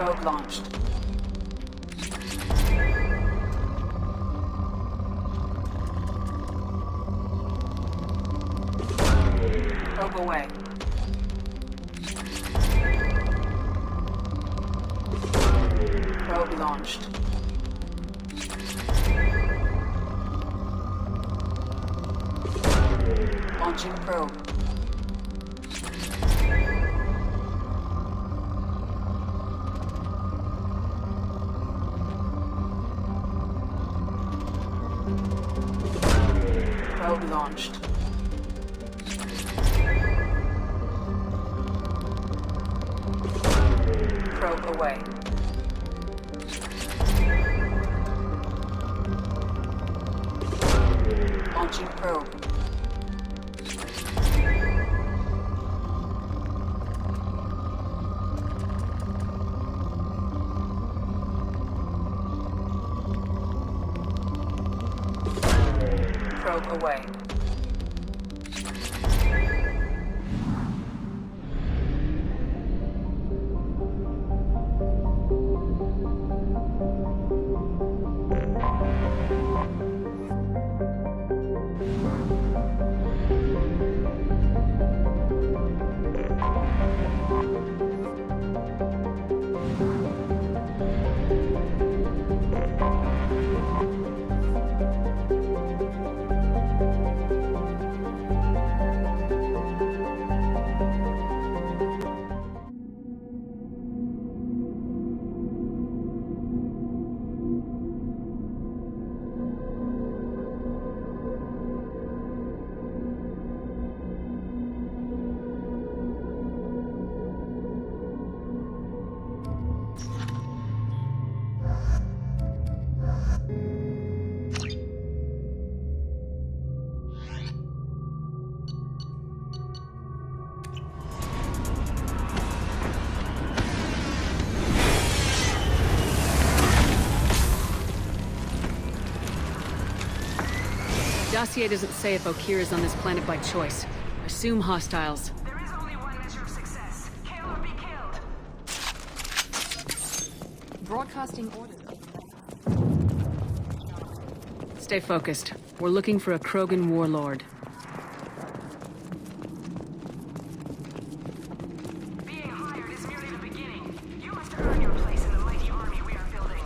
Probe launched. Probe away. Probe launched. Launching probe. Probe launched. Probe away. Launching probe. Probe away. Dossier doesn't say if Okeer is on this planet by choice. Assume hostiles. There is only one measure of success. Kill or be killed. Broadcasting orders. Stay focused. We're looking for a Krogan warlord. Being hired is merely the beginning. You must earn your place in the mighty army we are building.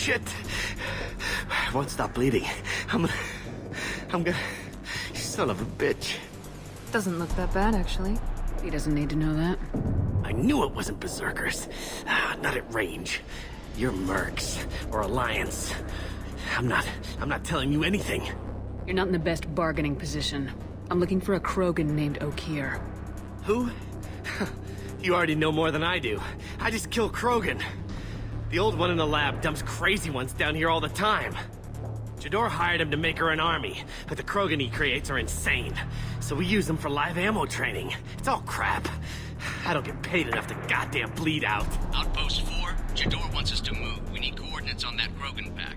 shit. I won't stop bleeding. I'm gonna... You son of a bitch. Doesn't look that bad, actually. He doesn't need to know that. I knew it wasn't Berserkers. Not at range. You're Mercs, or Alliance. I'm not telling you anything. You're not in the best bargaining position. I'm looking for a Krogan named Okeer. Who? You already know more than I do. I just kill Krogan. The old one in the lab dumps crazy ones down here all the time. Jador hired him to make her an army, but the Krogan he creates are insane. So we use them for live ammo training. It's all crap. I don't get paid enough to goddamn bleed out. Outpost 4, Jador wants us to move. We need coordinates on that Krogan pack.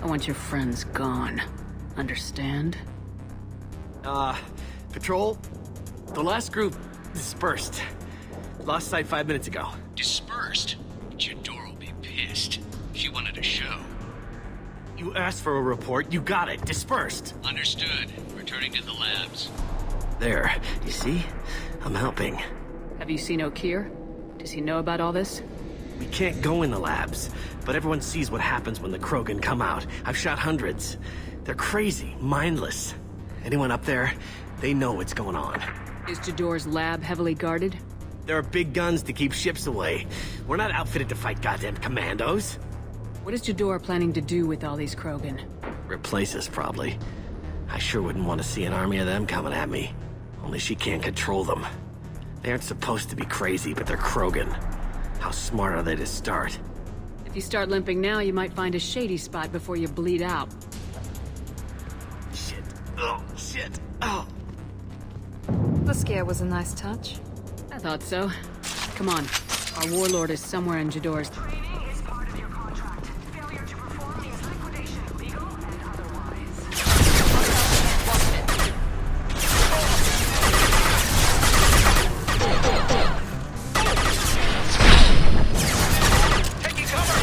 I want your friends gone. Understand? Patrol? The last group dispersed. Lost sight 5 minutes ago. Dispersed? Jador will be pissed. She wanted a show. You asked for a report, you got it. Dispersed. Understood. Returning to the labs. There, you see? I'm helping. Have you seen Okeer? Does he know about all this? We can't go in the labs, but everyone sees what happens when the Krogan come out. I've shot hundreds. They're crazy, mindless. Anyone up there, they know what's going on. Is Jador's lab heavily guarded? There are big guns to keep ships away. We're not outfitted to fight goddamn commandos. What is Jador planning to do with all these Krogan? Replace us, probably. I sure wouldn't want to see an army of them coming at me. Only she can't control them. They aren't supposed to be crazy, but they're Krogan. How smart are they to start? If you start limping now, you might find a shady spot before you bleed out. Shit. Oh, shit. Oh. The scare was a nice touch. I thought so. Come on. Our warlord is somewhere in Jador's... Training is part of your contract. Failure to perform means liquidation, legal and otherwise. Taking cover!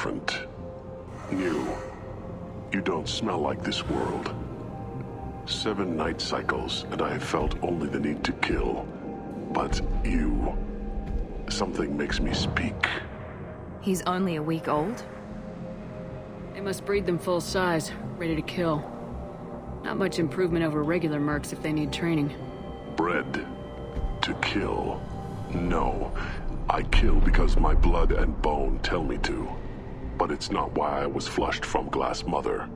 different. New. You don't smell like this world. 7 night cycles, and I have felt only the need to kill. But you... something makes me speak. He's only a week old? They must breed them full size, ready to kill. Not much improvement over regular mercs if they need training. Bred to kill. No. I kill because my blood and bone tell me to. But it's not why I was flushed from Glass Mother.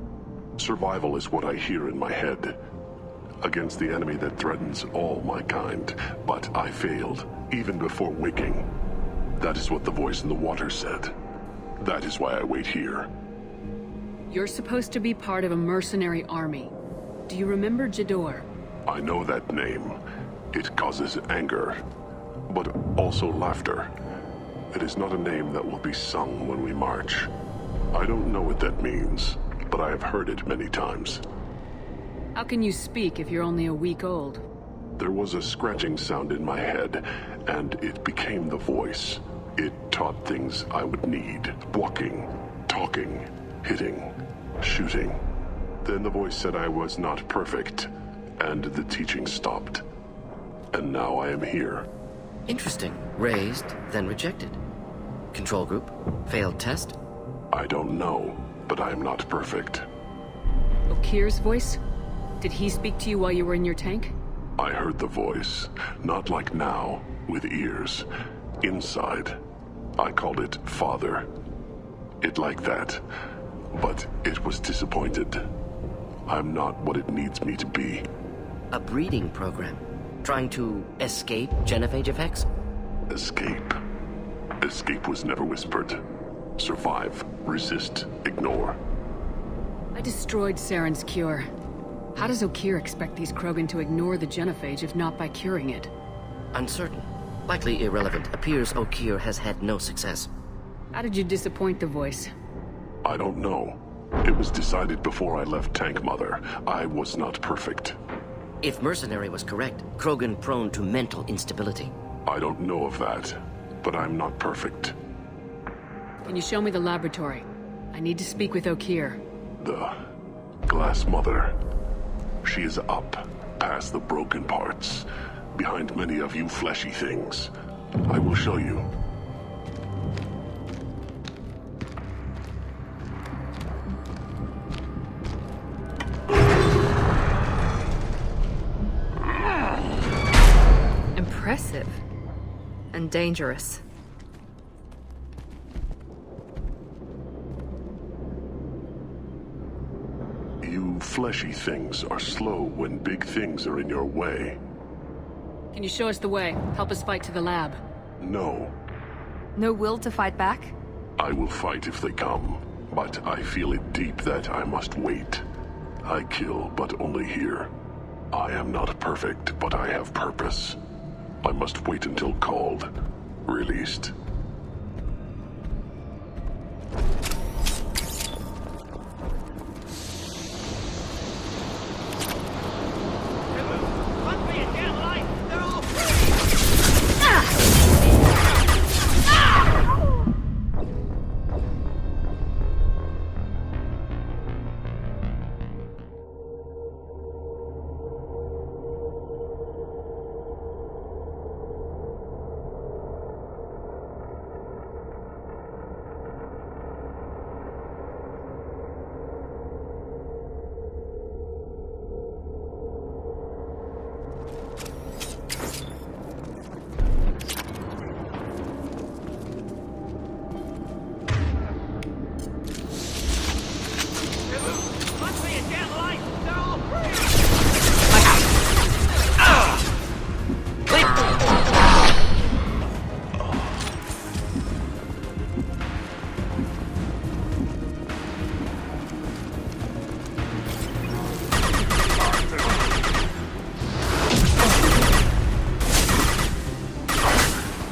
Survival is what I hear in my head. Against the enemy that threatens all my kind. But I failed, even before waking. That is what the voice in the water said. That is why I wait here. You're supposed to be part of a mercenary army. Do you remember Jador? I know that name. It causes anger, but also laughter. It is not a name that will be sung when we march. I don't know what that means, but I have heard it many times. How can you speak if you're only a week old? There was a scratching sound in my head, and it became the voice. It taught things I would need. Walking, talking, hitting, shooting. Then the voice said I was not perfect, and the teaching stopped. And now I am here. Interesting. Raised, then rejected. Control group? Failed test? I don't know, but I am not perfect. Okir's voice? Did he speak to you while you were in your tank? I heard the voice, not like now, with ears. Inside. I called it Father. It like that, but it was disappointed. I'm not what it needs me to be. A breeding program? Trying to escape genophage effects? Escape. Escape was never whispered. Survive, resist, ignore. I destroyed Saren's cure. How does Okir expect these Krogan to ignore the genophage if not by curing it? Uncertain. Likely irrelevant. Appears Okir has had no success. How did you disappoint the voice? I don't know. It was decided before I left Tank Mother. I was not perfect. If Mercenary was correct, Krogan prone to mental instability. I don't know of that, but I'm not perfect. Can you show me the laboratory? I need to speak with Okir. The Glass Mother. She is up, past the broken parts, behind many of you fleshy things. I will show you. Impressive. And dangerous. You fleshy things are slow when big things are in your way. Can you show us the way? Help us fight to the lab. No, No will to fight back? I will fight if they come, but I feel it deep that I must wait. I kill, but only here. I am not perfect, but I have purpose. I must wait until called, released.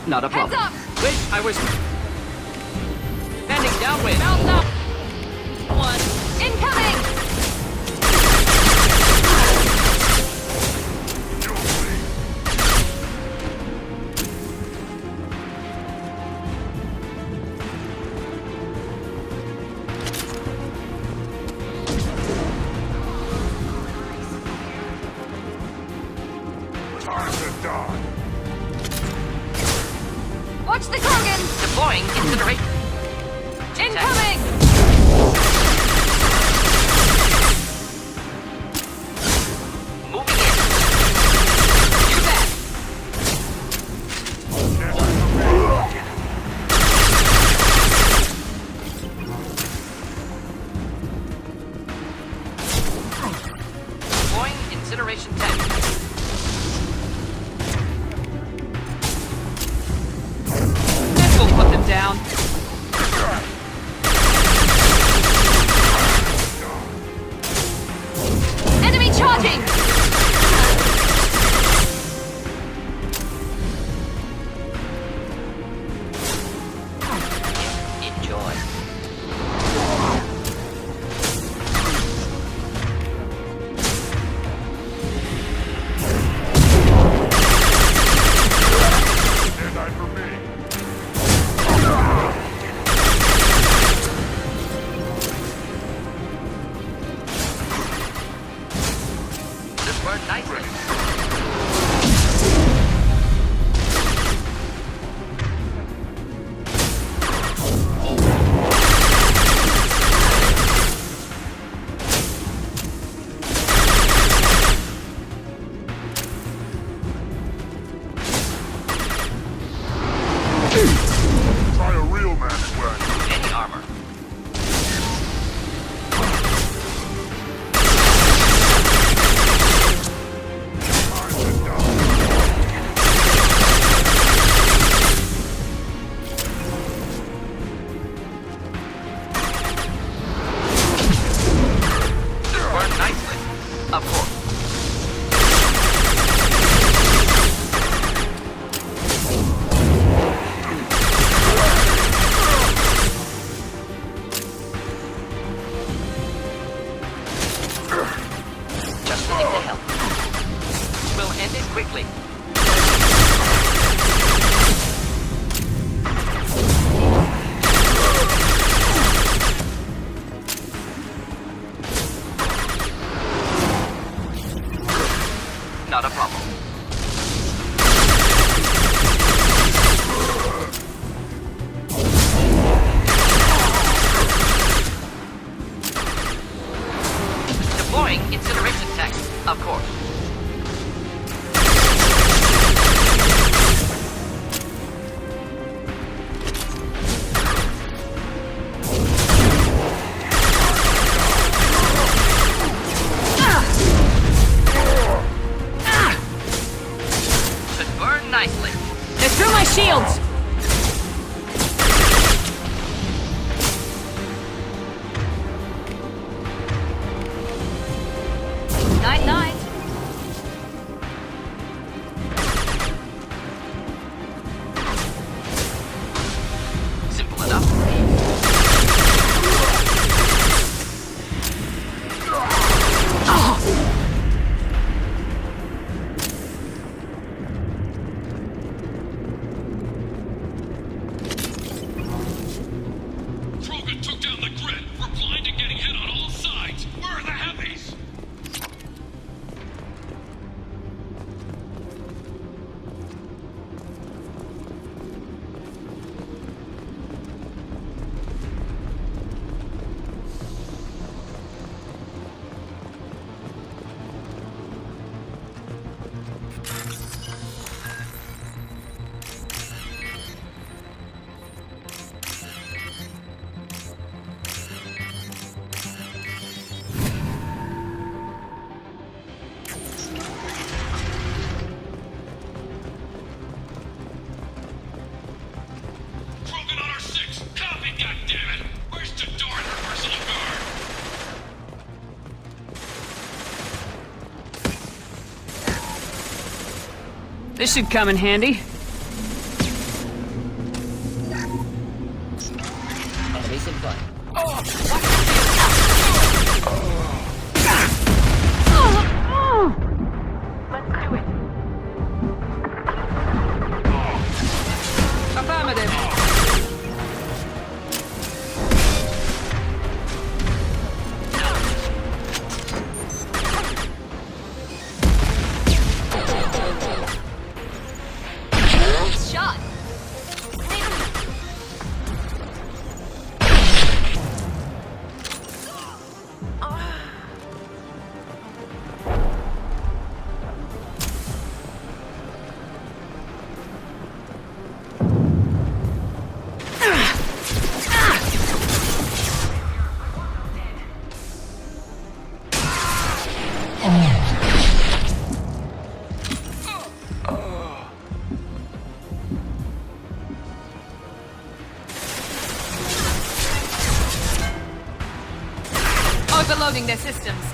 Not a problem. Heads up! Wait, I was... Standing downwind! Mount up! One. Incoming! Watch the Krogan! Deploying incineration. Incoming! Moving in. You bet! Deploying incineration tank. This will put them down. Enemy charging! Enjoy. This worked nicely. Try a real man's way. Any armor. This worked nicely. Of course. Just willing to help. We'll end it quickly. Not a problem. Deploying incineration tank, of course. Should burn nicely. They're through my shields! Night-night. Simple enough. Krogan took down the grid. We're blind and getting hit on all sides. Where are the heavies? Krogan on our 6. Copy, goddammit. Where's Tador and her personal guard? This should come in handy. Enemies in flight. Affirmative. systems.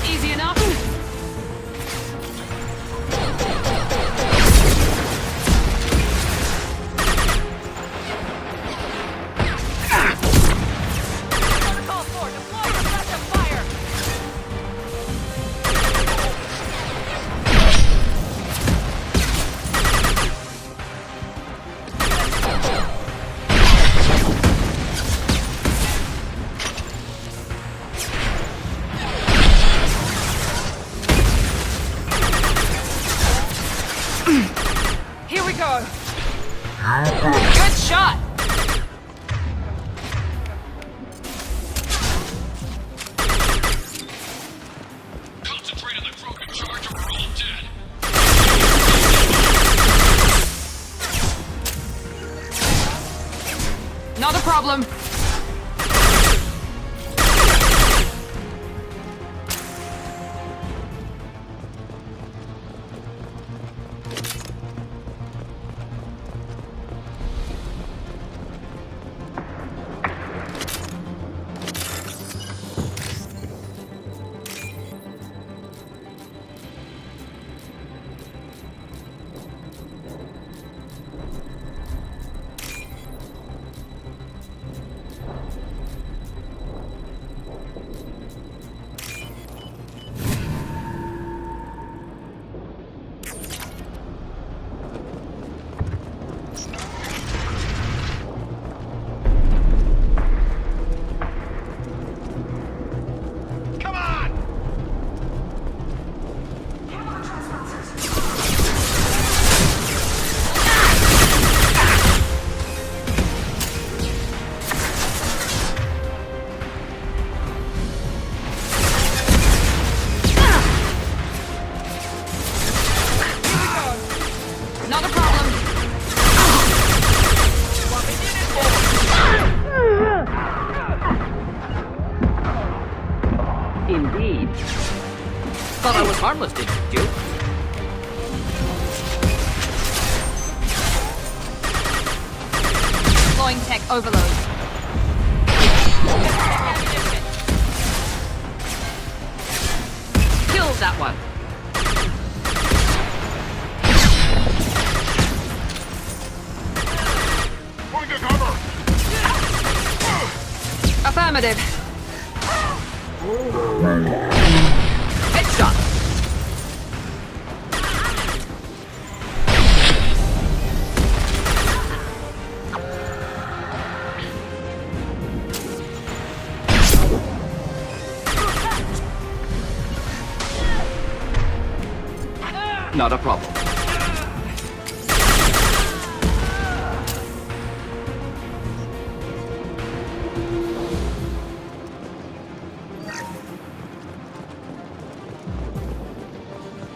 Easy enough. Call for deploy suppressive fire. Here we go. Good shot. Concentrate on the Krogan charge or we're all dead. Not a problem. Not a problem. Indeed. Thought I was harmless, didn't you? Deploying tech overload. Killed that one. Affirmative. Headshot. Not a problem.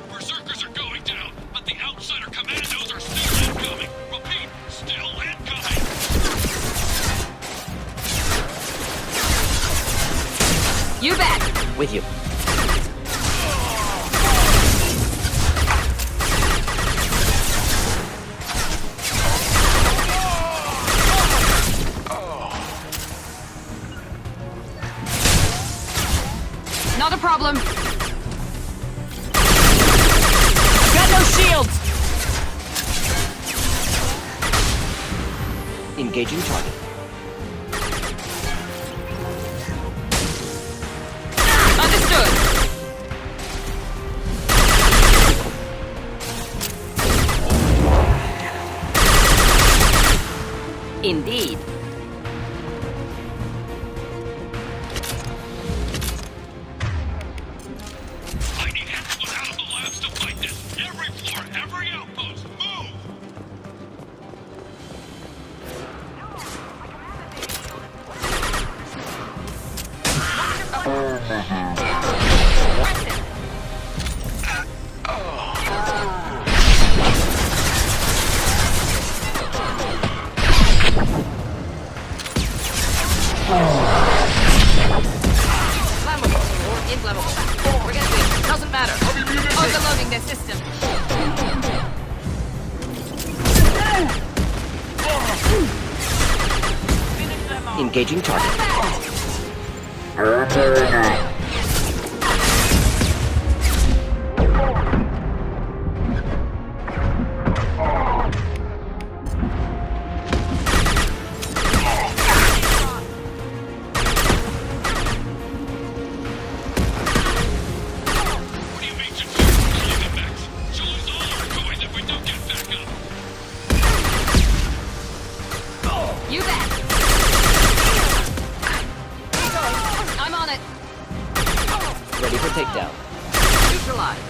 Berserkers are going down, but the outsider commandos are still incoming. Repeat, still incoming. You bet. With you. Not a problem. Got no shields. Engaging target. Understood. Indeed. I need everyone out of the labs to fight this. Every floor, every outpost, move! Flammable or inflammable. We're gonna win. Doesn't matter. Overloading their system. Engaging target. What do you mean to do? Killing the mechs? She'll lose all our coins if we don't get back up. You bet. I'm on it. Ready for takedown. Neutralize.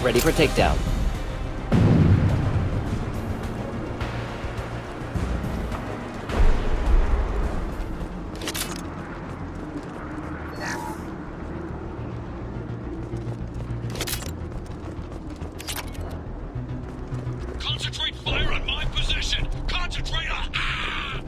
Ready for takedown. Concentrate fire on my position! Concentrate on... Ah!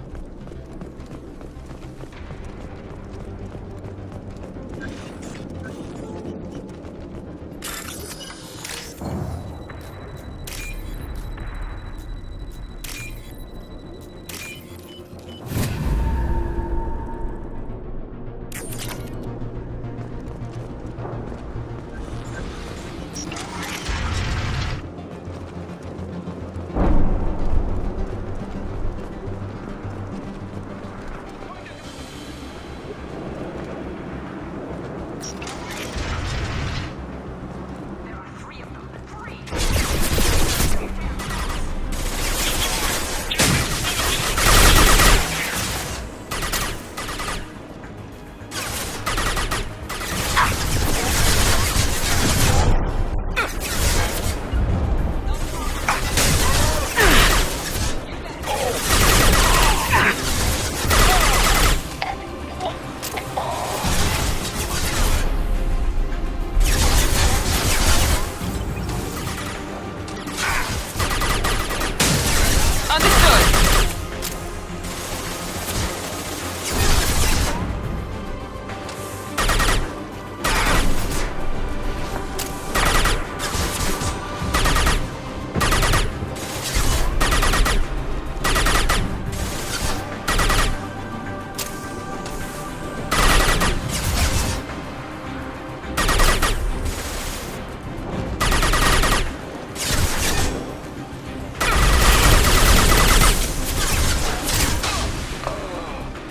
There are 3 of them. 3. Understood.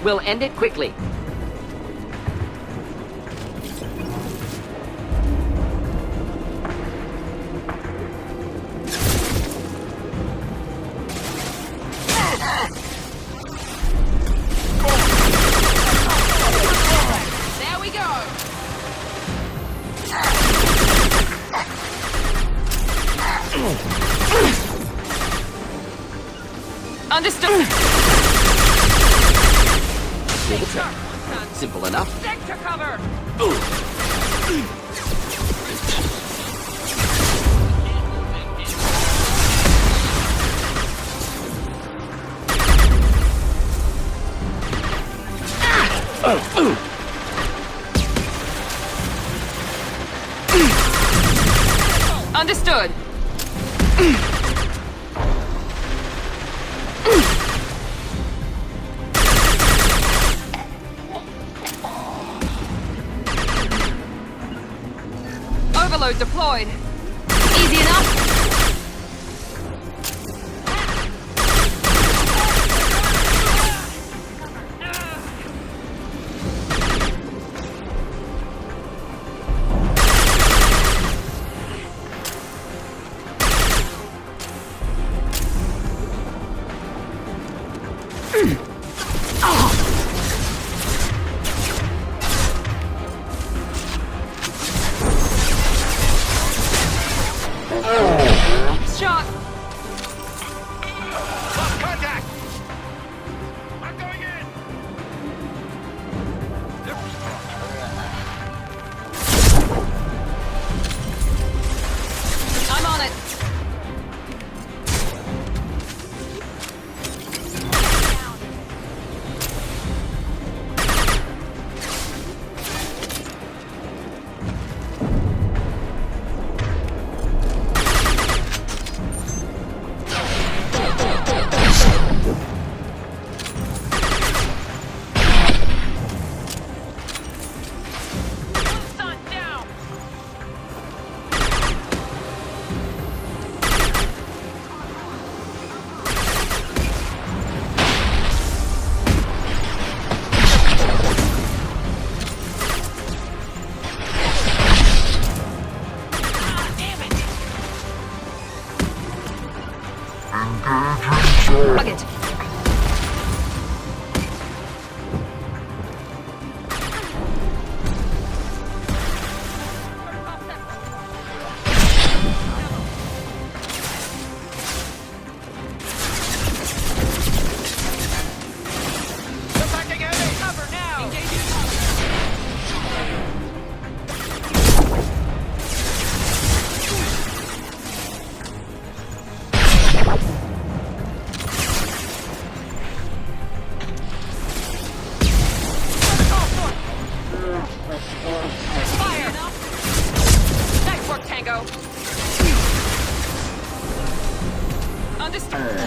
We'll end it quickly. There we go. Understood. Clear the track. Simple enough. Stick to cover. Understood. Overload deployed. Easy enough. Fire! Nice work, Tango! Understood.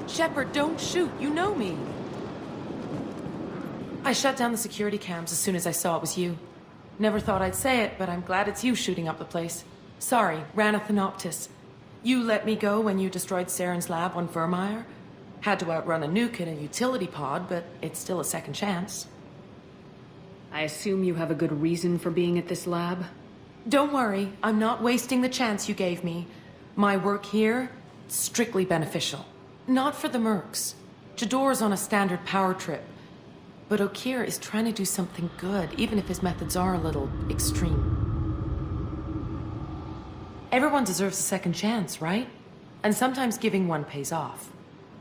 Shepard, don't shoot. You know me. I shut down the security cams as soon as I saw it was you. Never thought I'd say it, but I'm glad it's you shooting up the place. Sorry, Rana Thanoptis. You let me go when you destroyed Saren's lab on Vermeer. Had to outrun a nuke in a utility pod, but it's still a second chance. I assume you have a good reason for being at this lab? Don't worry, I'm not wasting the chance you gave me. My work here, strictly beneficial. Not for the mercs. Jador's on a standard power trip. But Okeer is trying to do something good, even if his methods are a little extreme. Everyone deserves a second chance, right? And sometimes giving one pays off.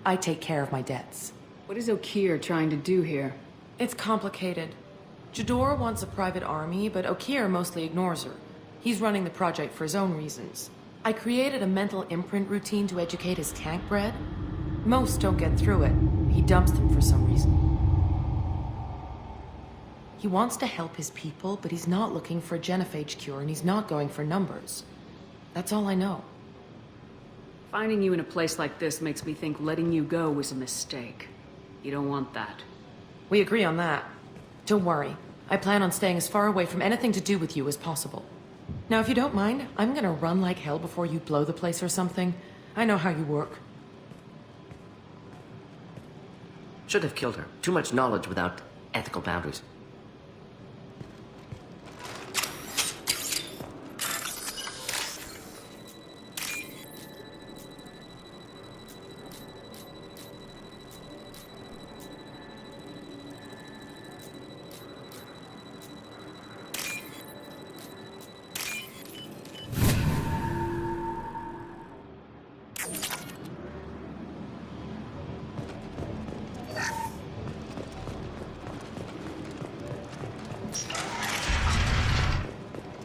I take care of my debts. What is Okeer trying to do here? It's complicated. Jador wants a private army, but Okeer mostly ignores her. He's running the project for his own reasons. I created a mental imprint routine to educate his tank bred. Most don't get through it. He dumps them for some reason. He wants to help his people, but he's not looking for a genophage cure, and he's not going for numbers. That's all I know. Finding you in a place like this makes me think letting you go was a mistake. You don't want that. We agree on that. Don't worry. I plan on staying as far away from anything to do with you as possible. Now, if you don't mind, I'm gonna run like hell before you blow the place or something. I know how you work. Should have killed her. Too much knowledge without ethical boundaries.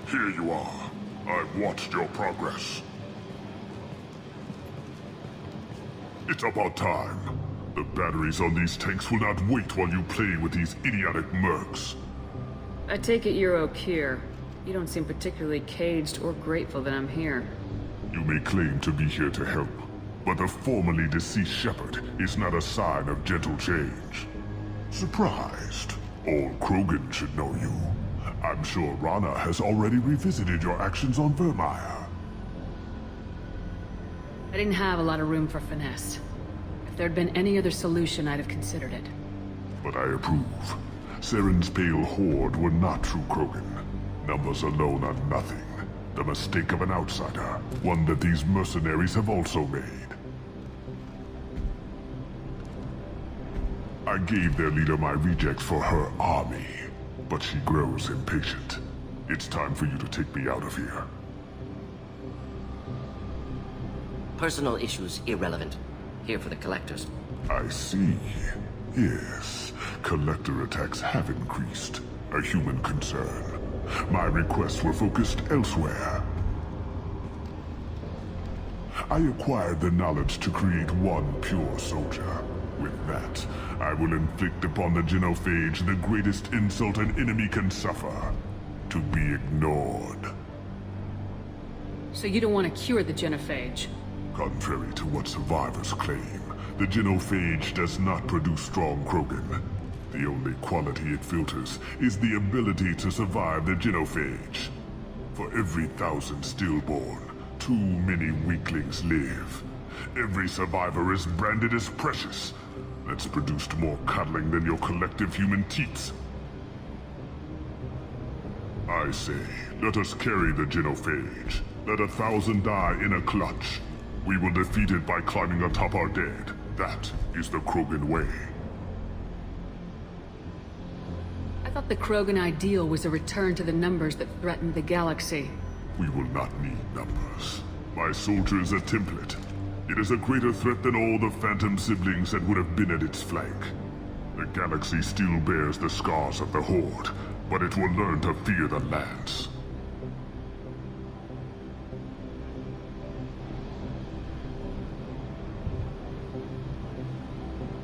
Here you are. I've watched your progress. It's about time. The batteries on these tanks will not wait while you play with these idiotic mercs. I take it you're Okeer. You don't seem particularly caged or grateful that I'm here. You may claim to be here to help, but the formerly deceased Shepard is not a sign of gentle change. Surprised? Old Krogan should know you. I'm sure Rana has already revisited your actions on Vermeer. I didn't have a lot of room for finesse. If there'd been any other solution, I'd have considered it. But I approve. Saren's pale horde were not true Krogan. Numbers alone are nothing. The mistake of an outsider, one that these mercenaries have also made. I gave their leader my rejects for her army, but she grows impatient. It's time for you to take me out of here. Personal issues irrelevant. Here for the collectors. I see. Yes, collector attacks have increased. A human concern. My requests were focused elsewhere. I acquired the knowledge to create one pure soldier. With that, I will inflict upon the genophage the greatest insult an enemy can suffer. To be ignored. So you don't want to cure the genophage? Contrary to what survivors claim, the genophage does not produce strong Krogan. The only quality it filters is the ability to survive the genophage. For every 1,000 stillborn, too many weaklings live. Every survivor is branded as precious. That's produced more cuddling than your collective human teats. I say, let us carry the genophage. Let 1,000 die in a clutch. We will defeat it by climbing atop our dead. That is the Krogan way. I thought the Krogan ideal was a return to the numbers that threatened the galaxy. We will not need numbers. My soldier is a template. It is a greater threat than all the Phantom siblings that would have been at its flank. The galaxy still bears the scars of the Horde, but it will learn to fear the Lance.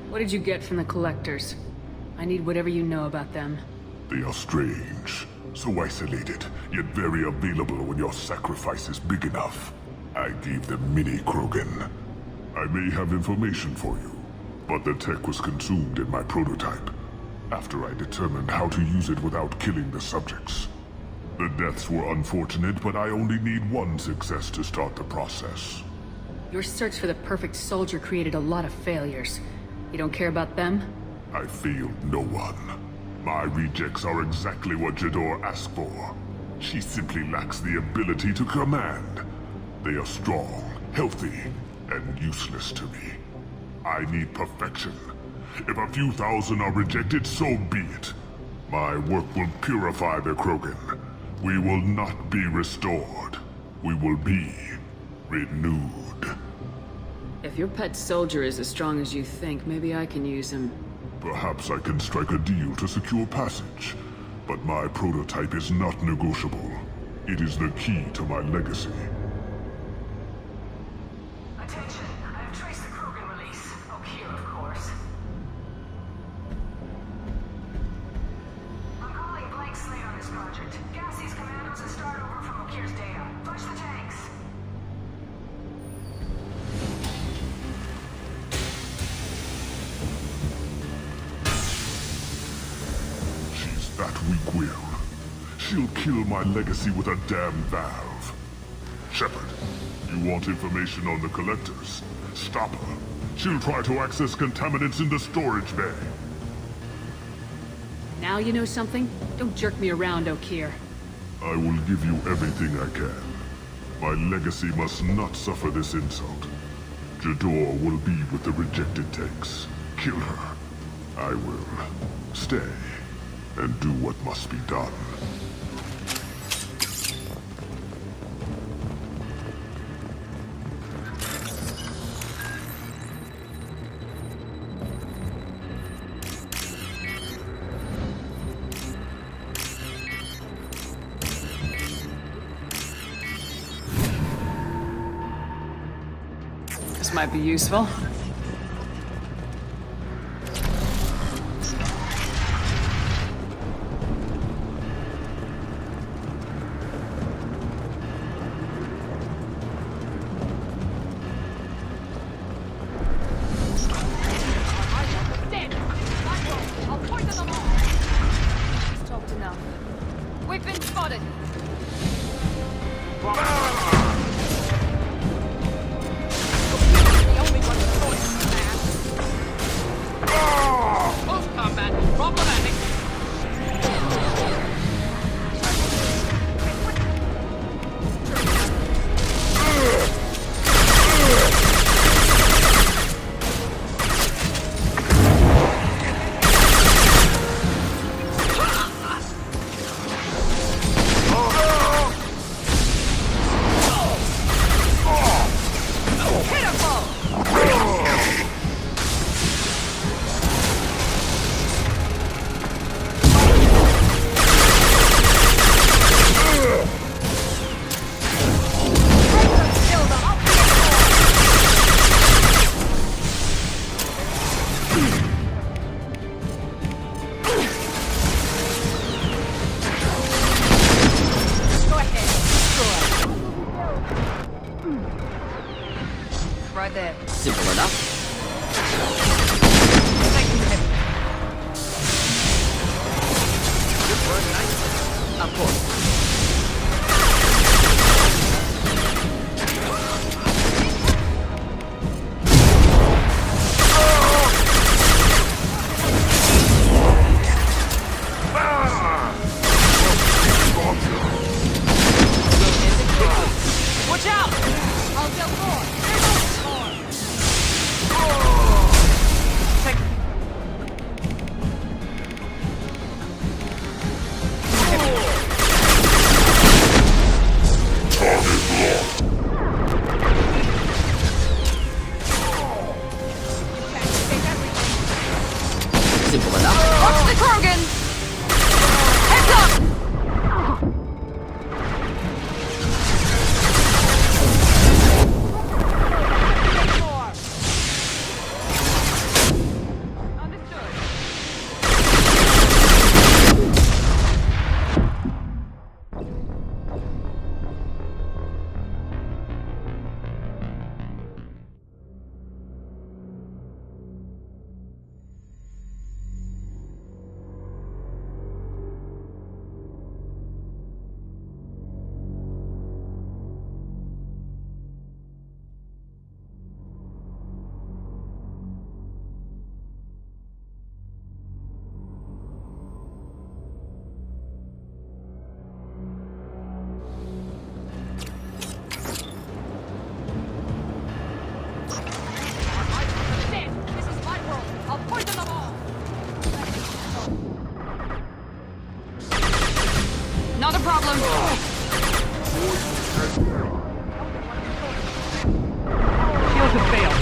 What did you get from the Collectors? I need whatever you know about them. They are strange, so isolated, yet very available when your sacrifice is big enough. I gave them mini Krogan. I may have information for you, but the tech was consumed in my prototype, after I determined how to use it without killing the subjects. The deaths were unfortunate, but I only need one success to start the process. Your search for the perfect soldier created a lot of failures. You don't care about them? I failed no one. My rejects are exactly what Jador asked for. She simply lacks the ability to command. They are strong, healthy, and useless to me. I need perfection. If a few thousand are rejected, so be it. My work will purify the Krogan. We will not be restored. We will be renewed. If your pet soldier is as strong as you think, maybe I can use him. Perhaps I can strike a deal to secure passage. But my prototype is not negotiable. It is the key to my legacy. Attention, I have traced the Krogan release. Okeer, of course. I'm calling blank slate on this project. Gas these commandos and start over from Okeer's data. Flush the tanks. She's that weak-willed. She'll kill my legacy with a damn valve. Shepard, you want information on the Collectors? Stop her. She'll try to access contaminants in the storage bay. Now you know something? Don't jerk me around, Okeer. I will give you everything I can. My legacy must not suffer this insult. Jador will be with the rejected tanks. Kill her. I will stay and do what must be done. This might be useful. Talked enough. We've been spotted. The only one with choice, man. Close combat, problematic. Right there. Simple enough. Taking the heavy. Good work, nice. Of course. Watch out! I'll go more. There's more. Simple enough. Watch the Krogan! Heads up! This is my world. I'll poison them all. Not a problem. Shields have failed.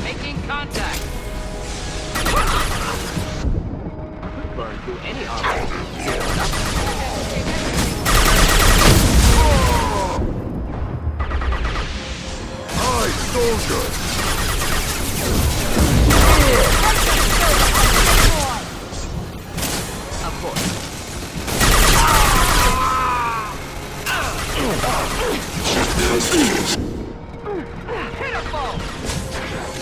Making contact. Burn through any armor. Aye, soldier! Of course. Pitiful!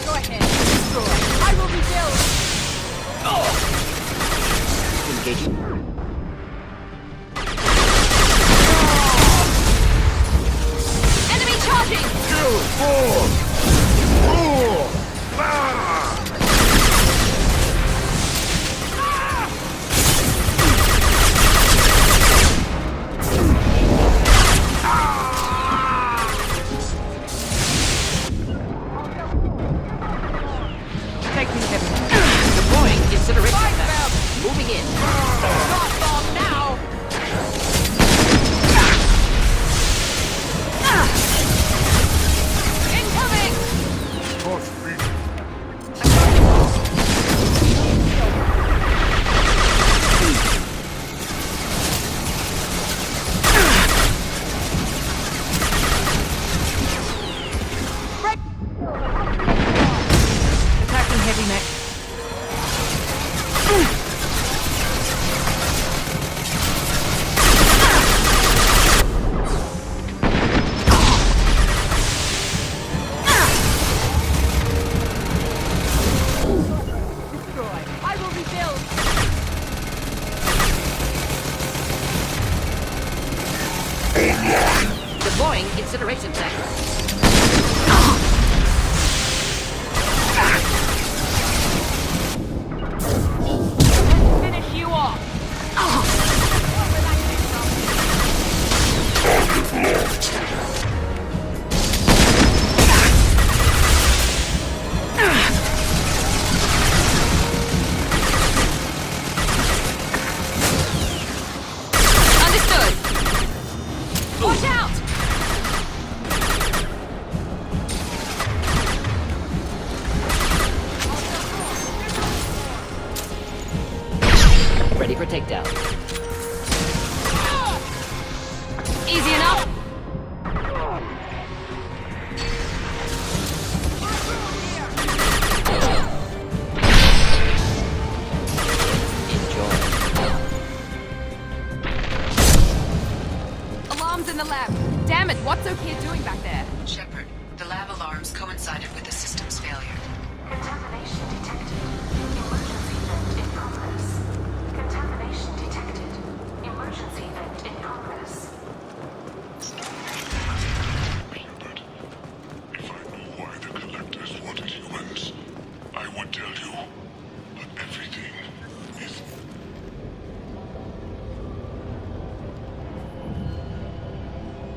Go ahead. Destroy. I will rebuild. Engaging. Enemy charging! Kill force! Rule! Ah! Taking heavy. Deploying incineration pack. Moving in. Not bomb now! Incoming! Torch beat. Attacking heavy mech. Destroy. I will rebuild. Deploying incineration tank. Finish you off. Where that came from. Understood. Watch out! Ready for takedown. Easy enough. Enjoy. Alarms in the lab. Damn it, what's Okia doing back there? Shepard, the lab alarms coincided with the system's failure. Contamination detected. Emergency vent in progress. Contamination detected. Emergency vent in progress. If I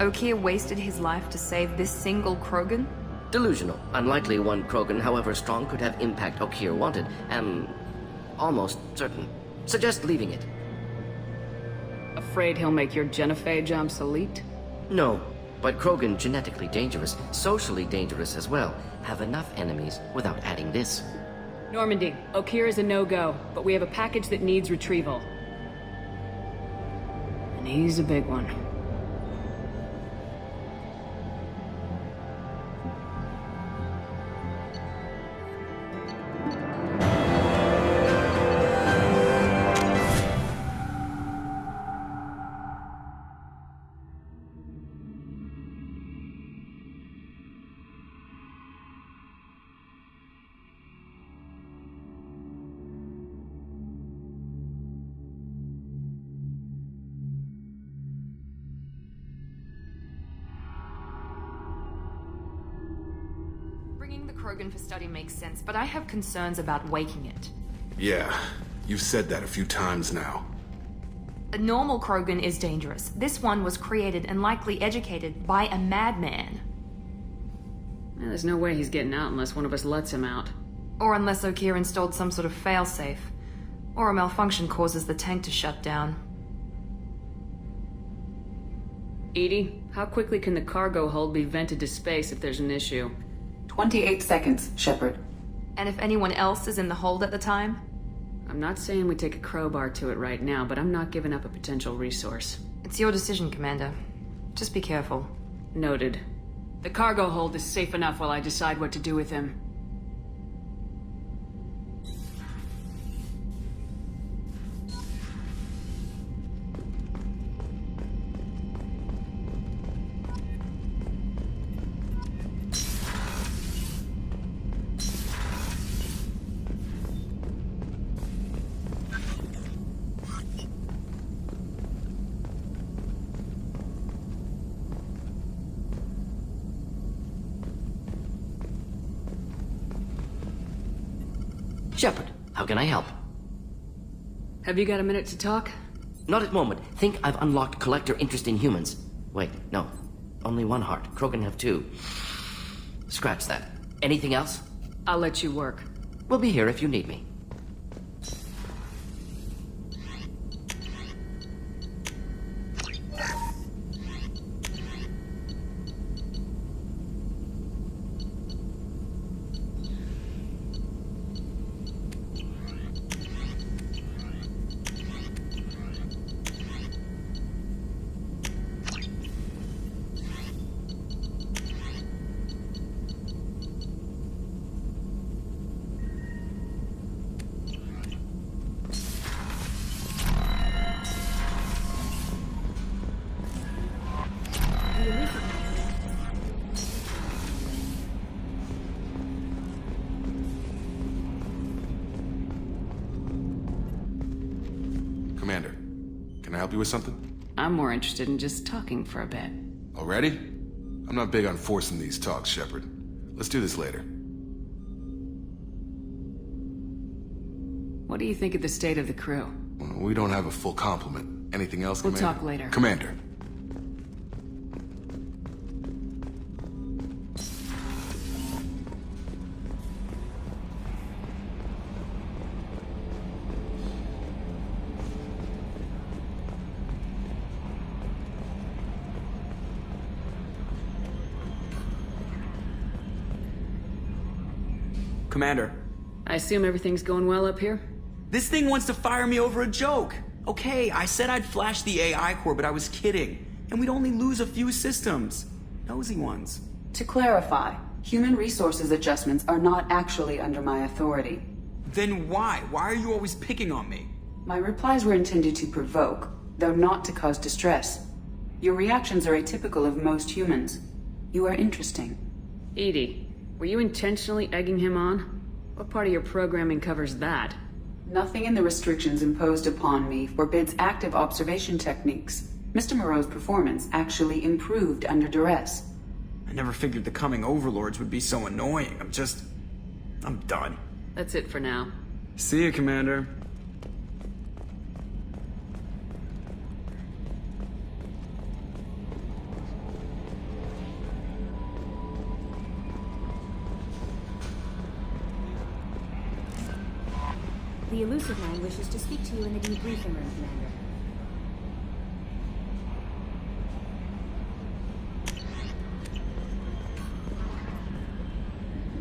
Okeer wasted his life to save this single Krogan? Delusional. Unlikely one Krogan, however strong, could have impact Okeer wanted. Am almost certain. Suggest leaving it. Afraid he'll make your genophage obsolete? No, but Krogan genetically dangerous, socially dangerous as well. Have enough enemies without adding this. Normandy, Okeer is a no-go, but we have a package that needs retrieval. And he's a big one. Bringing the Krogan for study makes sense, but I have concerns about waking it. Yeah, you've said that a few times now. A normal Krogan is dangerous. This one was created and likely educated by a madman. There's no way he's getting out unless one of us lets him out. Or unless Okeer installed some sort of failsafe. Or a malfunction causes the tank to shut down. EDI, how quickly can the cargo hold be vented to space if there's an issue? 28 seconds, Shepard. And if anyone else is in the hold at the time? I'm not saying we take a crowbar to it right now, but I'm not giving up a potential resource. It's your decision, Commander. Just be careful. Noted. The cargo hold is safe enough while I decide what to do with him. Shepard, how can I help? Have you got a minute to talk? Not at moment. Think I've unlocked collector interest in humans. Wait, no. Only one heart. Krogan have two. Scratch that. Anything else? I'll let you work. We'll be here if you need me. Commander, can I help you with something? I'm more interested in just talking for a bit. Already? I'm not big on forcing these talks, Shepard. Let's do this later. What do you think of the state of the crew? Well, we don't have a full complement. Anything else, We'll Commander? talk later. Commander. Commander. I assume everything's going well up here? This thing wants to fire me over a joke. Okay, I said I'd flash the AI core, but I was kidding. And we'd only lose a few systems. Nosy ones. To clarify, human resources adjustments are not actually under my authority. Then why? Why are you always picking on me? My replies were intended to provoke, though not to cause distress. Your reactions are atypical of most humans. You are interesting. EDI, were you intentionally egging him on? What part of your programming covers that? Nothing in the restrictions imposed upon me forbids active observation techniques. Mr. Moreau's performance actually improved under duress. I never figured the coming overlords would be so annoying. I'm done. That's it for now. See you, Commander. The Elusive Man wishes to speak to you in the debriefing room, Commander.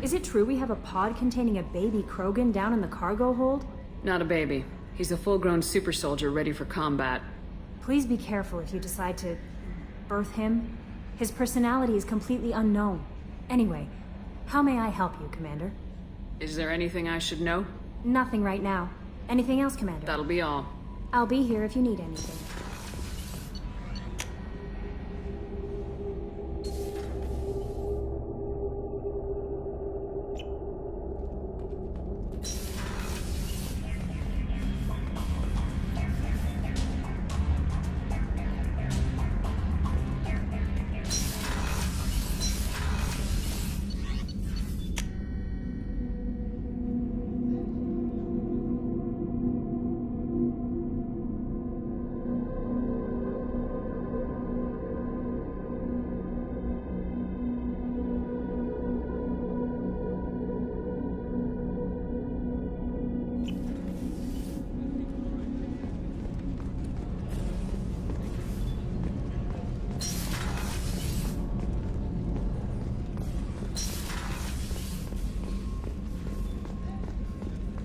Is it true we have a pod containing a baby Krogan down in the cargo hold? Not a baby. He's a full-grown super soldier ready for combat. Please be careful if you decide to birth him. His personality is completely unknown. Anyway, how may I help you, Commander? Is there anything I should know? Nothing right now. Anything else, Commander? That'll be all. I'll be here if you need anything.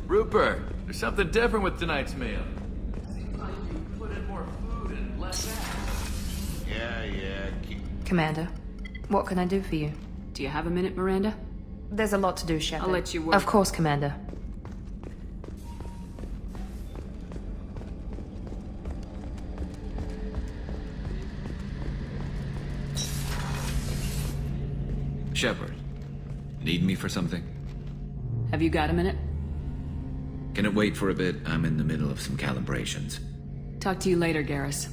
Rupert, there's something different with tonight's meal. Seems like you put in more food and less ass. Yeah. Commander, what can I do for you? Do you have a minute, Miranda? There's a lot to do, Shepard. I'll let you work. Of course, Commander. Shepard, need me for something? Have you got a minute? Can it wait for a bit? I'm in the middle of some calibrations. Talk to you later, Garrus.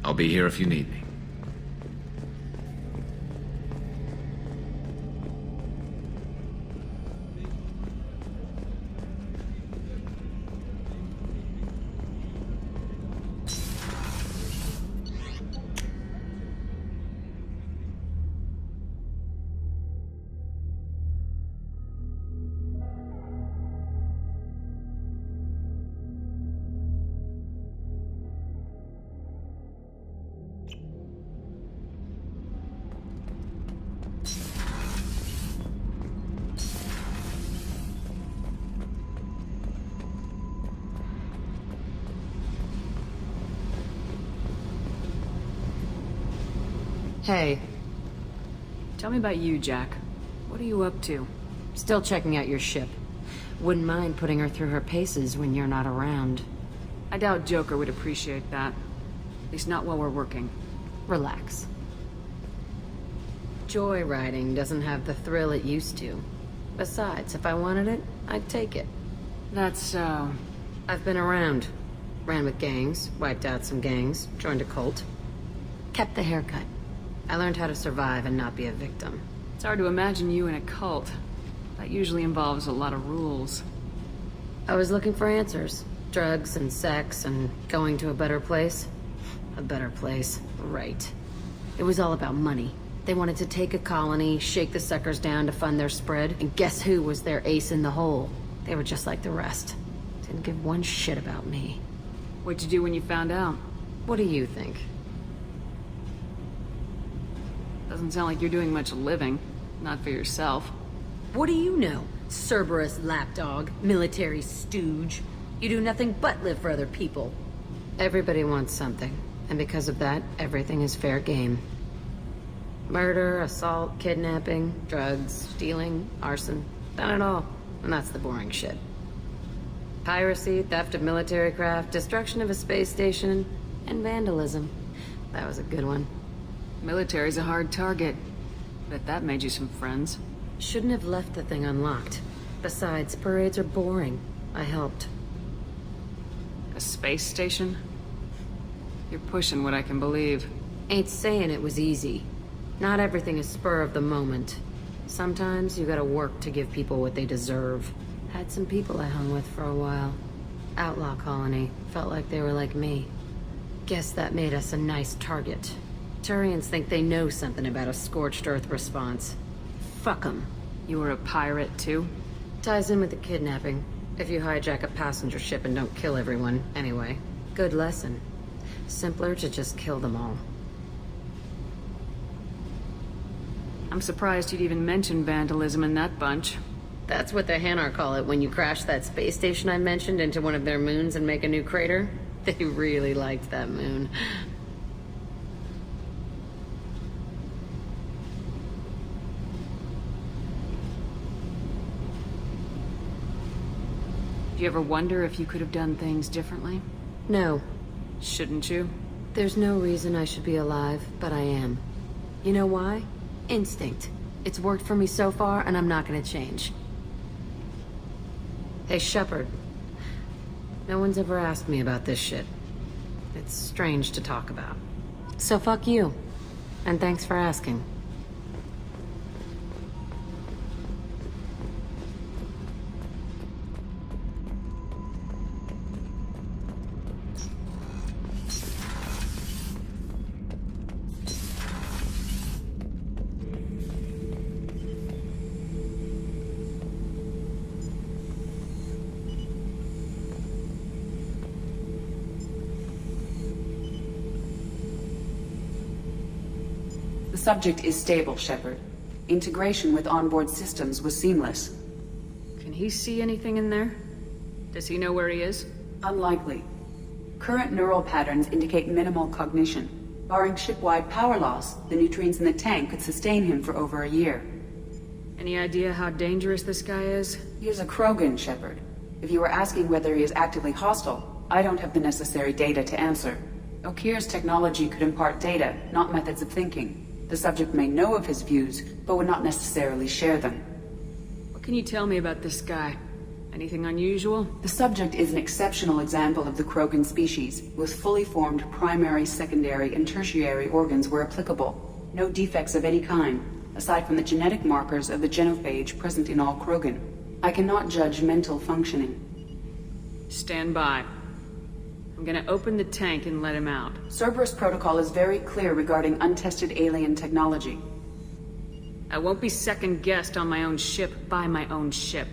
I'll be here if you need me. Hey. Tell me about you, Jack. What are you up to? Still checking out your ship. Wouldn't mind putting her through her paces when you're not around. I doubt Joker would appreciate that. At least not while we're working. Relax. Joyriding doesn't have the thrill it used to. Besides, if I wanted it, I'd take it. That's so... I've been around. Ran with gangs, wiped out some gangs, joined a cult. Kept the haircut. I learned how to survive and not be a victim. It's hard to imagine you in a cult. That usually involves a lot of rules. I was looking for answers. Drugs and sex and going to a better place. A better place, right. It was all about money. They wanted to take a colony, shake the suckers down to fund their spread, and guess who was their ace in the hole? They were just like the rest. Didn't give one shit about me. What'd you do when you found out? What do you think? Doesn't sound like you're doing much living. Not for yourself. What do you know? Cerberus lapdog, military stooge. You do nothing but live for other people. Everybody wants something, and because of that, everything is fair game. Murder, assault, kidnapping, drugs, stealing, arson. Done it all. And that's the boring shit. Piracy, theft of military craft, destruction of a space station, and vandalism. That was a good one. Military's a hard target. Bet that made you some friends. Shouldn't have left the thing unlocked. Besides, parades are boring. I helped. A space station? You're pushing what I can believe. Ain't saying it was easy. Not everything is spur of the moment. Sometimes you gotta work to give people what they deserve. Had some people I hung with for a while. Outlaw colony. Felt like they were like me. Guess that made us a nice target. Turians think they know something about a scorched earth response. Fuck 'em. You were a pirate, too? Ties in with the kidnapping. If you hijack a passenger ship and don't kill everyone, anyway. Good lesson. Simpler to just kill them all. I'm surprised you'd even mention vandalism in that bunch. That's what the Hanar call it when you crash that space station I mentioned into one of their moons and make a new crater. They really liked that moon. Do you ever wonder if you could have done things differently? No. Shouldn't you? There's no reason I should be alive, but I am. You know why? Instinct. It's worked for me so far, and I'm not gonna change. Hey, Shepard. No one's ever asked me about this shit. It's strange to talk about. So fuck you. And thanks for asking. The subject is stable, Shepard. Integration with onboard systems was seamless. Can he see anything in there? Does he know where he is? Unlikely. Current neural patterns indicate minimal cognition. Barring ship-wide power loss, the nutrients in the tank could sustain him for over a year. Any idea how dangerous this guy is? He is a Krogan, Shepard. If you were asking whether he is actively hostile, I don't have the necessary data to answer. Okeer's technology could impart data, not methods of thinking. The subject may know of his views, but would not necessarily share them. What can you tell me about this guy? Anything unusual? The subject is an exceptional example of the Krogan species, with fully formed primary, secondary, and tertiary organs where applicable. No defects of any kind, aside from the genetic markers of the genophage present in all Krogan. I cannot judge mental functioning. Stand by. I'm gonna open the tank and let him out. Cerberus protocol is very clear regarding untested alien technology. I won't be second-guessed on my own ship by my own ship.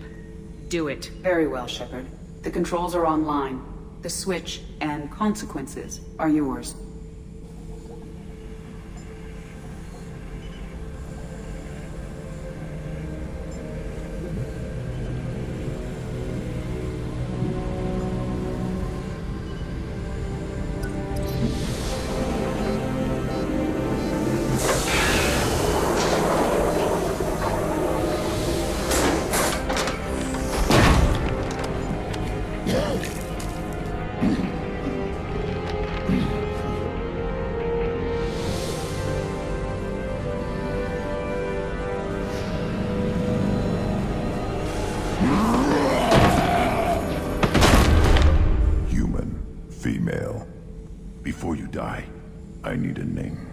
Do it. Very well, Shepard. The controls are online. The switch and consequences are yours. Before you die, I need a name.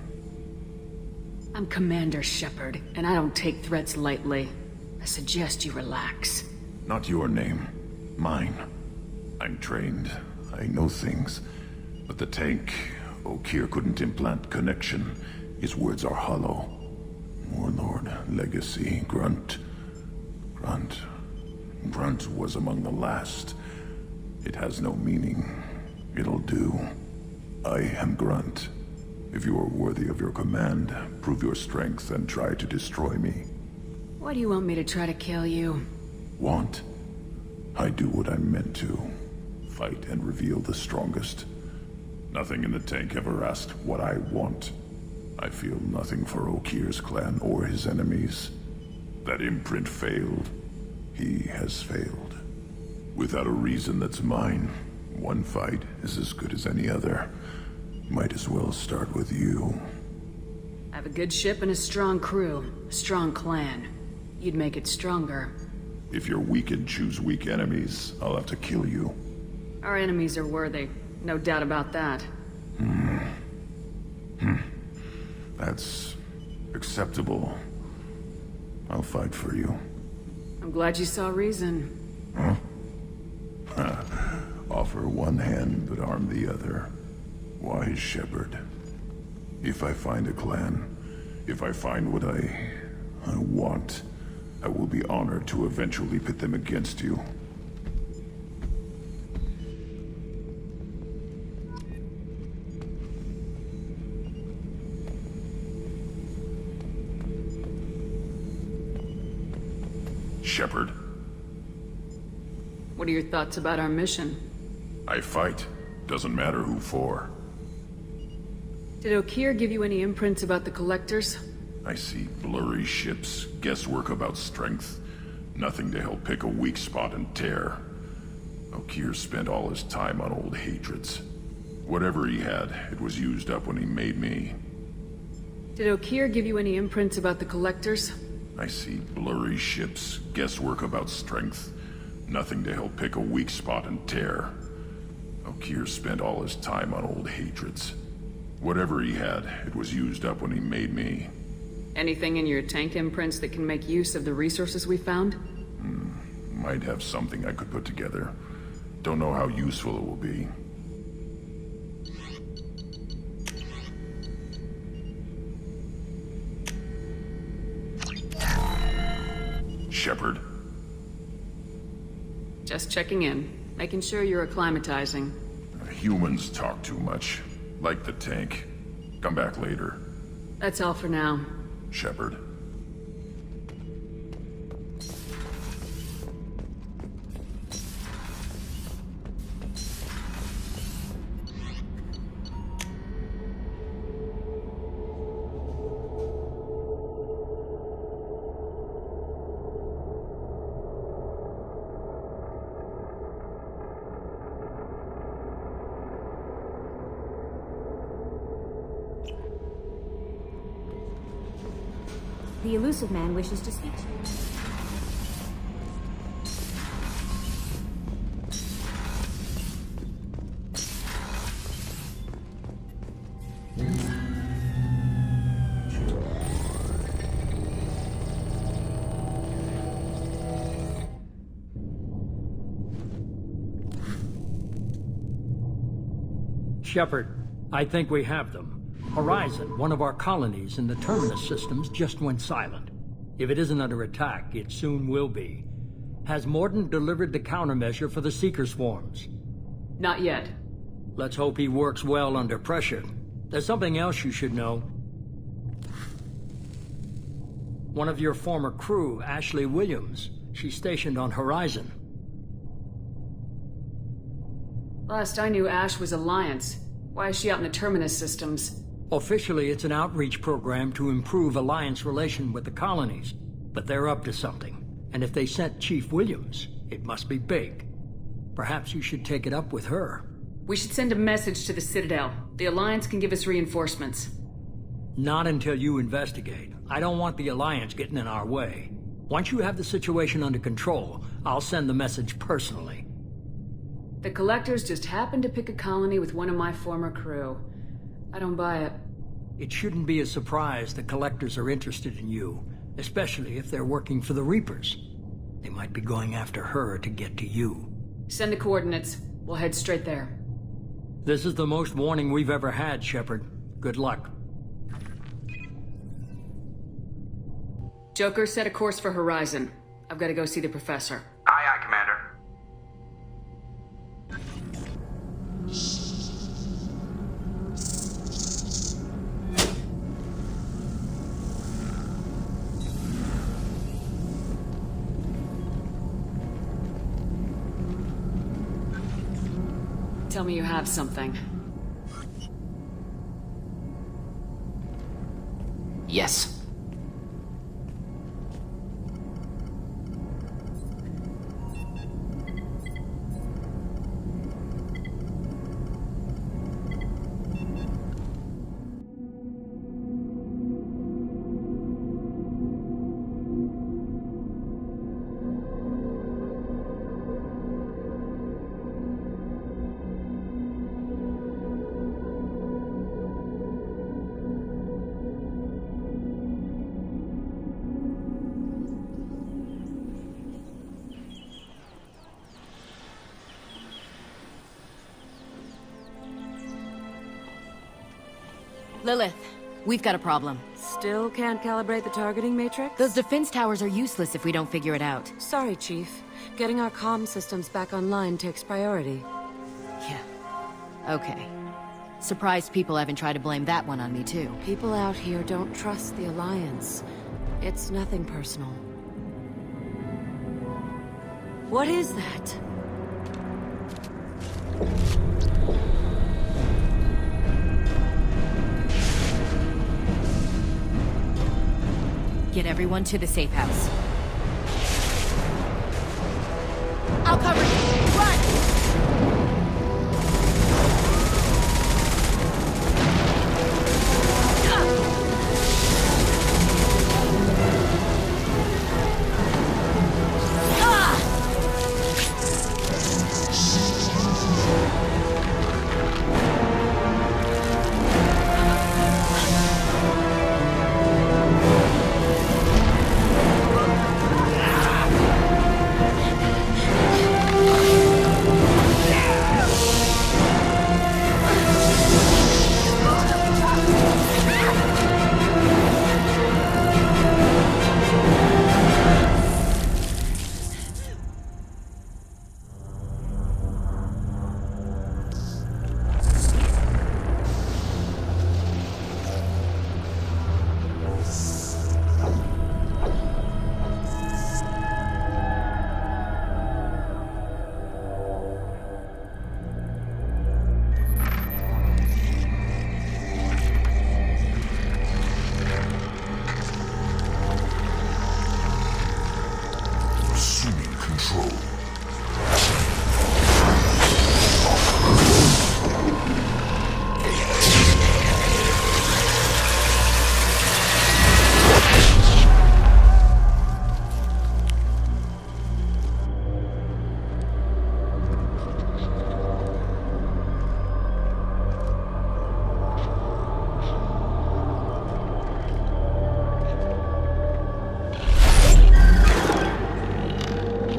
I'm Commander Shepard, and I don't take threats lightly. I suggest you relax. Not your name. Mine. I'm trained. I know things. But the tank, Okeer couldn't implant connection. His words are hollow. Warlord, Legacy, Grunt. Grunt was among the last. It has no meaning. It'll do. I am Grunt. If you are worthy of your command, prove your strength and try to destroy me. Why do you want me to try to kill you? Want? I do what I'm meant to. Fight and reveal the strongest. Nothing in the tank ever asked what I want. I feel nothing for Okeer's clan or his enemies. That imprint failed. He has failed. Without a reason that's mine, one fight is as good as any other. Might as well start with you. I have a good ship and a strong crew. A strong clan. You'd make it stronger. If you're weak and choose weak enemies, I'll have to kill you. Our enemies are worthy. No doubt about that. That's acceptable. I'll fight for you. I'm glad you saw reason. Huh? Offer one hand, but arm the other. Wise Shepard. If I find a clan, if I find what I want, I will be honored to eventually pit them against you. Shepard. What are your thoughts about our mission? I fight. Doesn't matter who for. Did Okeer give you any imprints about the Collectors? I see blurry ships, guesswork about strength. Nothing to help pick a weak spot and tear. Okeer spent all his time on old hatreds. Whatever he had, it was used up when he made me. Did Okeer give you any imprints about the Collectors? I see blurry ships, guesswork about strength. Nothing to help pick a weak spot and tear. Okeer spent all his time on old hatreds. Whatever he had, it was used up when he made me. Anything in your tank imprints that can make use of the resources we found? Might have something I could put together. Don't know how useful it will be. Shepard. Just checking in. Making sure you're acclimatizing. Humans talk too much. Like the tank. Come back later. That's all for now. Shepard. The elusive man wishes to speak to you. Shepard, I think we have them. Horizon, one of our colonies in the Terminus systems, just went silent. If it isn't under attack, it soon will be. Has Mordin delivered the countermeasure for the Seeker swarms? Not yet. Let's hope he works well under pressure. There's something else you should know. One of your former crew, Ashley Williams, she's stationed on Horizon. Last I knew, Ash was Alliance. Why is she out in the Terminus systems? Officially, it's an outreach program to improve Alliance relation with the colonies. But they're up to something. And if they sent Chief Williams, it must be big. Perhaps you should take it up with her. We should send a message to the Citadel. The Alliance can give us reinforcements. Not until you investigate. I don't want the Alliance getting in our way. Once you have the situation under control, I'll send the message personally. The Collectors just happened to pick a colony with one of my former crew. I don't buy it. It shouldn't be a surprise the Collectors are interested in you, especially if they're working for the Reapers. They might be going after her to get to you. Send the coordinates. We'll head straight there. This is the most warning we've ever had, Shepard. Good luck. Joker, set a course for Horizon. I've got to go see the Professor. Aye, aye, Commander. Tell me you have something. Yes. Lilith, we've got a problem. Still can't calibrate the targeting matrix? Those defense towers are useless if we don't figure it out. Sorry, Chief. Getting our comm systems back online takes priority. Yeah. Okay. Surprised people haven't tried to blame that one on me, too. People out here don't trust the Alliance. It's nothing personal. What is that? Get everyone to the safe house. I'll cover you. Run! Assuming control.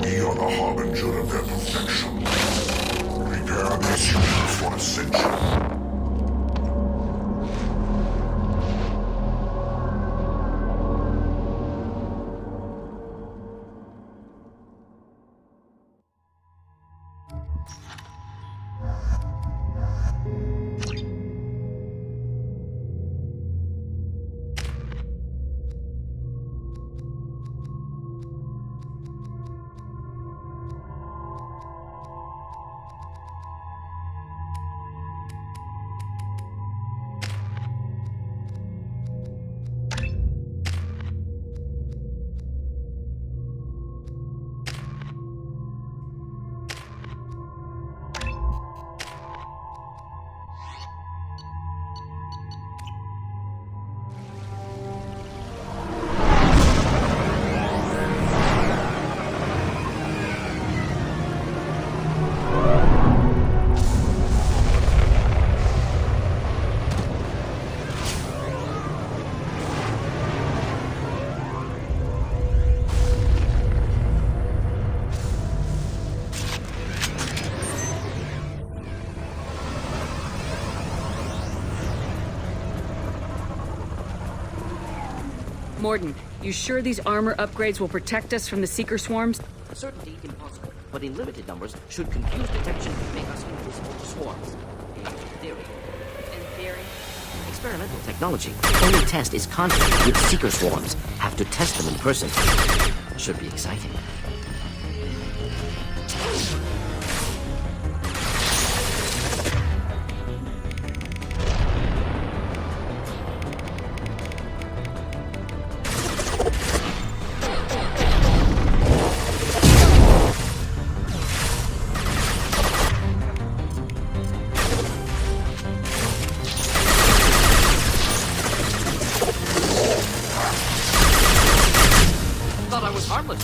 We are the harbinger of their perfection. Prepare these humans for ascension. Mordin, you sure these armor upgrades will protect us from the Seeker swarms? Certainty impossible, but in limited numbers should confuse detection and make us invisible to swarms. In theory. In theory? Experimental technology. Only test is conflict with Seeker swarms. Have to test them in person. Should be exciting. Thought I was harmless.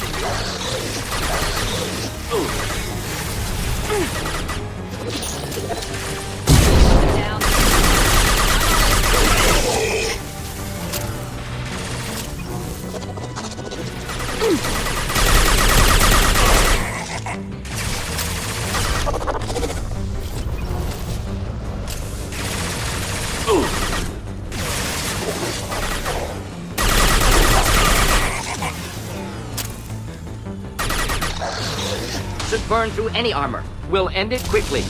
Should burn through any armor. We'll end it quickly.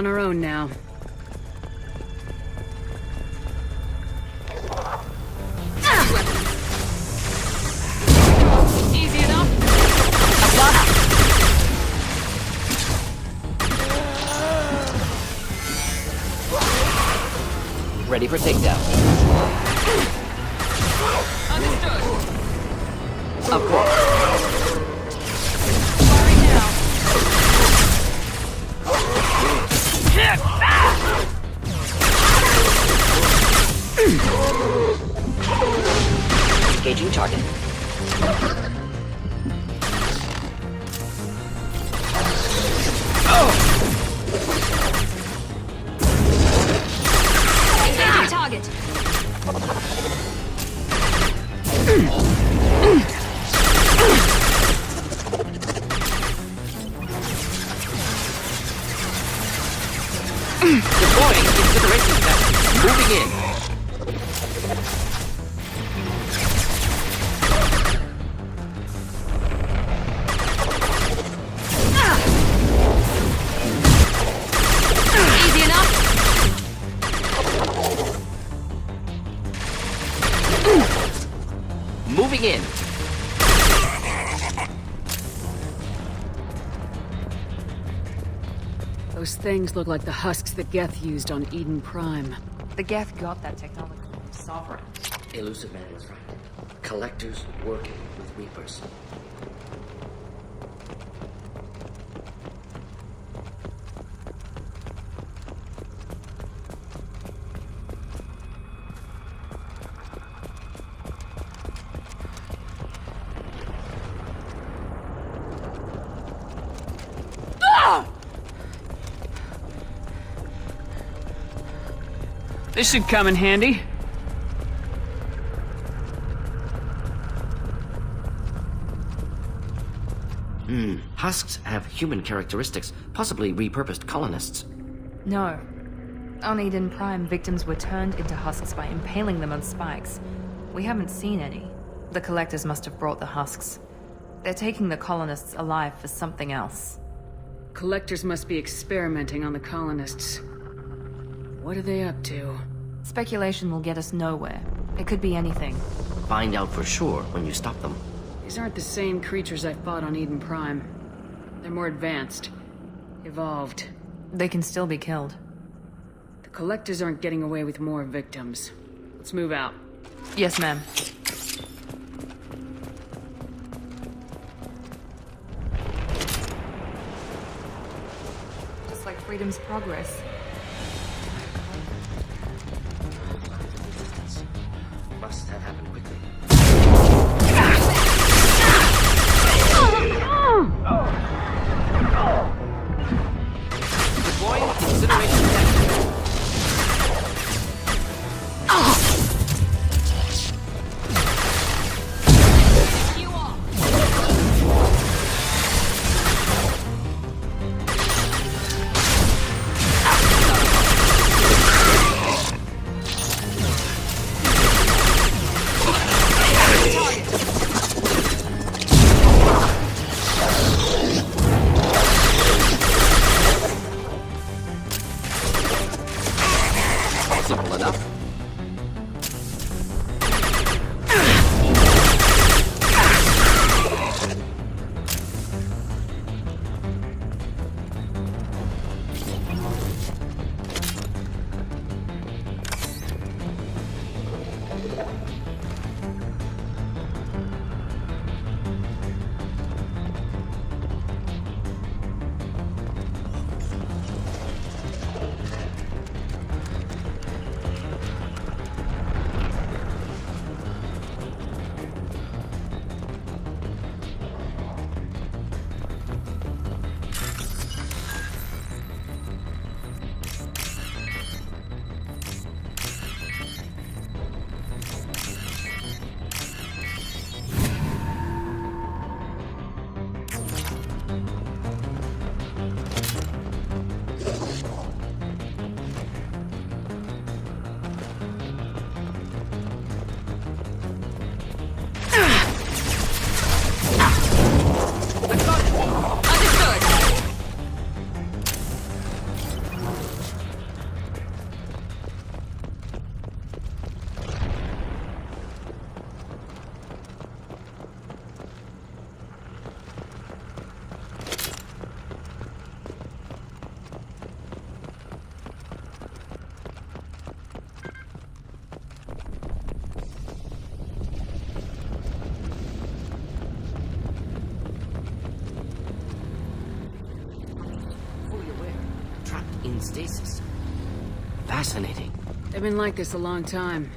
on our own now. Easy enough. Ready for takedown. Understood. Of course. Firing now. Engaging target. Engaging target. Deploying incineration vessel. Moving in. Easy enough. Moving in. Those things look like the husks that Geth used on Eden Prime. The Geth got that technology from Sovereign. Elusive Man was right. Collectors working with Reapers. This should come in handy. Husks have human characteristics, possibly repurposed colonists. No. On Eden Prime, victims were turned into husks by impaling them on spikes. We haven't seen any. The collectors must have brought the husks. They're taking the colonists alive for something else. Collectors must be experimenting on the colonists. What are they up to? Speculation will get us nowhere. It could be anything. Find out for sure when you stop them. These aren't the same creatures I fought on Eden Prime. They're more advanced. Evolved. They can still be killed. The collectors aren't getting away with more victims. Let's move out. Yes, ma'am. Just like Freedom's Progress. Must have happened quickly. Deploying incineration vessel. Simple enough. in stasis. Fascinating. They've been like this a long time.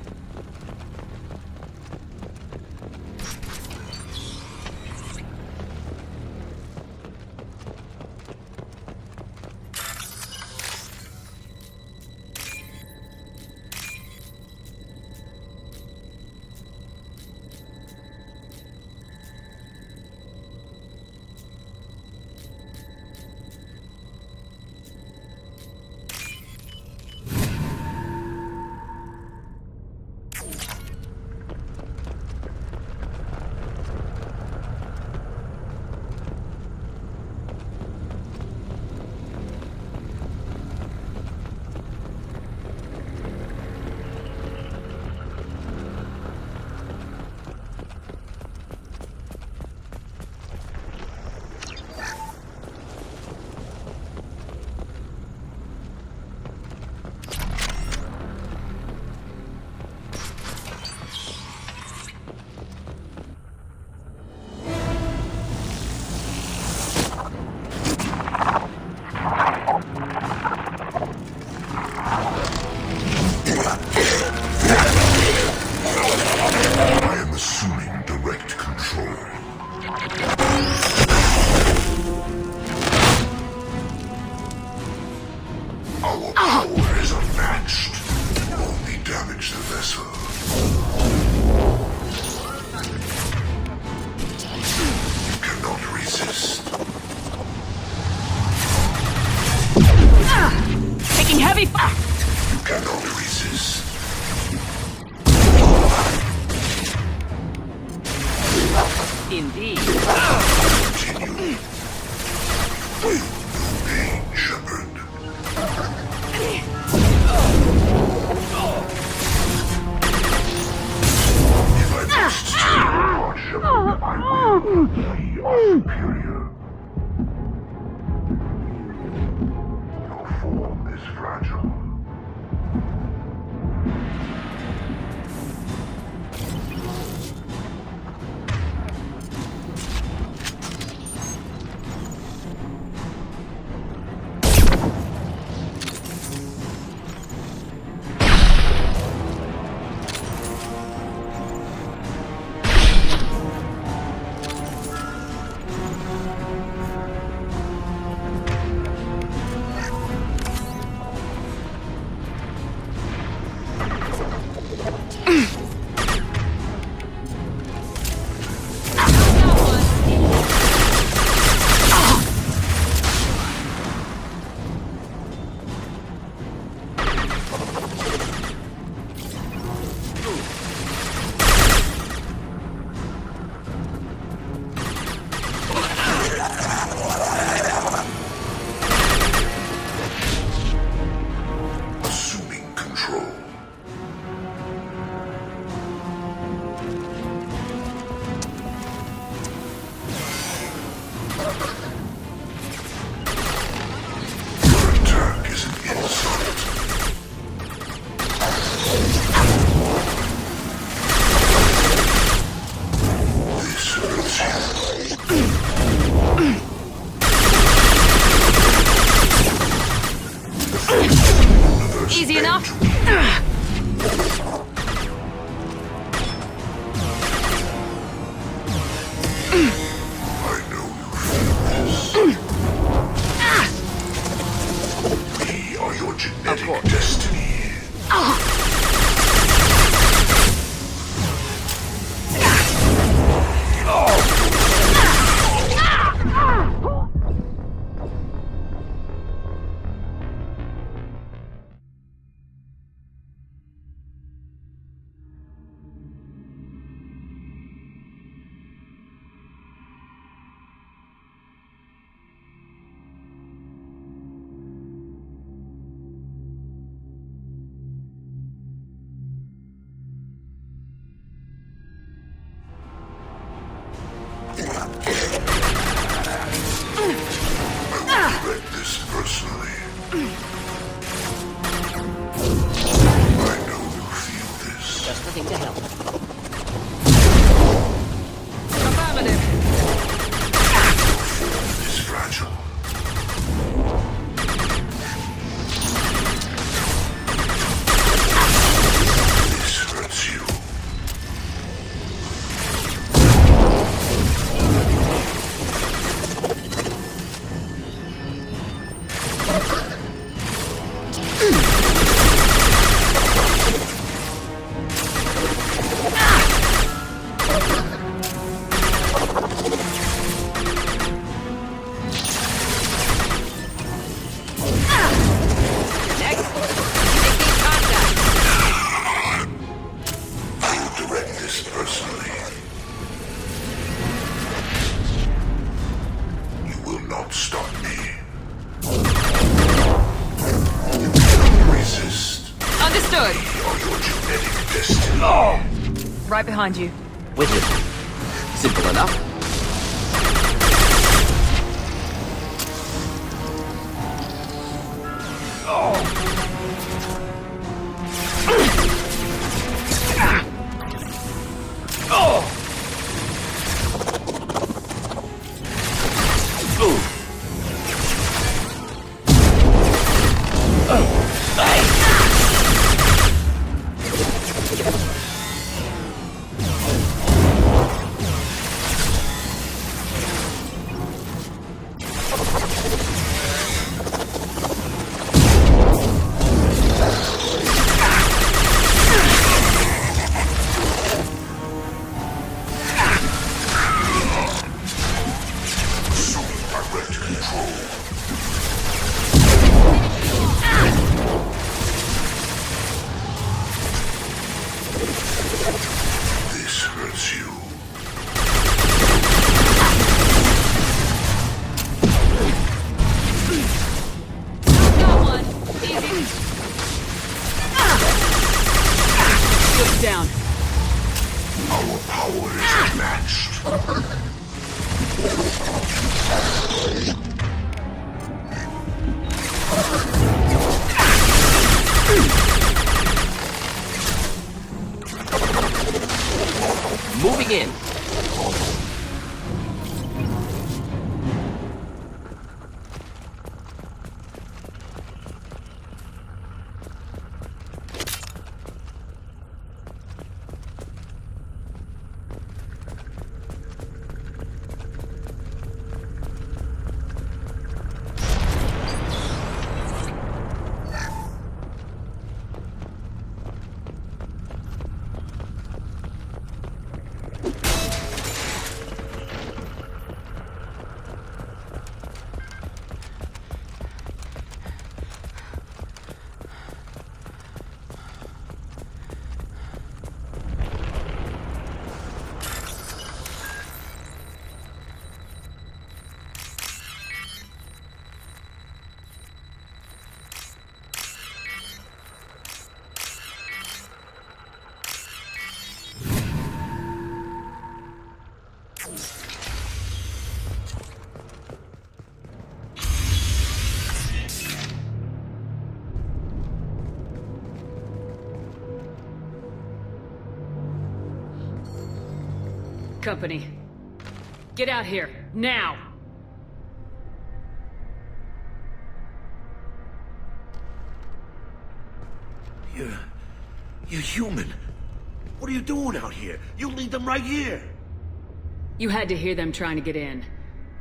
Easy enough? We are your genetic destiny. I will regret this personally. I know you feel this. Just the thing to help. Affirmative. It's fragile. Right behind you. With you. Simple enough. This hurts you. Got one. Easy. Look down. Our power is unmatched. Moving in. Company. Get out here, now! You're human. What are you doing out here? You lead them right here. You had to hear them trying to get in.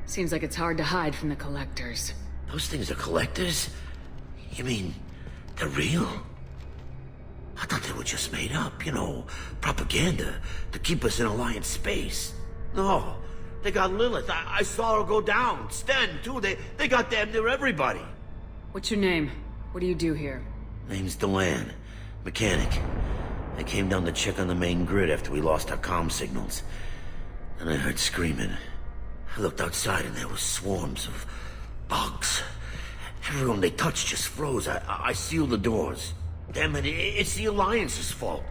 Seems like it's hard to hide from the Collectors. Those things are collectors? You mean, they're real? I thought they were just made up, you know, propaganda to keep us in Alliance space. No, they got Lilith. I saw her go down. Sten, too. They got damn near everybody. What's your name? What do you do here? Name's Delan. Mechanic. I came down to check on the main grid after we lost our comm signals. And I heard screaming. I looked outside and there were swarms of bugs. Everyone they touched just froze. I sealed the doors. Damn it, it's the Alliance's fault.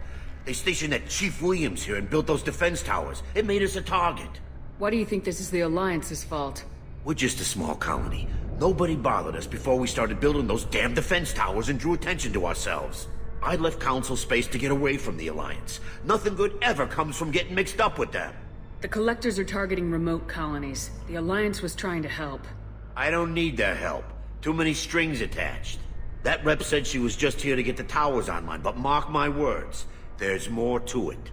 They stationed that Chief Williams here and built those defense towers. It made us a target. Why do you think this is the Alliance's fault? We're just a small colony. Nobody bothered us before we started building those damn defense towers and drew attention to ourselves. I left Council space to get away from the Alliance. Nothing good ever comes from getting mixed up with them. The Collectors are targeting remote colonies. The Alliance was trying to help. I don't need their help. Too many strings attached. That rep said she was just here to get the towers online, but mark my words, there's more to it.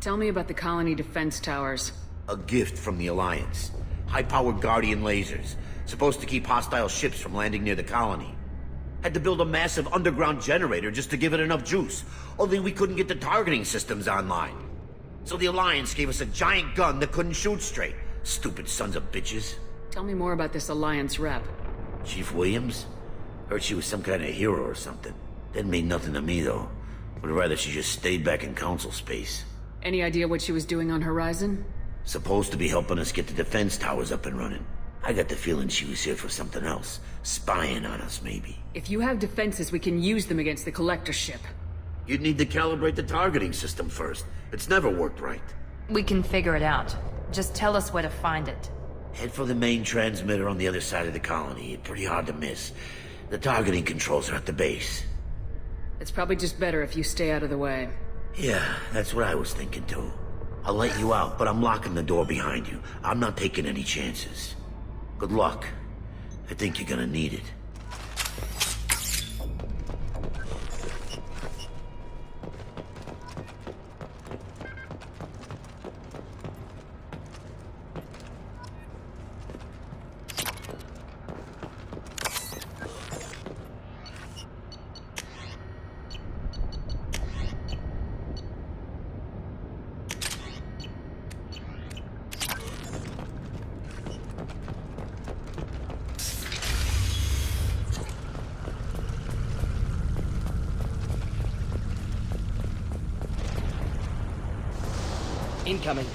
Tell me about the colony defense towers. A gift from the Alliance. High-powered Guardian lasers, supposed to keep hostile ships from landing near the colony. Had to build a massive underground generator just to give it enough juice, only we couldn't get the targeting systems online. So the Alliance gave us a giant gun that couldn't shoot straight. Stupid sons of bitches. Tell me more about this Alliance rep. Chief Williams? Heard she was some kind of hero or something. Didn't mean nothing to me, though. Would rather she just stayed back in Council space. Any idea what she was doing on Horizon? Supposed to be helping us get the defense towers up and running. I got the feeling she was here for something else. Spying on us, maybe. If you have defenses, we can use them against the Collector ship. You'd need to calibrate the targeting system first. It's never worked right. We can figure it out. Just tell us where to find it. Head for the main transmitter on the other side of the colony. Pretty hard to miss. The targeting controls are at the base. It's probably just better if you stay out of the way. Yeah, that's what I was thinking too. I'll let you out, but I'm locking the door behind you. I'm not taking any chances. Good luck. I think you're gonna need it. Incoming.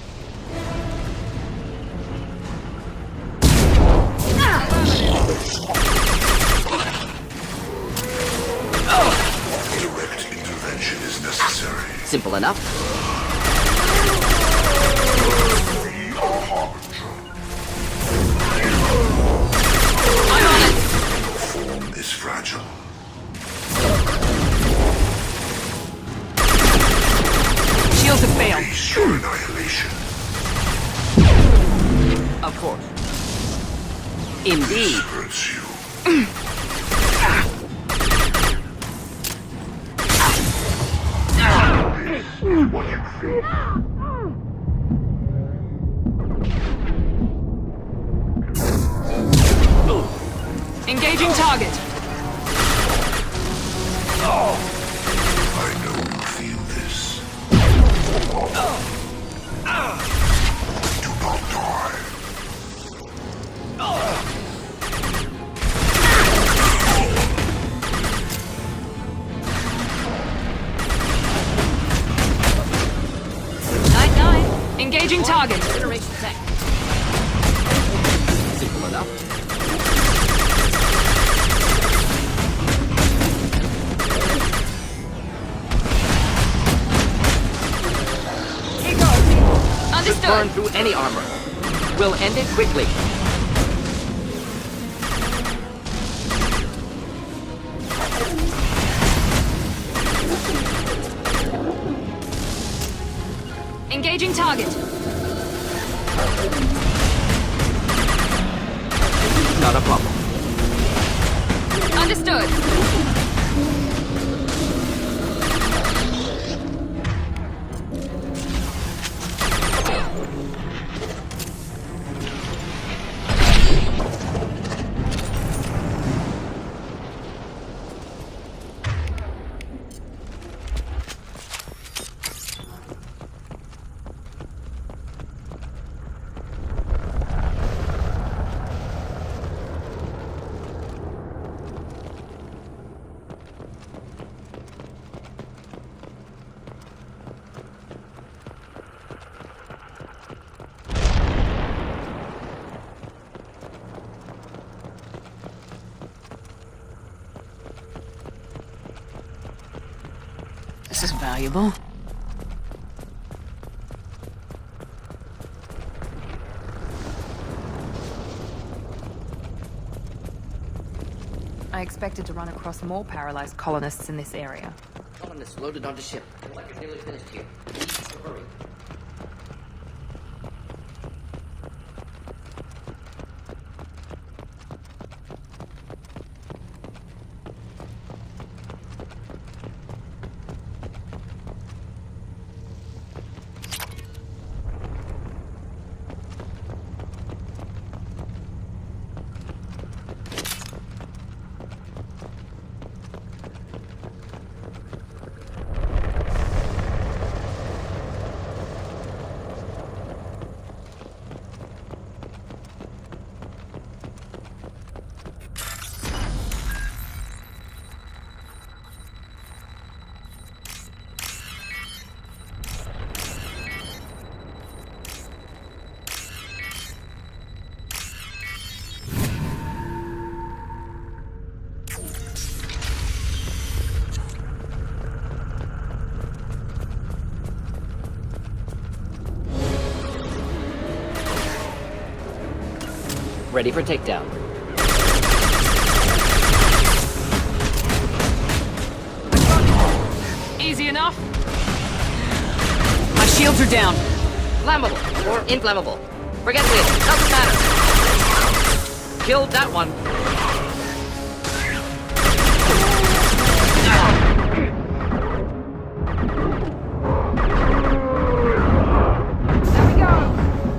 Direct intervention is necessary. Simple enough. We are Harbinger. I'm on it! Your form is fragile. Shields have failed. Face your annihilation. Of course. Indeed. This hurts you. What you feel? Engaging target. I know you feel this. Do not die. Engaging target. Generation tech. Simple enough. Understood. Burn through any armor. We'll end it quickly. Engaging target. Not a problem. Understood. This is valuable. I expected to run across more paralyzed colonists in this area. Colonists loaded onto ship. Like you're nearly finished here. Hurry. Ready for takedown. Easy enough? My shields are down. Flammable or inflammable. Forget it. Doesn't matter. Killed that one. There we go.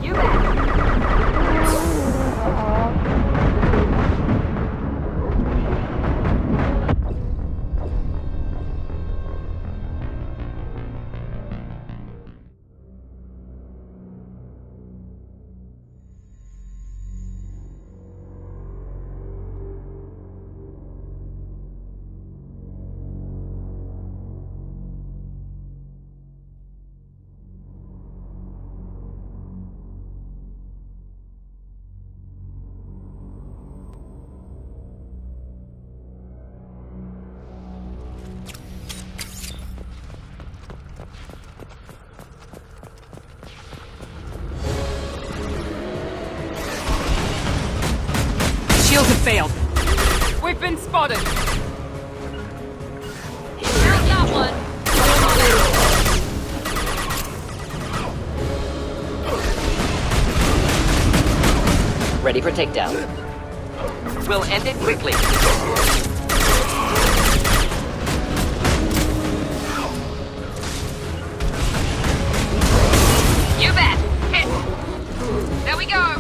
You bet. Shields have failed. We've been spotted. Here's that one. Ready for takedown. We'll end it quickly. You bet. Hit. There we go.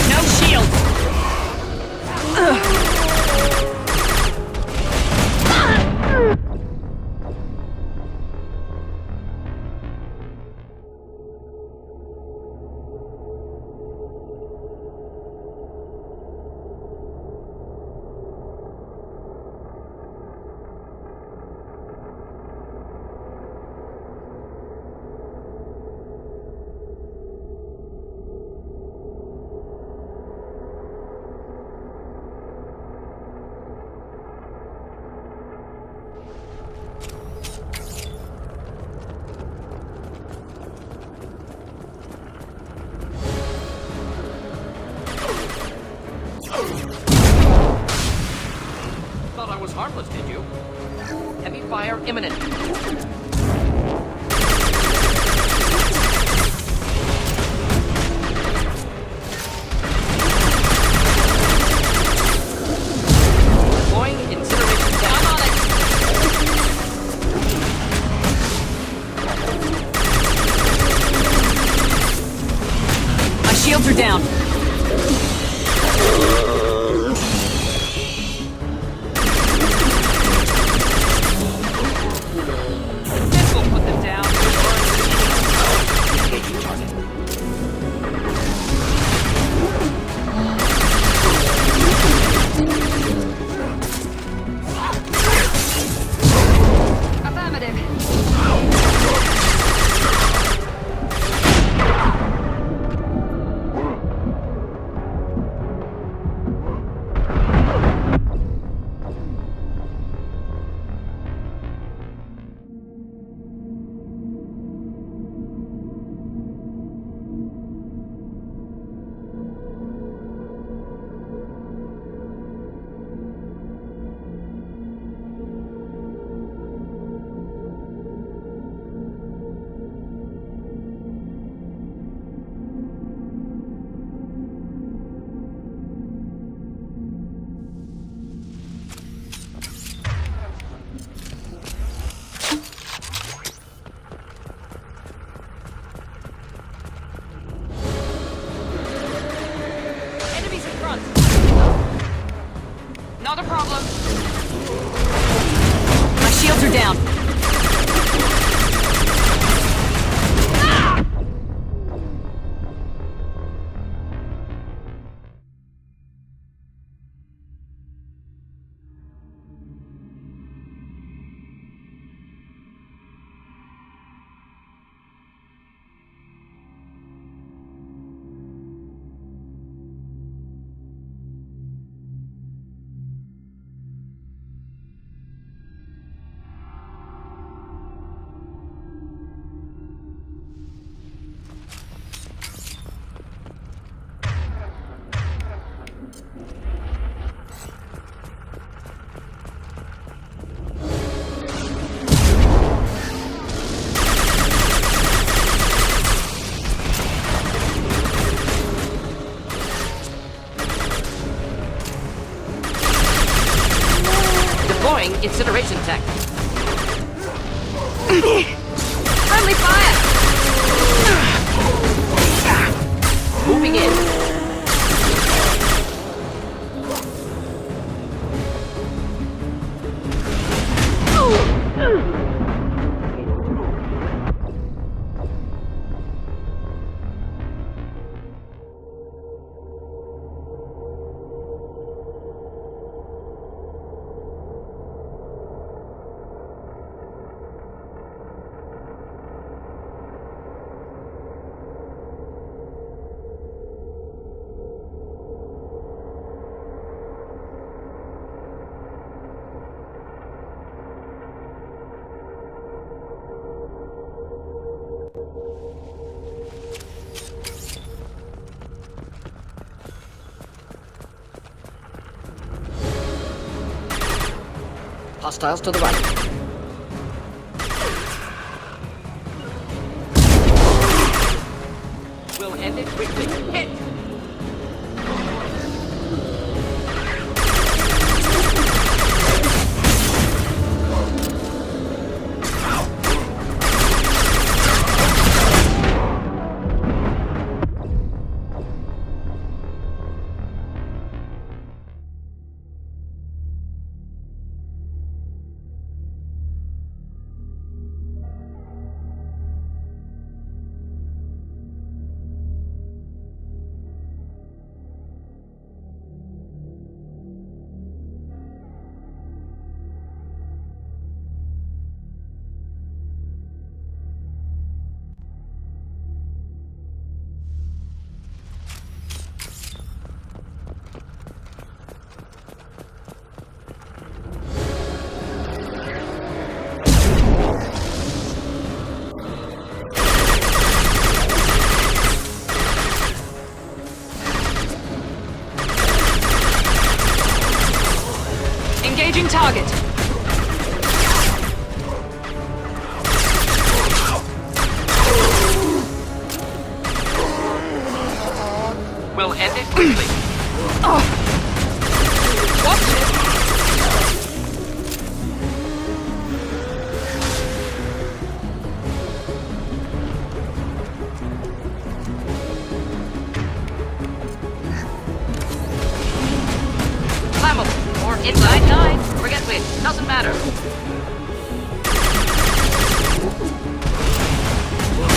No shields. Thought I was harmless, did you? Heavy fire imminent. Deploying incineration down. I'm on it. My shields are down. This will put them down. Engaging target. Affirmative. Not a problem. My shields are down. Deploying incineration tech. Friendly fire! Moving in. Hostiles to the right. We'll end it quickly. Hit! Engaging target. We'll end it quickly. Watch it! Flammable or inside 9. Forget which. Doesn't matter.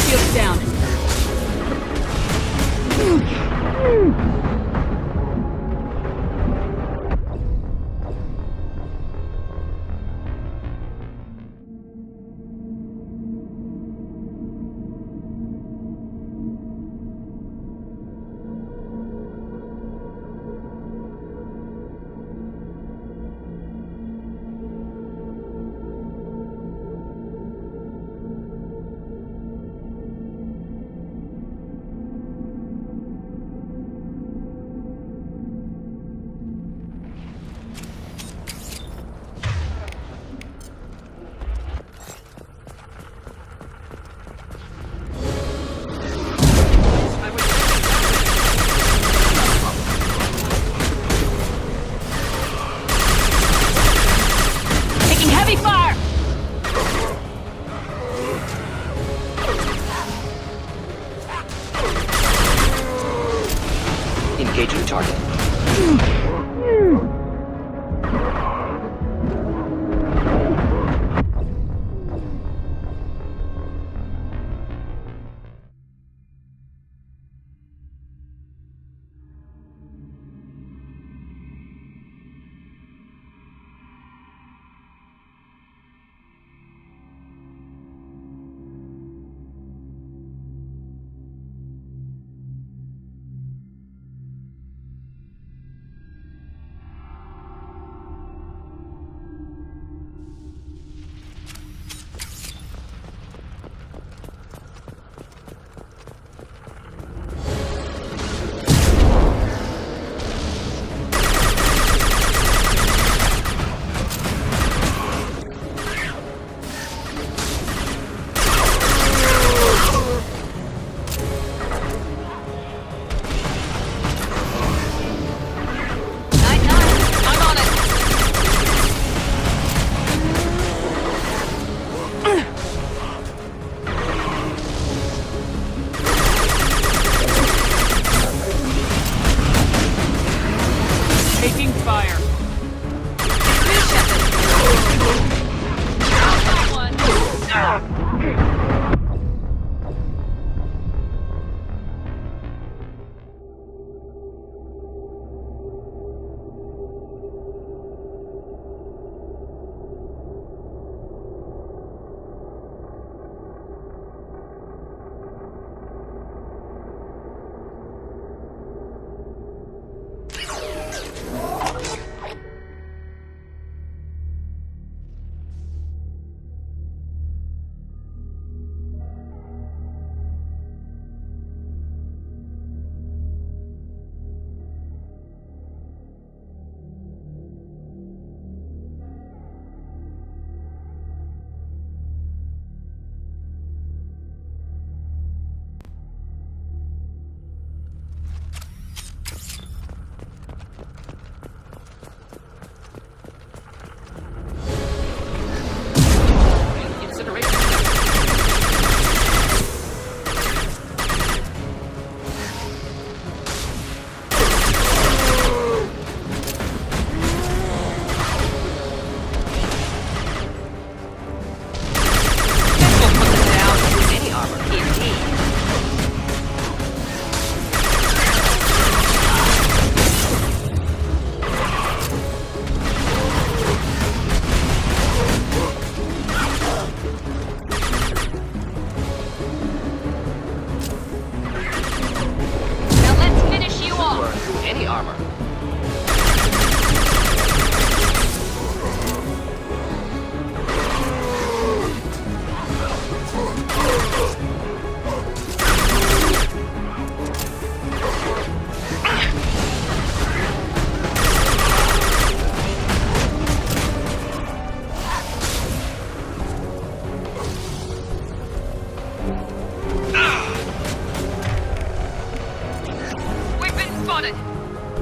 Shields down. Engaging target.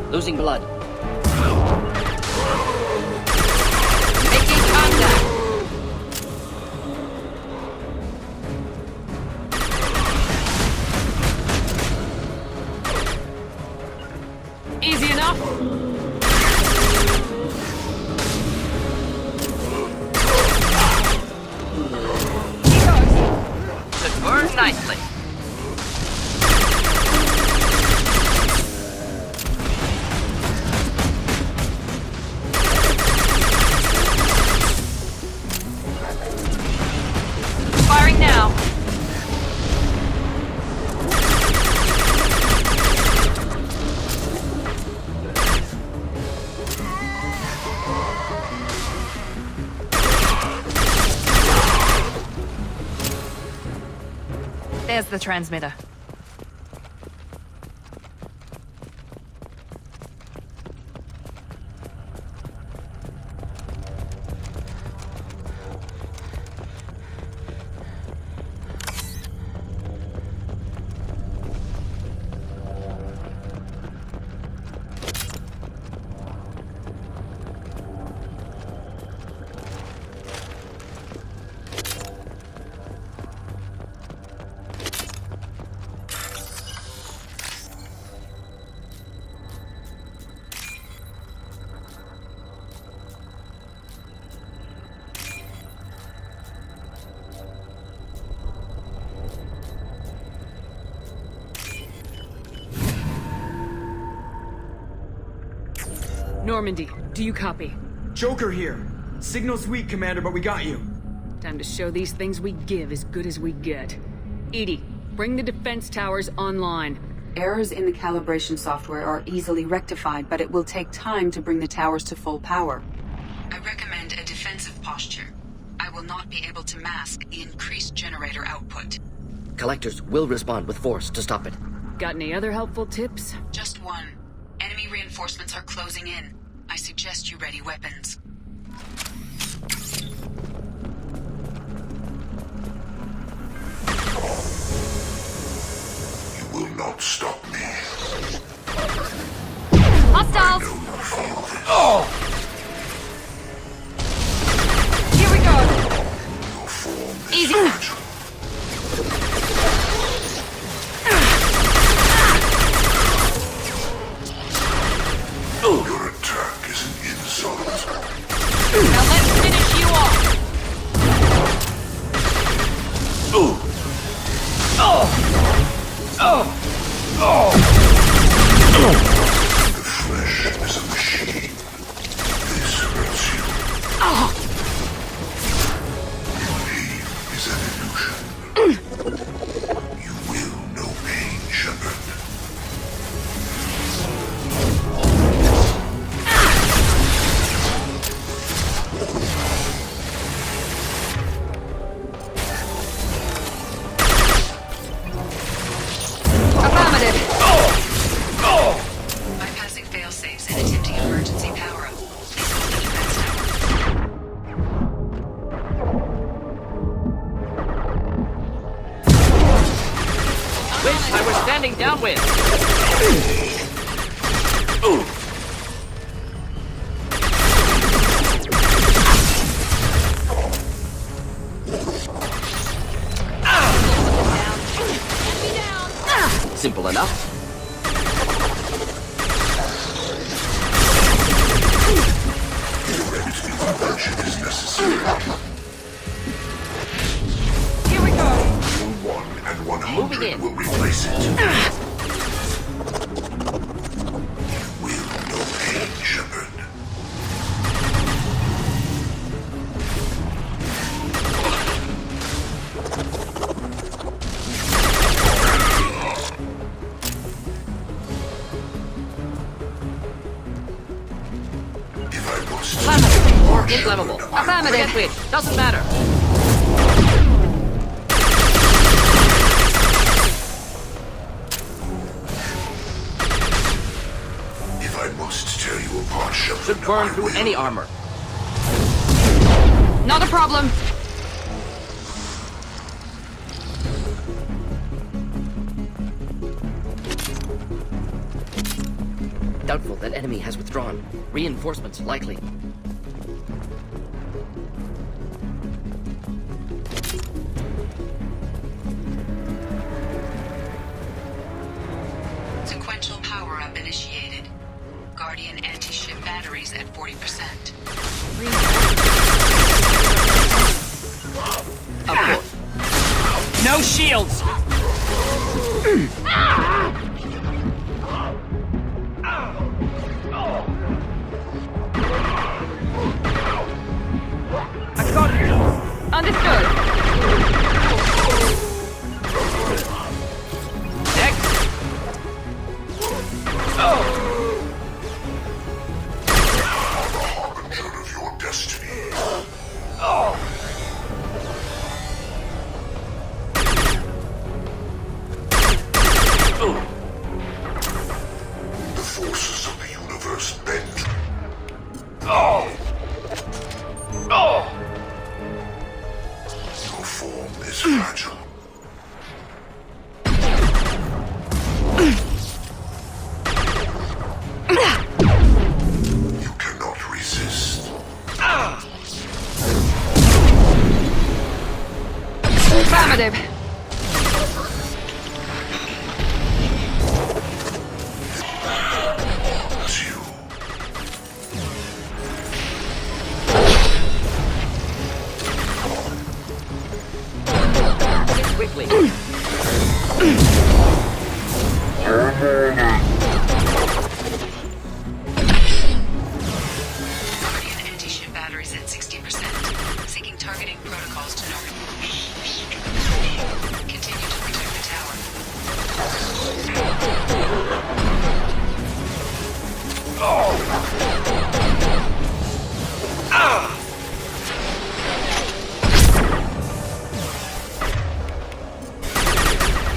Losing blood. Making contact. Easy enough? Should burn nicely. Firing now. There's the transmitter. Normandy, do you copy? Joker here. Signal's weak, Commander, but we got you. Time to show these things we give as good as we get. EDI, bring the defense towers online. Errors in the calibration software are easily rectified, but it will take time to bring the towers to full power. I recommend a defensive posture. I will not be able to mask the increased generator output. Collectors will respond with force to stop it. Got any other helpful tips? Just one. Enemy reinforcements are closing in. I suggest you ready weapons. You will not stop me. Hostiles! Oh! Here we go! Your form is Easy. fragile. Your attack is an insult. Now let's finish you off! Oh! Oh! Oh! The flesh is a machine. This hurts you. Oh! Belief is an illusion. You will know pain, Shepard. Bypassing failsafes and attempting emergency power-up. Please hold the defense tower. Wish I was standing downwind. Simple enough. Intervention is necessary. Here we go! One and 100 Moving in. will replace it. You will know pain, Shepard. If I must... Flammable or inflammable. Affirmative. Forget which. Doesn't matter. If I must tear you apart, Shepard, Should burn through any armor. Not a problem! Doubtful that enemy has withdrawn. Reinforcements likely. Sequential power-up initiated. Guardian anti-ship batteries at 40%. Of course. No shields! I got it! Understood! Next! Oh! Harbinger of your destiny. Oh! The forces of the universe bend. Oh! Oh! Your form is fragile. You cannot resist. Affirmative! Quickly. Guardian anti-ship batteries at 60%. Seeking targeting protocols to know. Continue to protect the tower.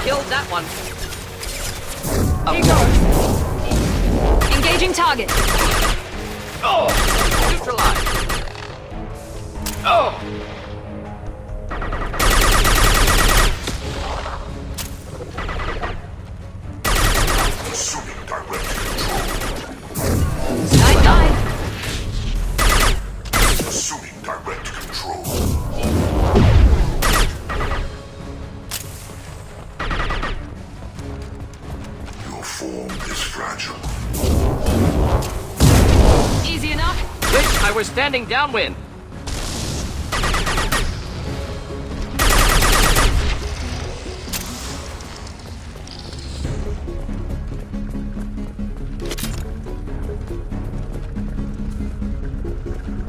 Killed that one. Here goes. Engaging target. Oh! Neutralized. Oh! Assuming direct control. Night. Assuming direct control. Your form is fragile. Easy enough? Wish I were standing downwind.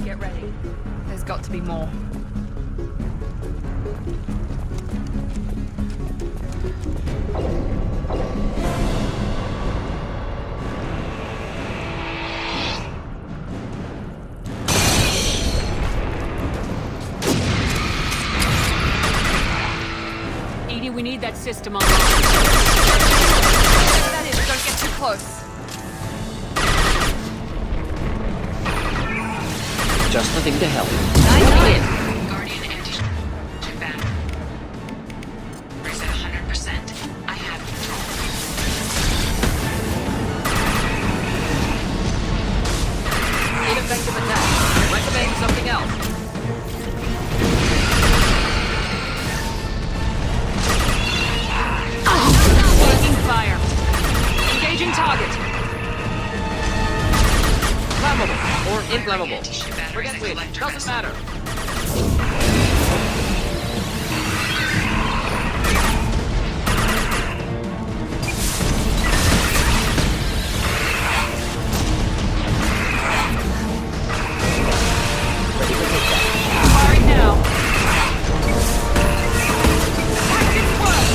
Get ready. There's got to be more. Edie, we need that system on. That is, don't get too close. Just the thing to help. Guardian anti-ship batteries at 100%. I have control. Ineffective attack. Recommend something else. Taking fire. Engaging target. Flammable or inflammable. Forget which. Doesn't matter. Firing now. Tactics work.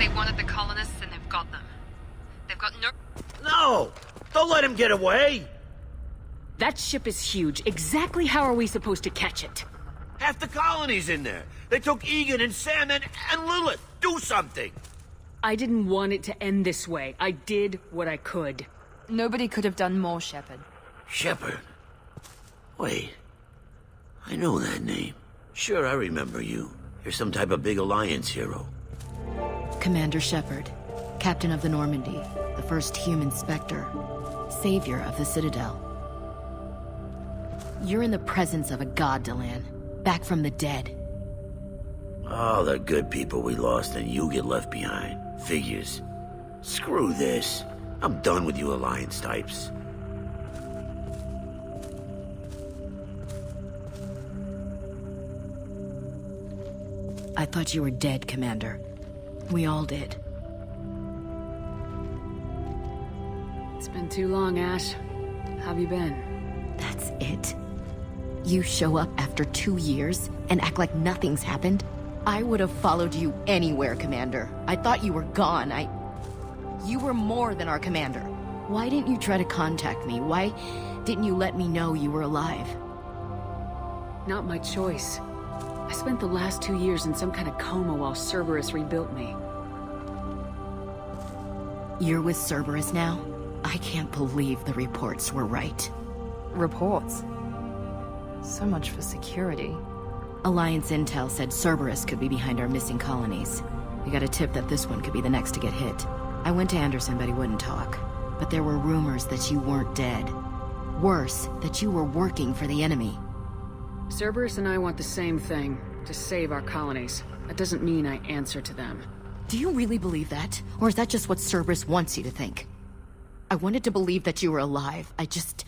They wanted the colonists and they've got them. They've got no... No! Don't let him get away! That ship is huge. Exactly how are we supposed to catch it? Half the colony's in there. They took Egan and Sam and Lilith. Do something! I didn't want it to end this way. I did what I could. Nobody could have done more, Shepard. Shepard? Wait. I know that name. Sure, I remember you. You're some type of big Alliance hero. Commander Shepard, Captain of the Normandy, the first human Spectre, savior of the Citadel. You're in the presence of a god, Delan, back from the dead. All the good people we lost and you get left behind. Figures. Screw this. I'm done with you Alliance types. I thought you were dead, Commander. We all did. It's been too long, Ash. How have you been? That's it? You show up after 2 years and act like nothing's happened? I would have followed you anywhere, Commander. I thought you were gone. You were more than our commander. Why didn't you try to contact me? Why didn't you let me know you were alive? Not my choice. I spent the last 2 years in some kind of coma while Cerberus rebuilt me. You're with Cerberus now? I can't believe the reports were right. Reports? So much for security. Alliance intel said Cerberus could be behind our missing colonies. We got a tip that this one could be the next to get hit. I went to Anderson, but he wouldn't talk. But there were rumors that you weren't dead. Worse, that you were working for the enemy. Cerberus and I want the same thing, to save our colonies. That doesn't mean I answer to them. Do you really believe that? Or is that just what Cerberus wants you to think? I wanted to believe that you were alive. I just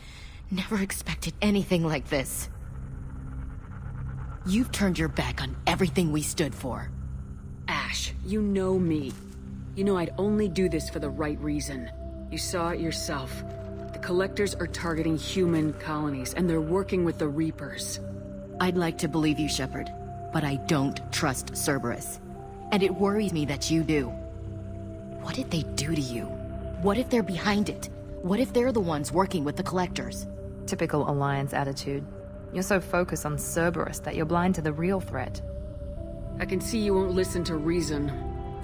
never expected anything like this. You've turned your back on everything we stood for. Ash, you know me. You know I'd only do this for the right reason. You saw it yourself. The Collectors are targeting human colonies, and they're working with the Reapers. I'd like to believe you, Shepard, but I don't trust Cerberus. And it worries me that you do. What did they do to you? What if they're behind it? What if they're the ones working with the Collectors? Typical Alliance attitude. You're so focused on Cerberus that you're blind to the real threat. I can see you won't listen to reason.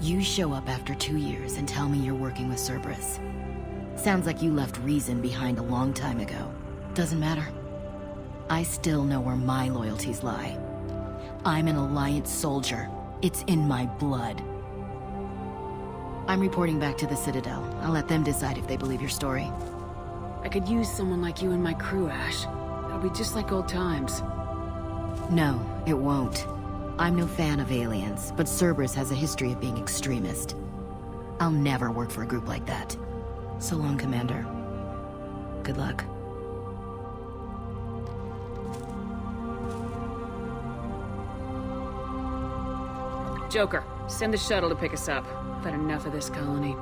You show up after 2 years and tell me you're working with Cerberus. Sounds like you left reason behind a long time ago. Doesn't matter. I still know where my loyalties lie. I'm an Alliance soldier. It's in my blood. I'm reporting back to the Citadel. I'll let them decide if they believe your story. I could use someone like you in my crew, Ash. It'll be just like old times. No, it won't. I'm no fan of aliens, but Cerberus has a history of being extremist. I'll never work for a group like that. So long, Commander. Good luck. Joker, send the shuttle to pick us up. I've had enough of this colony.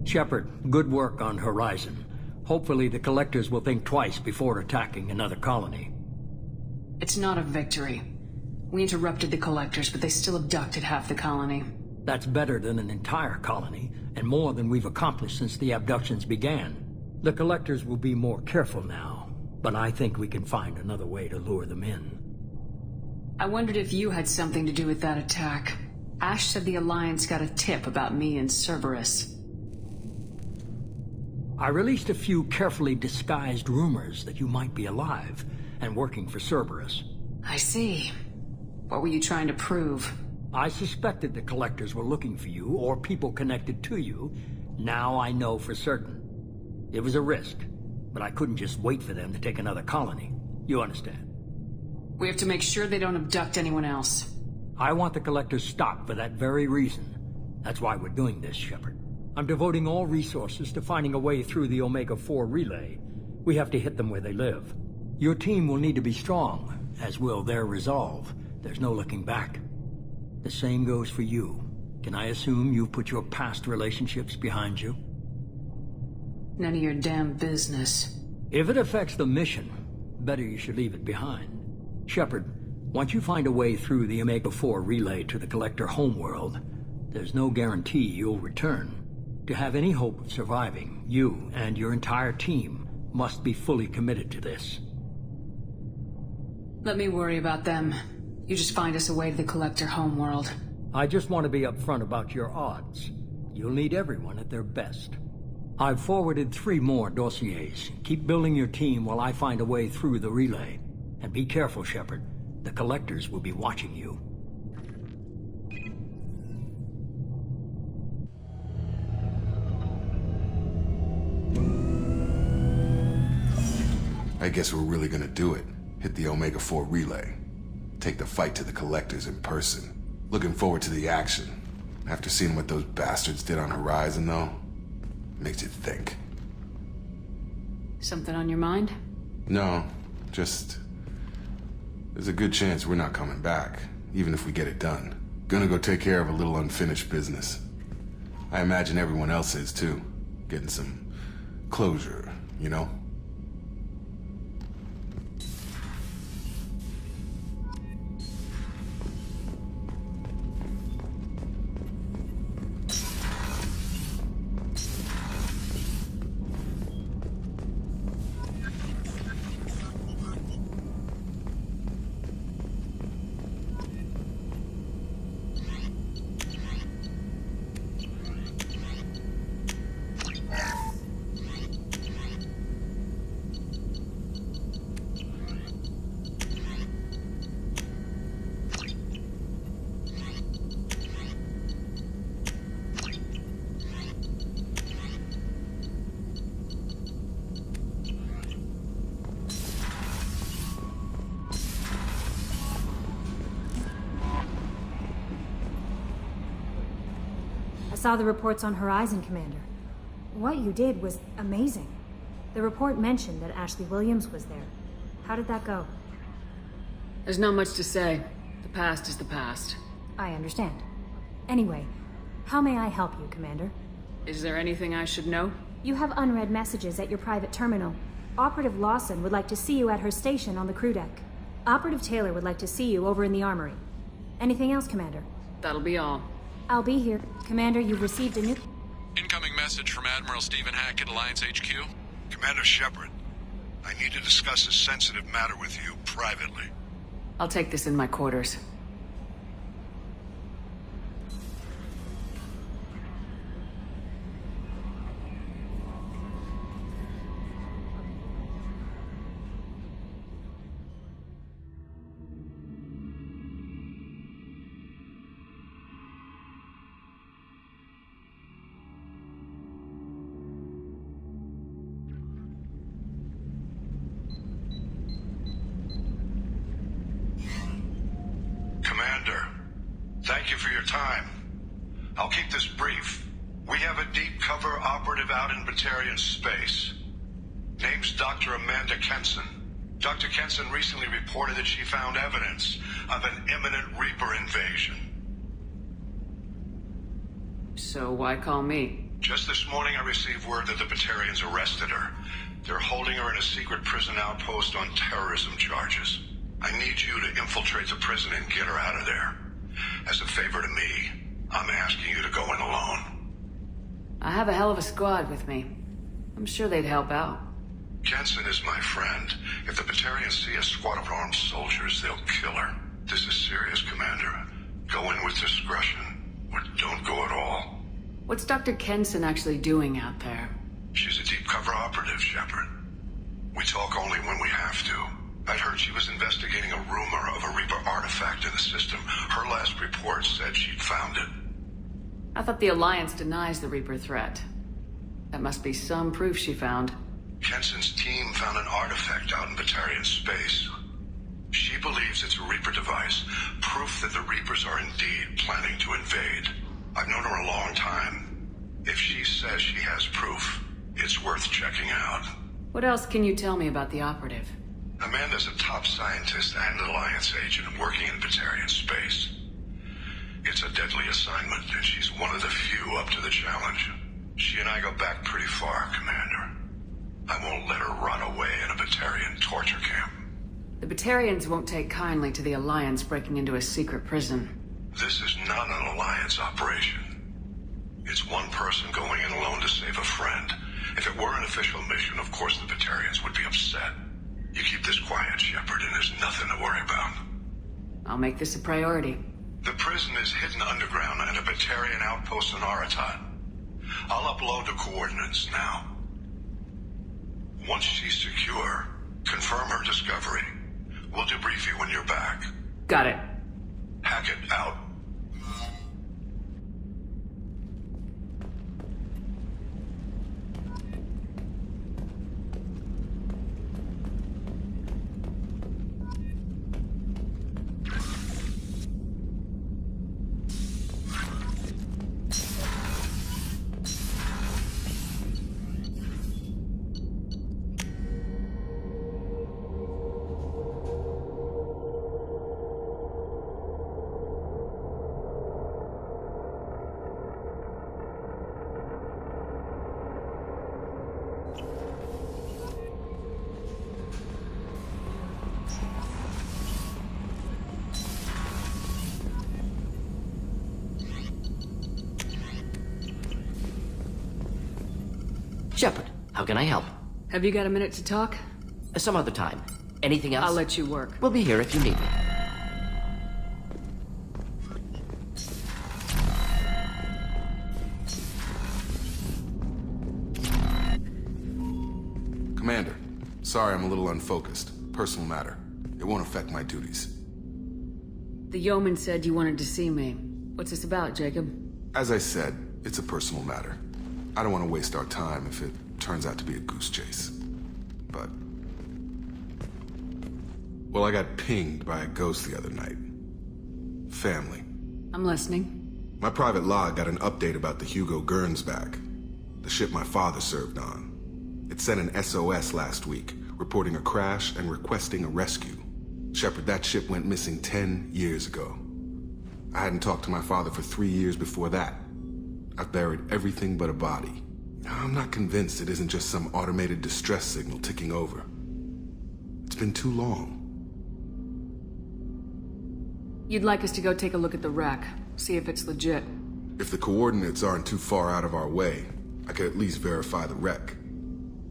Shepard, good work on Horizon. Hopefully the Collectors will think twice before attacking another colony. It's not a victory. We interrupted the Collectors, but they still abducted half the colony. That's better than an entire colony, and more than we've accomplished since the abductions began. The Collectors will be more careful now, but I think we can find another way to lure them in. I wondered if you had something to do with that attack. Ash said the Alliance got a tip about me and Cerberus. I released a few carefully disguised rumors that you might be alive and working for Cerberus. I see. What were you trying to prove? I suspected the Collectors were looking for you or people connected to you. Now I know for certain. It was a risk, but I couldn't just wait for them to take another colony. You understand? We have to make sure they don't abduct anyone else. I want the Collector's stock for that very reason. That's why we're doing this, Shepard. I'm devoting all resources to finding a way through the Omega-4 relay. We have to hit them where they live. Your team will need to be strong, as will their resolve. There's no looking back. The same goes for you. Can I assume you've put your past relationships behind you? None of your damn business. If it affects the mission, better you should leave it behind. Shepard, once you find a way through the Omega-4 relay to the Collector homeworld, there's no guarantee you'll return. To have any hope of surviving, you and your entire team must be fully committed to this. Let me worry about them. You just find us a way to the Collector homeworld. I just want to be upfront about your odds. You'll need everyone at their best. I've forwarded 3 more dossiers. Keep building your team while I find a way through the relay. And be careful, Shepard. The Collectors will be watching you. I guess we're really gonna do it. Hit the Omega-4 relay. Take the fight to the Collectors in person. Looking forward to the action. After seeing what those bastards did on Horizon, though, makes you think. Something on your mind? No, just... there's a good chance we're not coming back, even if we get it done. Gonna go take care of a little unfinished business. I imagine everyone else is, too. Getting some closure, you know? I saw the reports on Horizon, Commander. What you did was amazing. The report mentioned that Ashley Williams was there. How did that go? There's not much to say. The past is the past. I understand. Anyway, how may I help you, Commander? Is there anything I should know? You have unread messages at your private terminal. Operative Lawson would like to see you at her station on the crew deck. Operative Taylor would like to see you over in the armory. Anything else, Commander? That'll be all. I'll be here. Commander, you've received a new... Incoming message from Admiral Stephen Hackett, Alliance HQ. Commander Shepard, I need to discuss a sensitive matter with you privately. I'll take this in my quarters. Commander, thank you for your time. I'll keep this brief. We have a deep cover operative out in Batarian space. Name's Dr. Amanda Kenson. Dr. Kenson recently reported that she found evidence of an imminent Reaper invasion. So why call me? Just this morning I received word that the Batarians arrested her. They're holding her in a secret prison outpost on terrorism charges. I need you to infiltrate the prison and get her out of there. As a favor to me, I'm asking you to go in alone. I have a hell of a squad with me. I'm sure they'd help out. Kenson is my friend. If the Batarians see a squad of armed soldiers, they'll kill her. This is serious, Commander. Go in with discretion, or don't go at all. What's Dr. Kenson actually doing out there? She's a deep cover operative, Shepard. We talk only when we have to. I'd heard she was investigating a rumor of a Reaper artifact in the system. Her last report said she'd found it. I thought the Alliance denies the Reaper threat. That must be some proof she found. Kenson's team found an artifact out in Batarian space. She believes it's a Reaper device, proof that the Reapers are indeed planning to invade. I've known her a long time. If she says she has proof, it's worth checking out. What else can you tell me about the operative? Amanda's a top scientist and Alliance agent working in Batarian space. It's a deadly assignment, and she's one of the few up to the challenge. She and I go back pretty far, Commander. I won't let her rot away in a Batarian torture camp. The Batarians won't take kindly to the Alliance breaking into a secret prison. This is not an Alliance operation. It's one person going in alone to save a friend. If it were an official mission, of course the Batarians would be upset. You keep this quiet, Shepard, and there's nothing to worry about. I'll make this a priority. The prison is hidden underground at a Batarian outpost in Aratat. I'll upload the coordinates now. Once she's secure, confirm her discovery. We'll debrief you when you're back. Got it. Hackett out. Shepard, how can I help? Have you got a minute to talk? Some other time. Anything else? I'll let you work. We'll be here if you need me. Commander, sorry I'm a little unfocused. Personal matter. It won't affect my duties. The yeoman said you wanted to see me. What's this about, Jacob? As I said, it's a personal matter. I don't want to waste our time if it turns out to be a goose chase. But... well, I got pinged by a ghost the other night. Family. I'm listening. My private log got an update about the Hugo Gernsback, the ship my father served on. It sent an SOS last week, reporting a crash and requesting a rescue. Shepard, that ship went missing 10 years ago. I hadn't talked to my father for 3 years before that. I've buried everything but a body. I'm not convinced it isn't just some automated distress signal ticking over. It's been too long. You'd like us to go take a look at the wreck, see if it's legit. If the coordinates aren't too far out of our way, I could at least verify the wreck.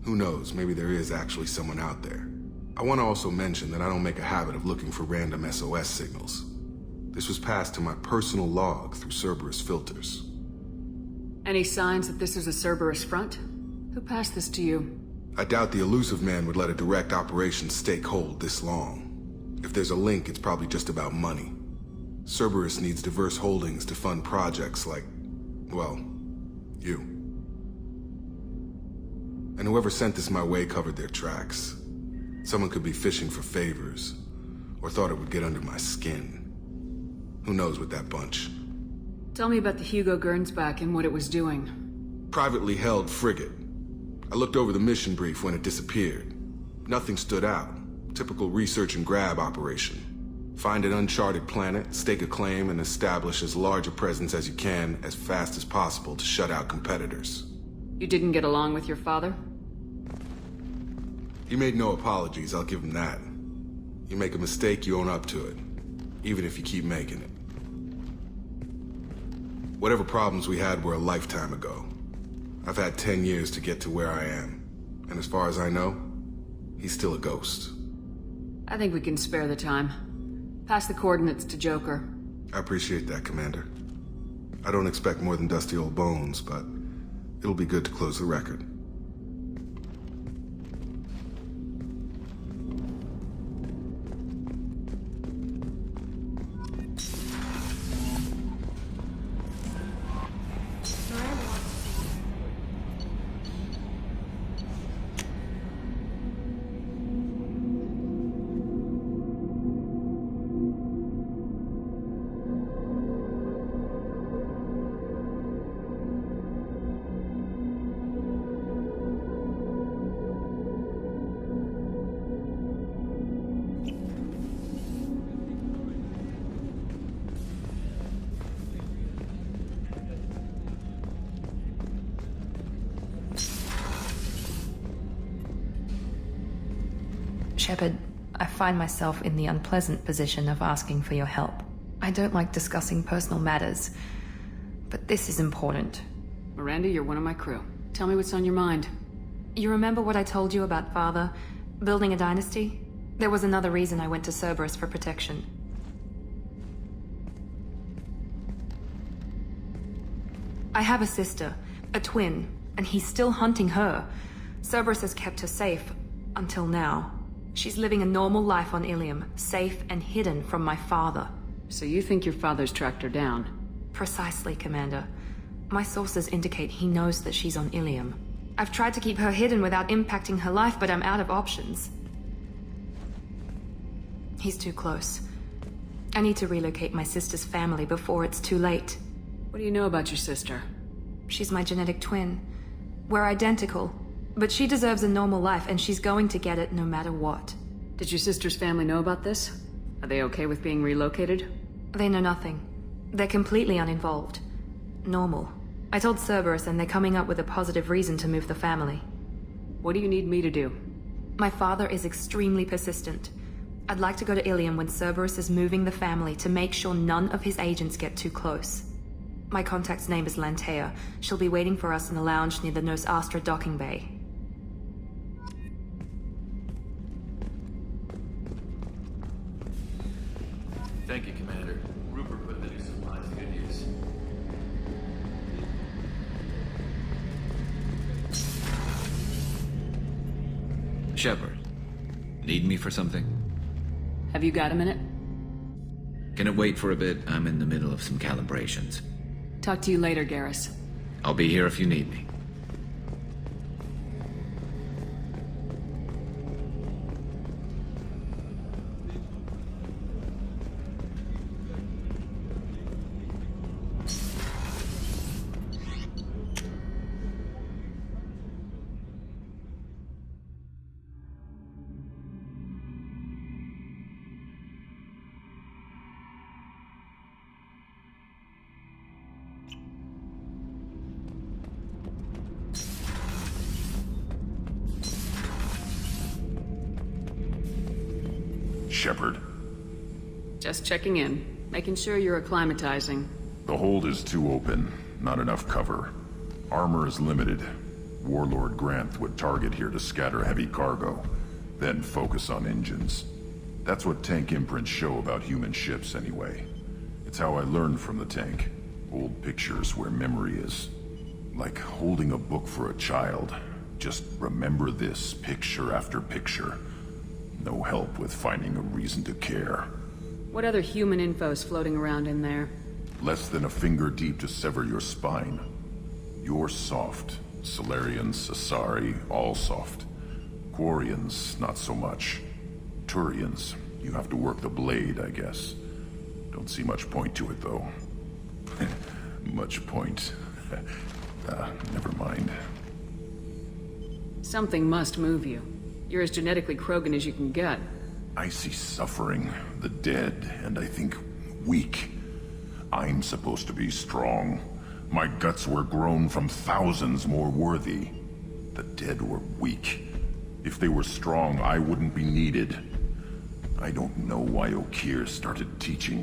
Who knows, maybe there is actually someone out there. I want to also mention that I don't make a habit of looking for random SOS signals. This was passed to my personal log through Cerberus filters. Any signs that this is a Cerberus front? Who passed this to you? I doubt the Elusive Man would let a direct operation stake hold this long. If there's a link, it's probably just about money. Cerberus needs diverse holdings to fund projects like, well, you. And whoever sent this my way covered their tracks. Someone could be fishing for favors, or thought it would get under my skin. Who knows with that bunch? Tell me about the Hugo Gernsback and what it was doing. Privately held frigate. I looked over the mission brief when it disappeared. Nothing stood out. Typical research and grab operation. Find an uncharted planet, stake a claim, and establish as large a presence as you can as fast as possible to shut out competitors. You didn't get along with your father? He made no apologies, I'll give him that. You make a mistake, you own up to it. Even if you keep making it. Whatever problems we had were a lifetime ago. I've had 10 years to get to where I am. And as far as I know, he's still a ghost. I think we can spare the time. Pass the coordinates to Joker. I appreciate that, Commander. I don't expect more than dusty old bones, but it'll be good to close the record. Shepard, I find myself in the unpleasant position of asking for your help. I don't like discussing personal matters, but this is important. Miranda, you're one of my crew. Tell me what's on your mind. You remember what I told you about Father? Building a dynasty? There was another reason I went to Cerberus for protection. I have a sister, a twin, and he's still hunting her. Cerberus has kept her safe, until now. She's living a normal life on Ilium, safe and hidden from my father. So you think your father's tracked her down? Precisely, Commander. My sources indicate he knows that she's on Ilium. I've tried to keep her hidden without impacting her life, but I'm out of options. He's too close. I need to relocate my sister's family before it's too late. What do you know about your sister? She's my genetic twin. We're identical, but she deserves a normal life, and she's going to get it no matter what. Did your sister's family know about this? Are they okay with being relocated? They know nothing. They're completely uninvolved. Normal. I told Cerberus, and they're coming up with a positive reason to move the family. What do you need me to do? My father is extremely persistent. I'd like to go to Ilium when Cerberus is moving the family to make sure none of his agents get too close. My contact's name is Lantea. She'll be waiting for us in the lounge near the Nos Astra docking bay. Thank you, Commander. Rupert put the new supplies to good use. Shepard, need me for something? Have you got a minute? Can it wait for a bit? I'm in the middle of some calibrations. Talk to you later, Garrus. I'll be here if you need me. Shepard. Just checking in. Making sure you're acclimatizing. The hold is too open. Not enough cover. Armor is limited. Warlord Granth would target here to scatter heavy cargo, then focus on engines. That's what tank imprints show about human ships, anyway. It's how I learned from the tank. Old pictures where memory is. Like holding a book for a child. Just remember this, picture after picture. No help with finding a reason to care. What other human info's floating around in there? Less than a finger deep to sever your spine. You're soft. Solarians, Asari, all soft. Quarians, not so much. Turians, you have to work the blade, I guess. Don't see much point to it, though. Much point. Never mind. Something must move you. You're as genetically Krogan as you can get. I see suffering, the dead, and I think weak. I'm supposed to be strong. My guts were grown from thousands more worthy. The dead were weak. If they were strong, I wouldn't be needed. I don't know why Okeer started teaching.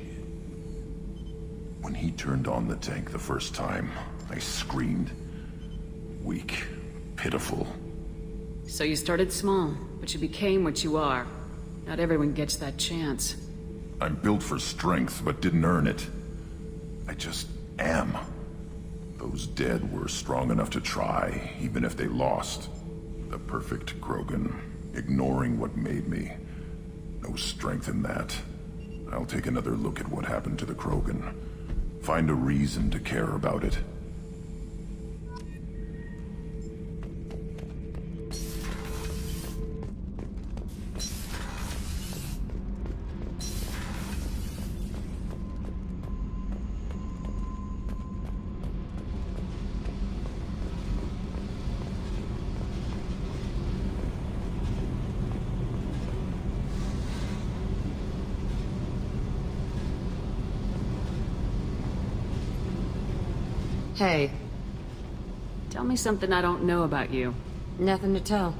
When he turned on the tank the first time, I screamed. Weak, pitiful. So you started small, but you became what you are. Not everyone gets that chance. I'm built for strength, but didn't earn it. I just am. Those dead were strong enough to try, even if they lost. The perfect Krogan, ignoring what made me. No strength in that. I'll take another look at what happened to the Krogan. Find a reason to care about it. Hey. Tell me something I don't know about you. Nothing to tell.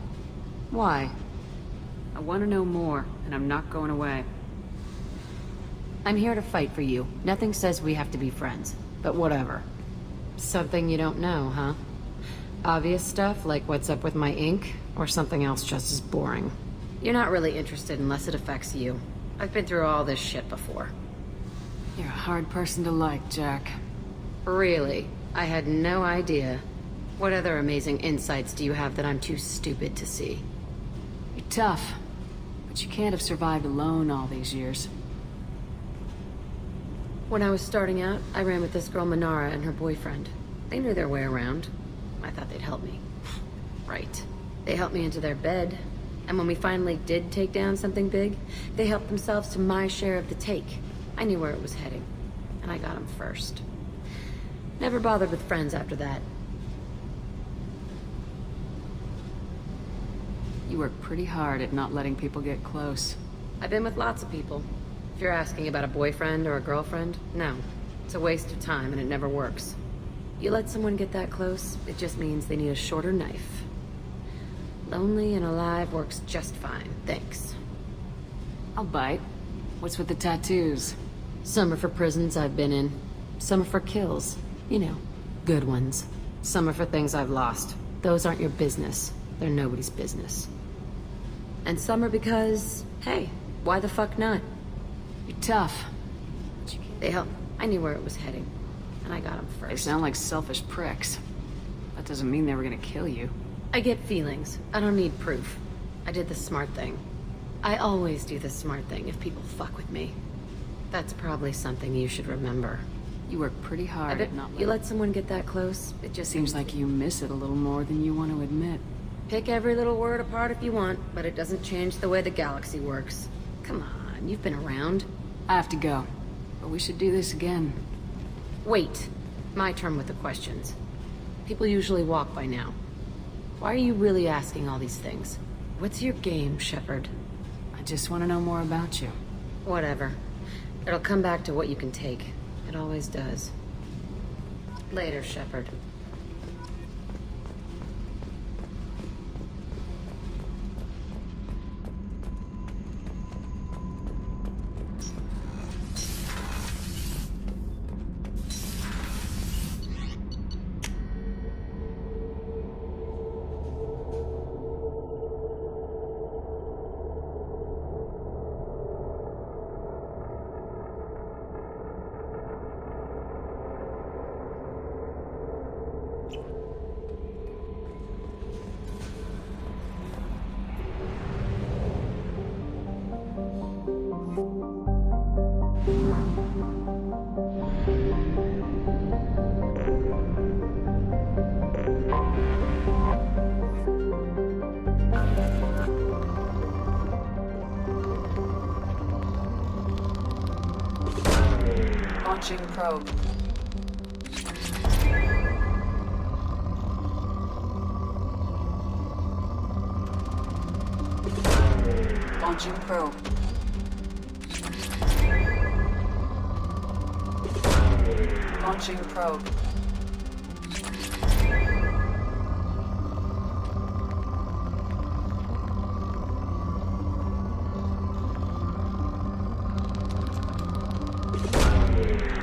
Why? I want to know more, and I'm not going away. I'm here to fight for you. Nothing says we have to be friends, but whatever. Something you don't know, huh? Obvious stuff, like what's up with my ink, or something else just as boring? You're not really interested unless it affects you. I've been through all this shit before. You're a hard person to like, Jack. Really? I had no idea. What other amazing insights do you have that I'm too stupid to see? You're tough, but you can't have survived alone all these years. When I was starting out, I ran with this girl Minara and her boyfriend. They knew their way around. I thought they'd help me. Right. They helped me into their bed. And when we finally did take down something big, they helped themselves to my share of the take. I knew where it was heading, and I got them first. Never bothered with friends after that. You work pretty hard at not letting people get close. I've been with lots of people. If you're asking about a boyfriend or a girlfriend, no. It's a waste of time and it never works. You let someone get that close, it just means they need a shorter knife. Lonely and alive works just fine, thanks. I'll bite. What's with the tattoos? Some are for prisons I've been in. Some are for kills. You know, good ones. Some are for things I've lost. Those aren't your business. They're nobody's business. And some are because, hey, why the fuck not? You're tough. They helped. I knew where it was heading, and I got them first. They sound like selfish pricks. That doesn't mean they were gonna kill you. I get feelings. I don't need proof. I did the smart thing. I always do the smart thing if people fuck with me. That's probably something you should remember. You work pretty hard at not letting... You let someone get that close, it just seems like you miss it a little more than you want to admit. Pick every little word apart if you want, but it doesn't change the way the galaxy works. Come on, you've been around. I have to go, but we should do this again. Wait. My turn with the questions. People usually walk by now. Why are you really asking all these things? What's your game, Shepard? I just want to know more about you. Whatever. It'll come back to what you can take. It always does. Later, Shepard. Launching probe. Launching probe. Launching probe.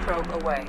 Probe away.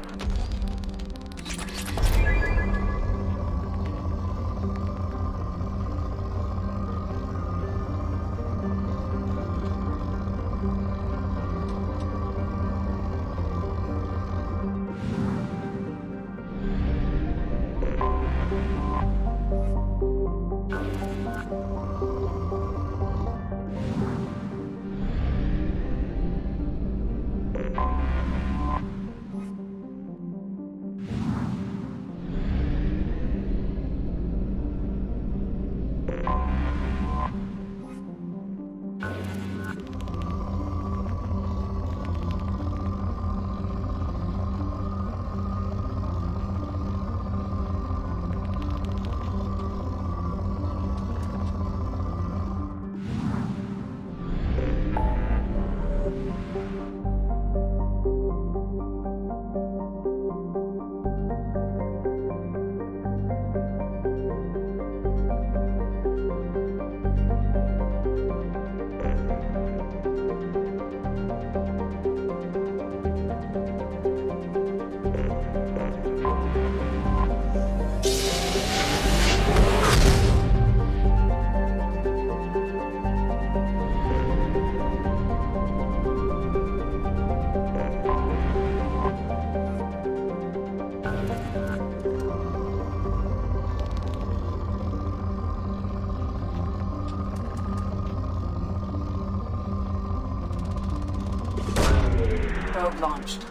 Boat launched.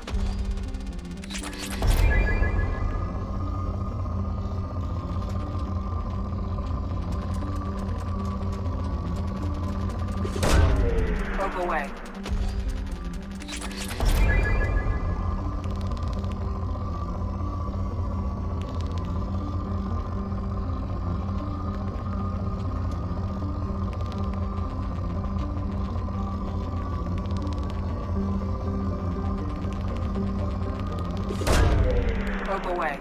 Probe away. Probe away.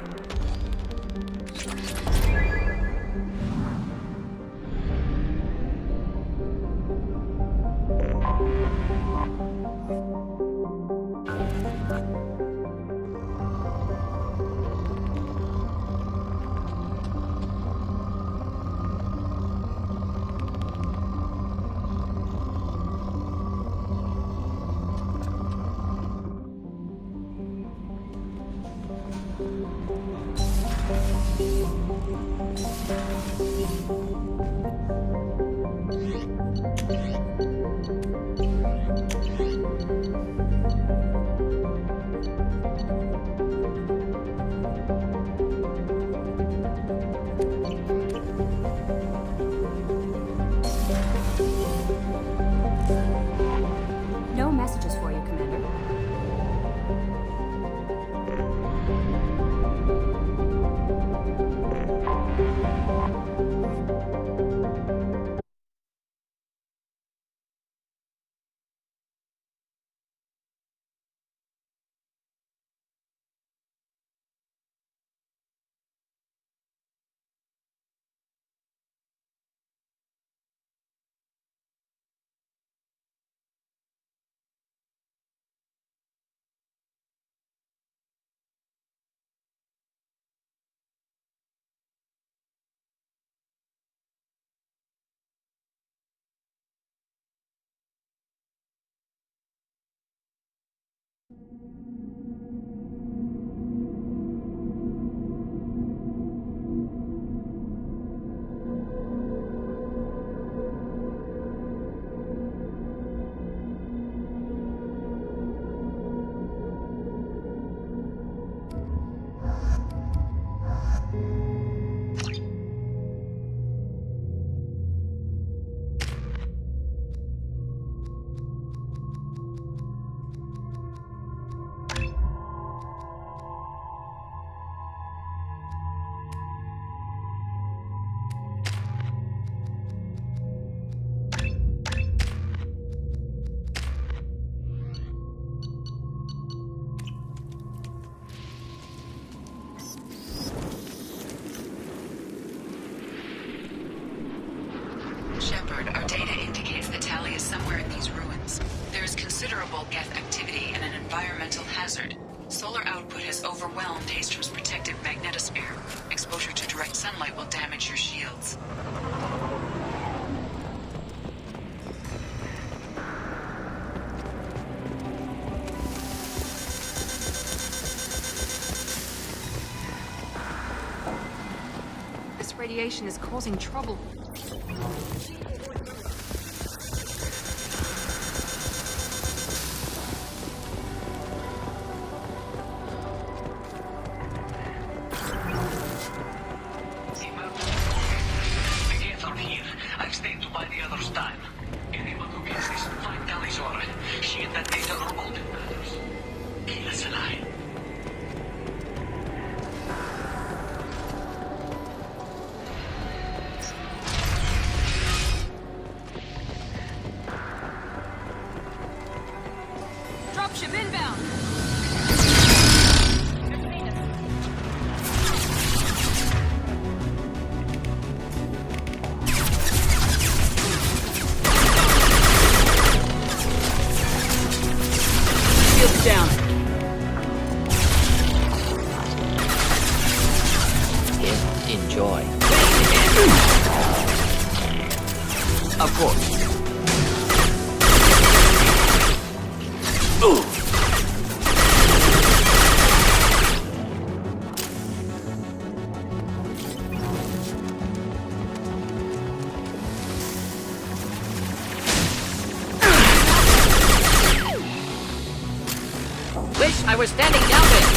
No messages for you, Commander. Shepard, our data indicates that Tali is somewhere in these ruins. There is considerable Geth activity and an environmental hazard. Solar output has overwhelmed Hastrom's protective magnetosphere. Exposure to direct sunlight will damage your shields. This radiation is causing trouble. I've stayed to buy the others time. Anyone who gets this, find Talizora. She and that data are all that matters. Kill us alive. Dropship inbound! Shields down. Enjoy. Of course. Ooh. Wish I was standing downwind.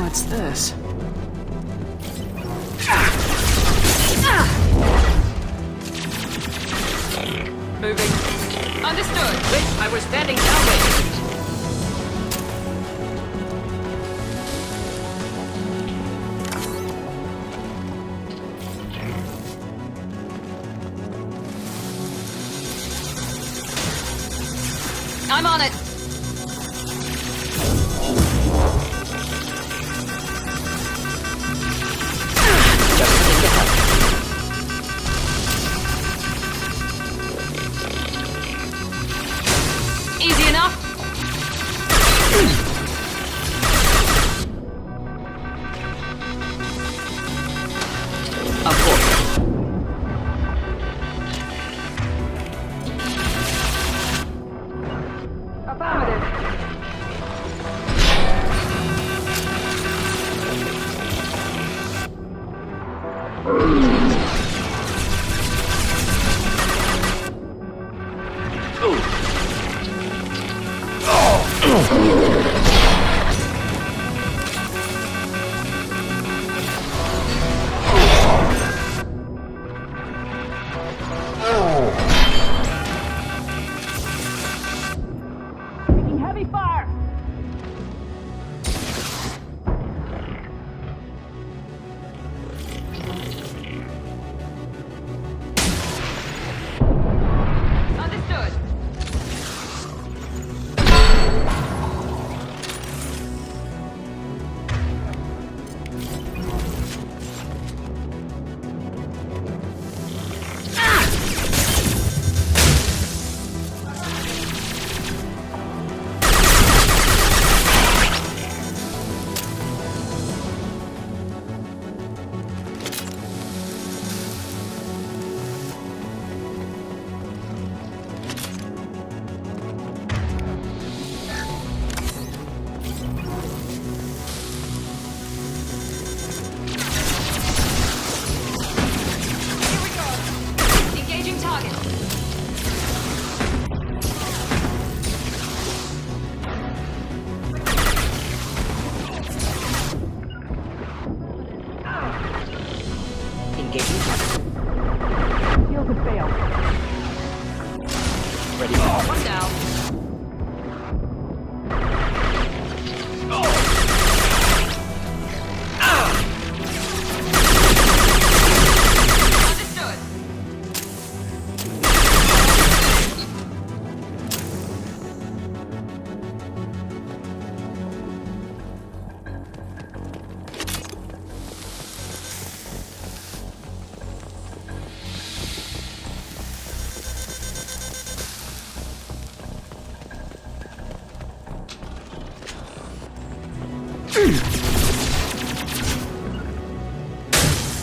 What's this? Moving. Understood. Wish I was standing downwind. I'm on it. Easy enough. Of course. Taking heavy fire. Understood. Engaging target. Engaging target. Shield has failed. Ready. One down. Understood.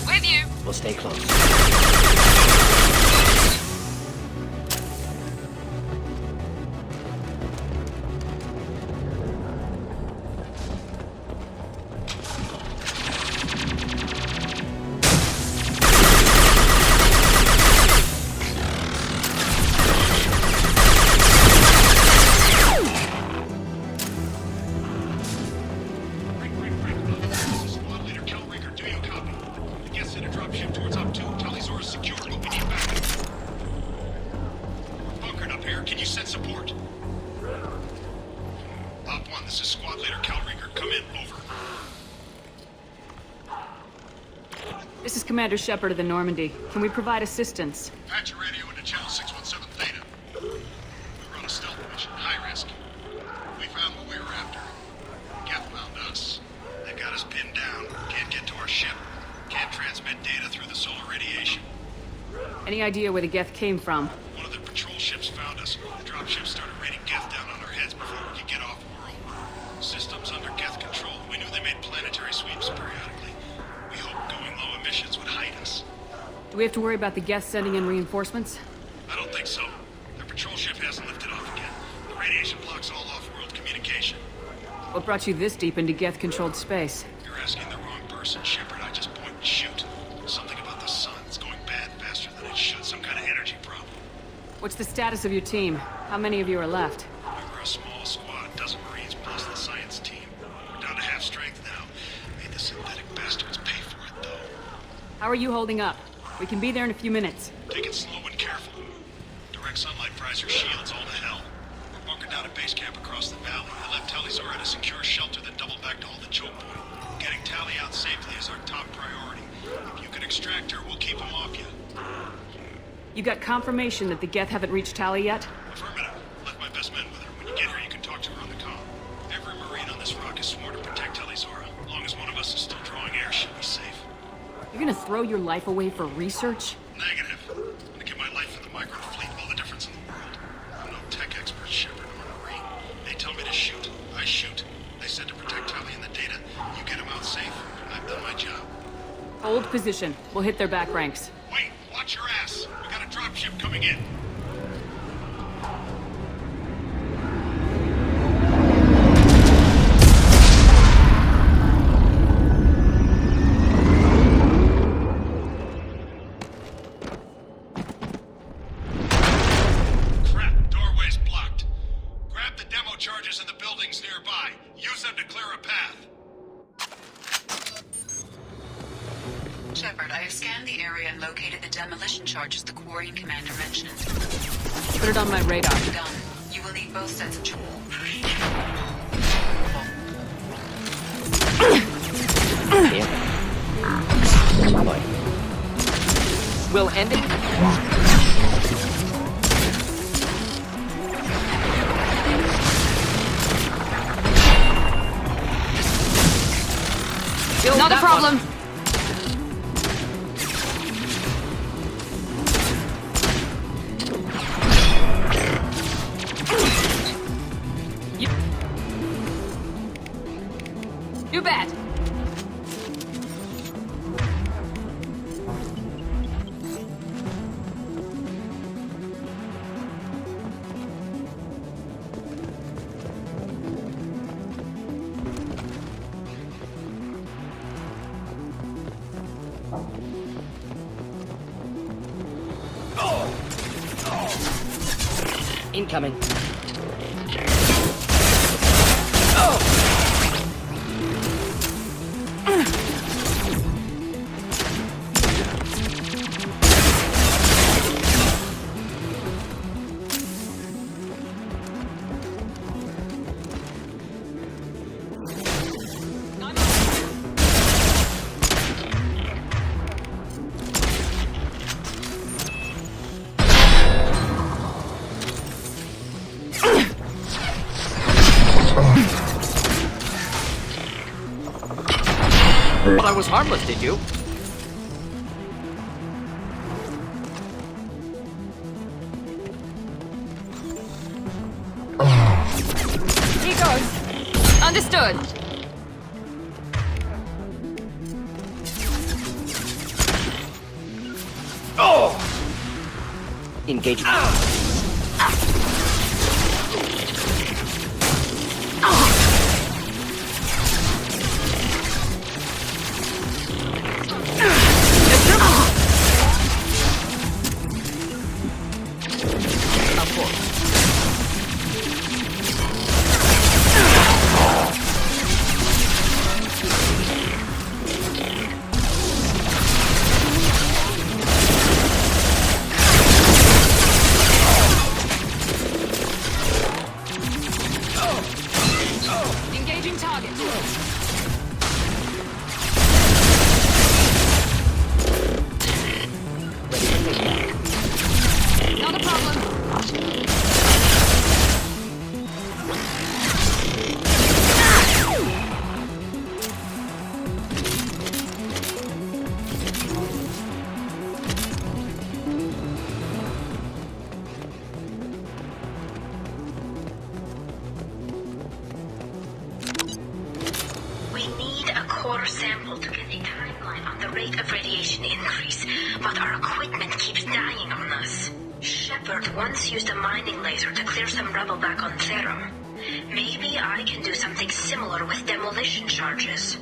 With you. We'll stay close. Squad leader Kelringer, do you copy? The guest sent a dropship towards Op 2. Talisaur is secure, but we need backup. Bunkered up here. Can you send support? Op 1, this is squad leader Kelringer. Come in. Over. This is Commander Shepard of the Normandy. Can we provide assistance? Patch your radio into channel 617 Theta. We run a stealth mission. High risk. We found what we were after. Geth found us. They got us pinned down. Can't get to our ship. Can't transmit data through the solar radiation. Any idea where the Geth came from? One of the patrol ships found us. The dropship started raining Geth down on our heads before we could get off world. Systems under Geth control. We knew they made planetary Do we have to worry about the Geth sending in reinforcements? I don't think so. Their patrol ship hasn't lifted off again. The radiation blocks all off-world communication. What brought you this deep into Geth-controlled space? You're asking the wrong person, Shepard. I just point and shoot. Something about the sun. It's going bad faster than it should. Some kind of energy problem. What's the status of your team? How many of you are left? We're a small squad, dozen Marines plus the science team. We're down to half strength now. Made the synthetic bastards pay for it, though. How are you holding up? We can be there in a few minutes. Take it slow and careful. Direct sunlight fries your shields all to hell. We're bunkered down at base camp across the valley. I left Tali'Zorah at a secure shelter that doubled back to hold the choke point. Getting Tali out safely is our top priority. If you can extract her, we'll keep him off you. You got confirmation that the Geth haven't reached Tali yet? Affirmative. Left my best men with her. When you get her, you can talk to her on the comm. Every Marine on this rock is sworn to protect Tali'Zorah. As long as one of us is still drawing air, she'll be safe. You're gonna throw your life away for research? Negative. I'm gonna give my life for the Micron fleet, all the difference in the world. I'm no tech expert, Shepard, or a Marine. They tell me to shoot. I shoot. They said to protect Tali and the data. You get them out safe. I've done my job. Hold position. We'll hit their back ranks. Wait, watch your ass. We got a dropship coming in. Crap, doorway's blocked. Grab the demo charges in the buildings nearby. Use them to clear a path. Shepard, I have scanned the area and located the demolition charges the Quarian commander mentioned. Put it on my radar. Done. You will need both sets of Will ending? Not a problem. You bet. Incoming. But I was harmless, did you? Here goes. Understood. Engage. Engaging target. Not a problem. We need a core sample to get a timeline on the rate of radiation increase, but our equipment keeps dying on us. Shepard once used a mining laser to clear some rubble back on Therum. Maybe I can do something similar with demolition charges.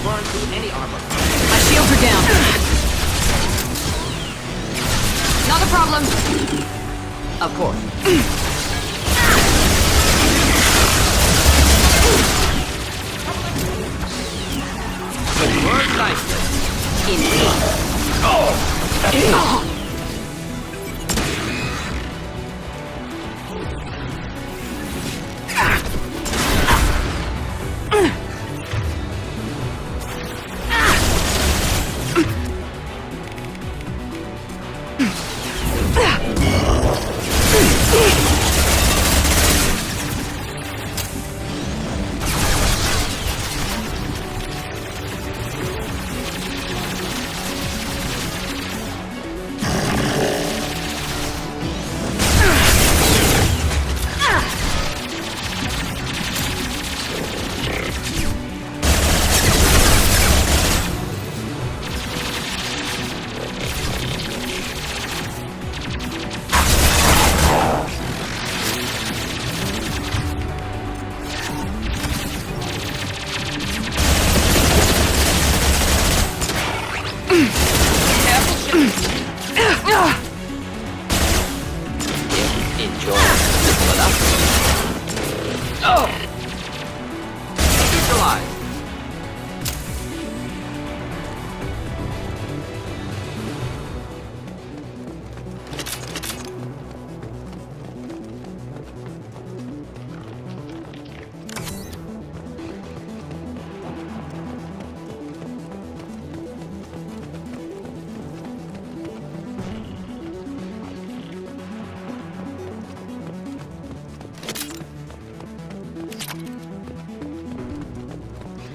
Burn through any armor. My shields are down. Not a problem. Of course. It worked nicely. Indeed.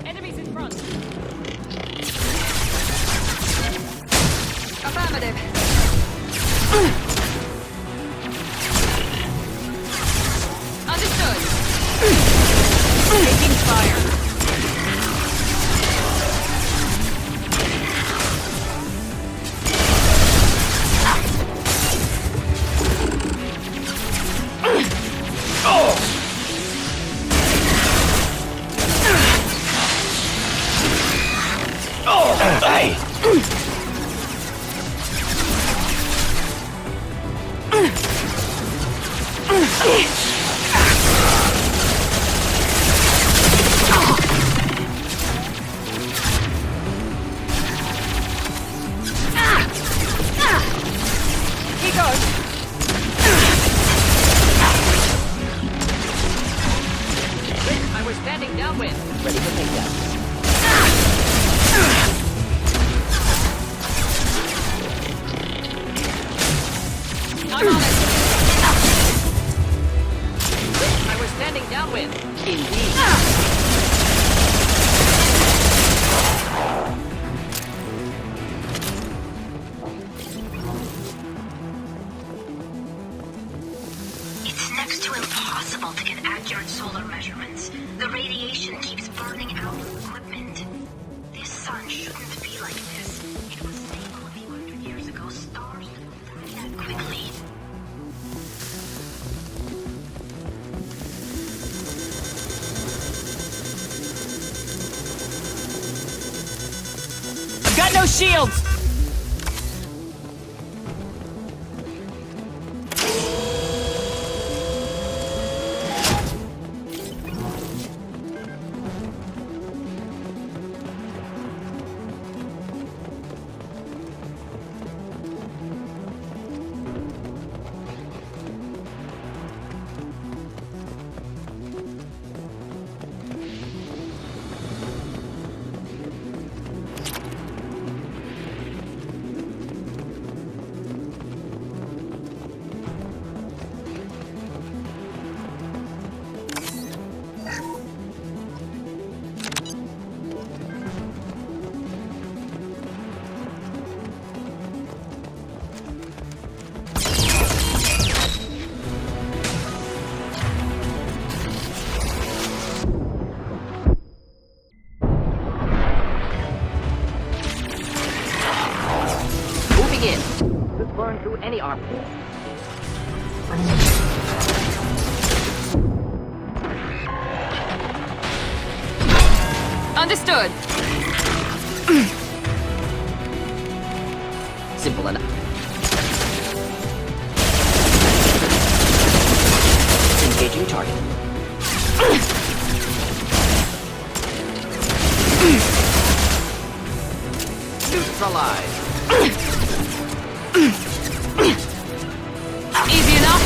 Enemies in front. Affirmative. Understood. Taking fire. I was standing downwind. Ready to take that. I'm on it. I was standing downwind. Indeed. It's next to impossible to get accurate solar measurements. The radiation keeps burning out the equipment. This sun shouldn't be like this. It was stable a few hundred years ago. Stars don't die that quickly. I've got no shields! through any arm. Understood. Simple enough. Engaging target. Neutralize. Easy enough.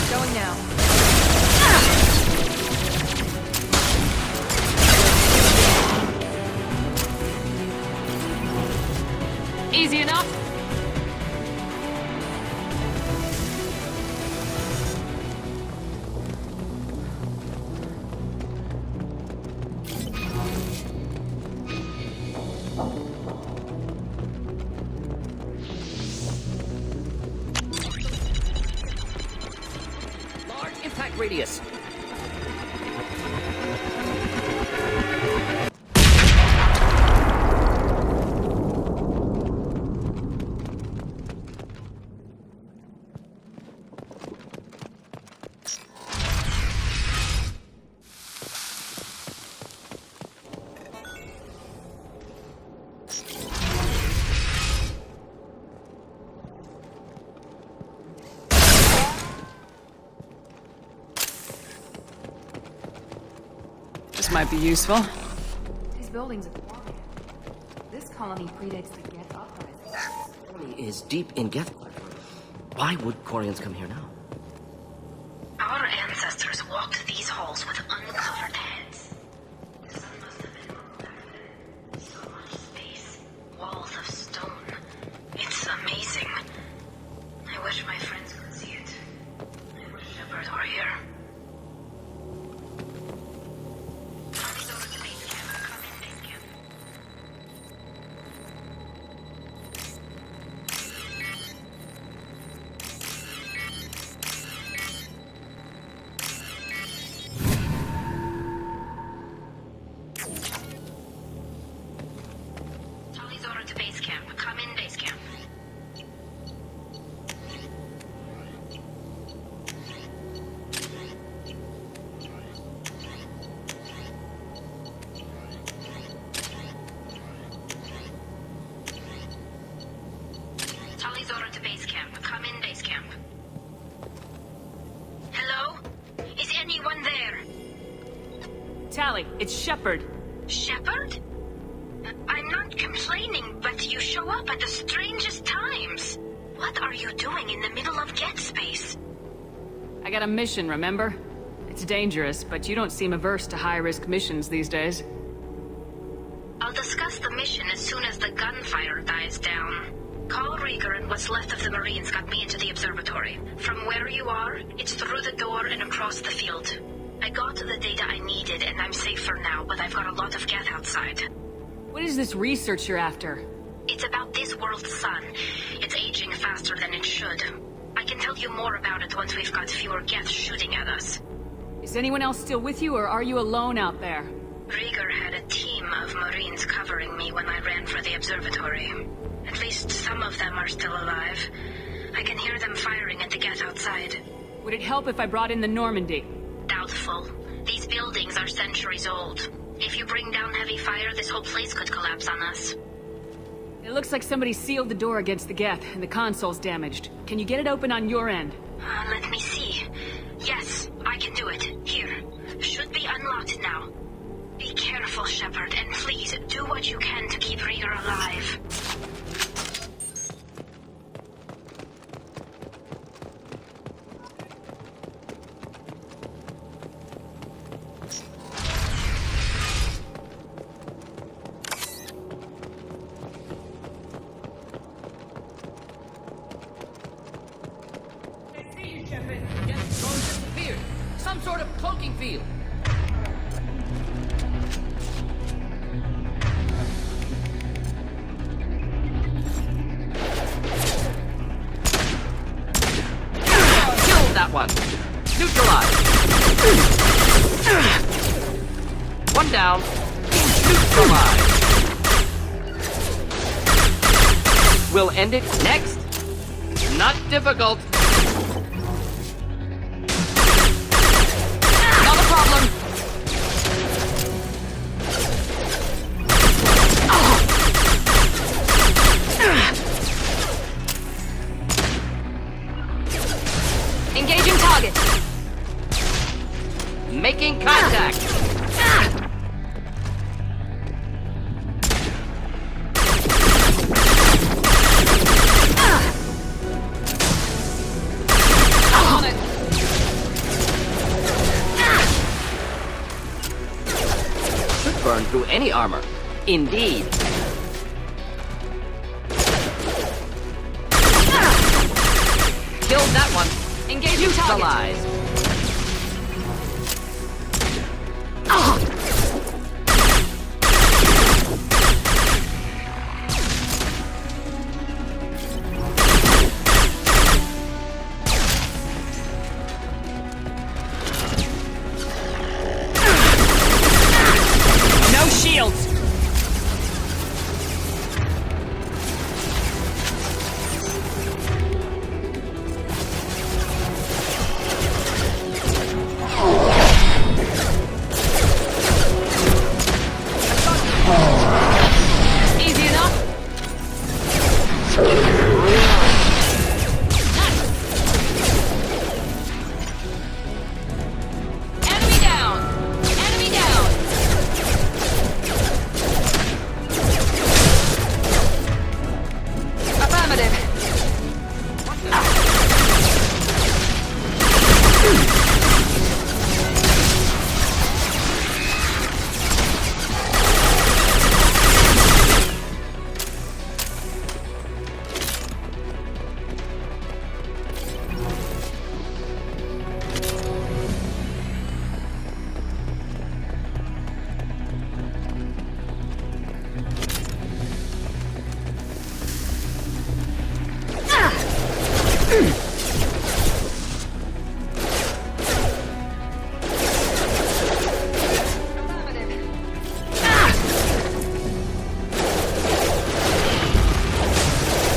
Going now. Easy enough. Large impact radius. This might be useful. These buildings are quiet. This colony predates the Geth uprising. Colony is deep in Geth. Why would Quarians come here now? Our ancestors walked these halls with uncovered heads. The sun must have been moved back then. So much space. Walls of stone. It's amazing. I wish my friends could see it. I wish Shepard were here. Tully's order to base camp. Come in base camp. Tully's order to base camp. Come in base camp. Hello? Is anyone there? Tally, it's Shepard. Shepard? I'm not complaining, but you show up at the strangest times. What are you doing in the middle of Geth space? I got a mission, remember? It's dangerous, but you don't seem averse to high-risk missions these days. I'll discuss the mission as soon as the gunfire dies down. Call Rieger and what's left of the Marines got me into the observatory. From where you are, it's through the door and across the field. I got the data I needed and I'm safe for now, but I've got a lot of Geth outside. What is this research you're after? It's about this world's sun. It's aging faster than it should. I can tell you more about it once we've got fewer Geth shooting at us. Is anyone else still with you, or are you alone out there? Rieger had a team of Marines covering me when I ran for the observatory. At least some of them are still alive. I can hear them firing at the Geth outside. Would it help if I brought in the Normandy? Doubtful. These buildings are centuries old. If you bring down heavy fire, this whole place could collapse on us. It looks like somebody sealed the door against the Geth, and the console's damaged. Can you get it open on your end? Let me see. Yes, I can do it. Here. Should be unlocked now. Be careful, Shepard, and please do what you can to keep Rieger alive. some sort of cloaking field. Kill that one. Neutralize. One down. Neutralize. We'll end it next. Not difficult. Not a problem. Engaging target. Making contact. On it. Could burn through any armor. Indeed. Killed that one. Engaging target. No shields. Easy enough. Enemy down. Enemy down. Affirmative.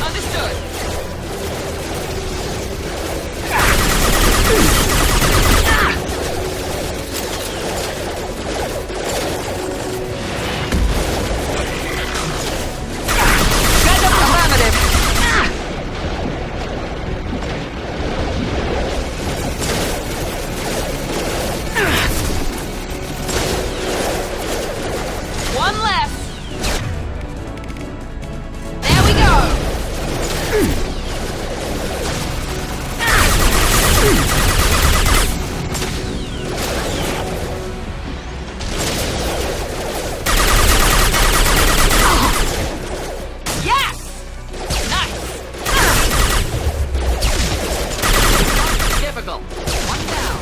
Understood. Affirmative. One left. There we go. Yes! Nice! Difficult. One down.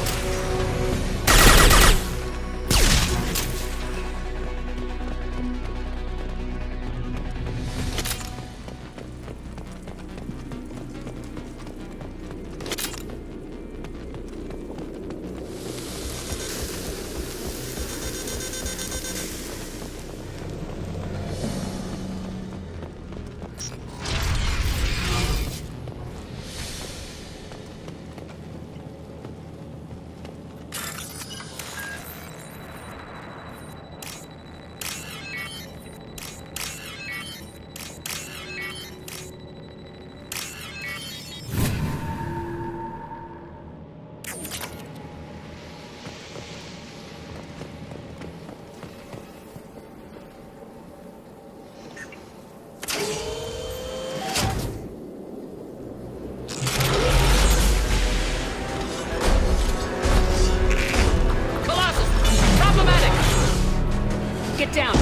Get down!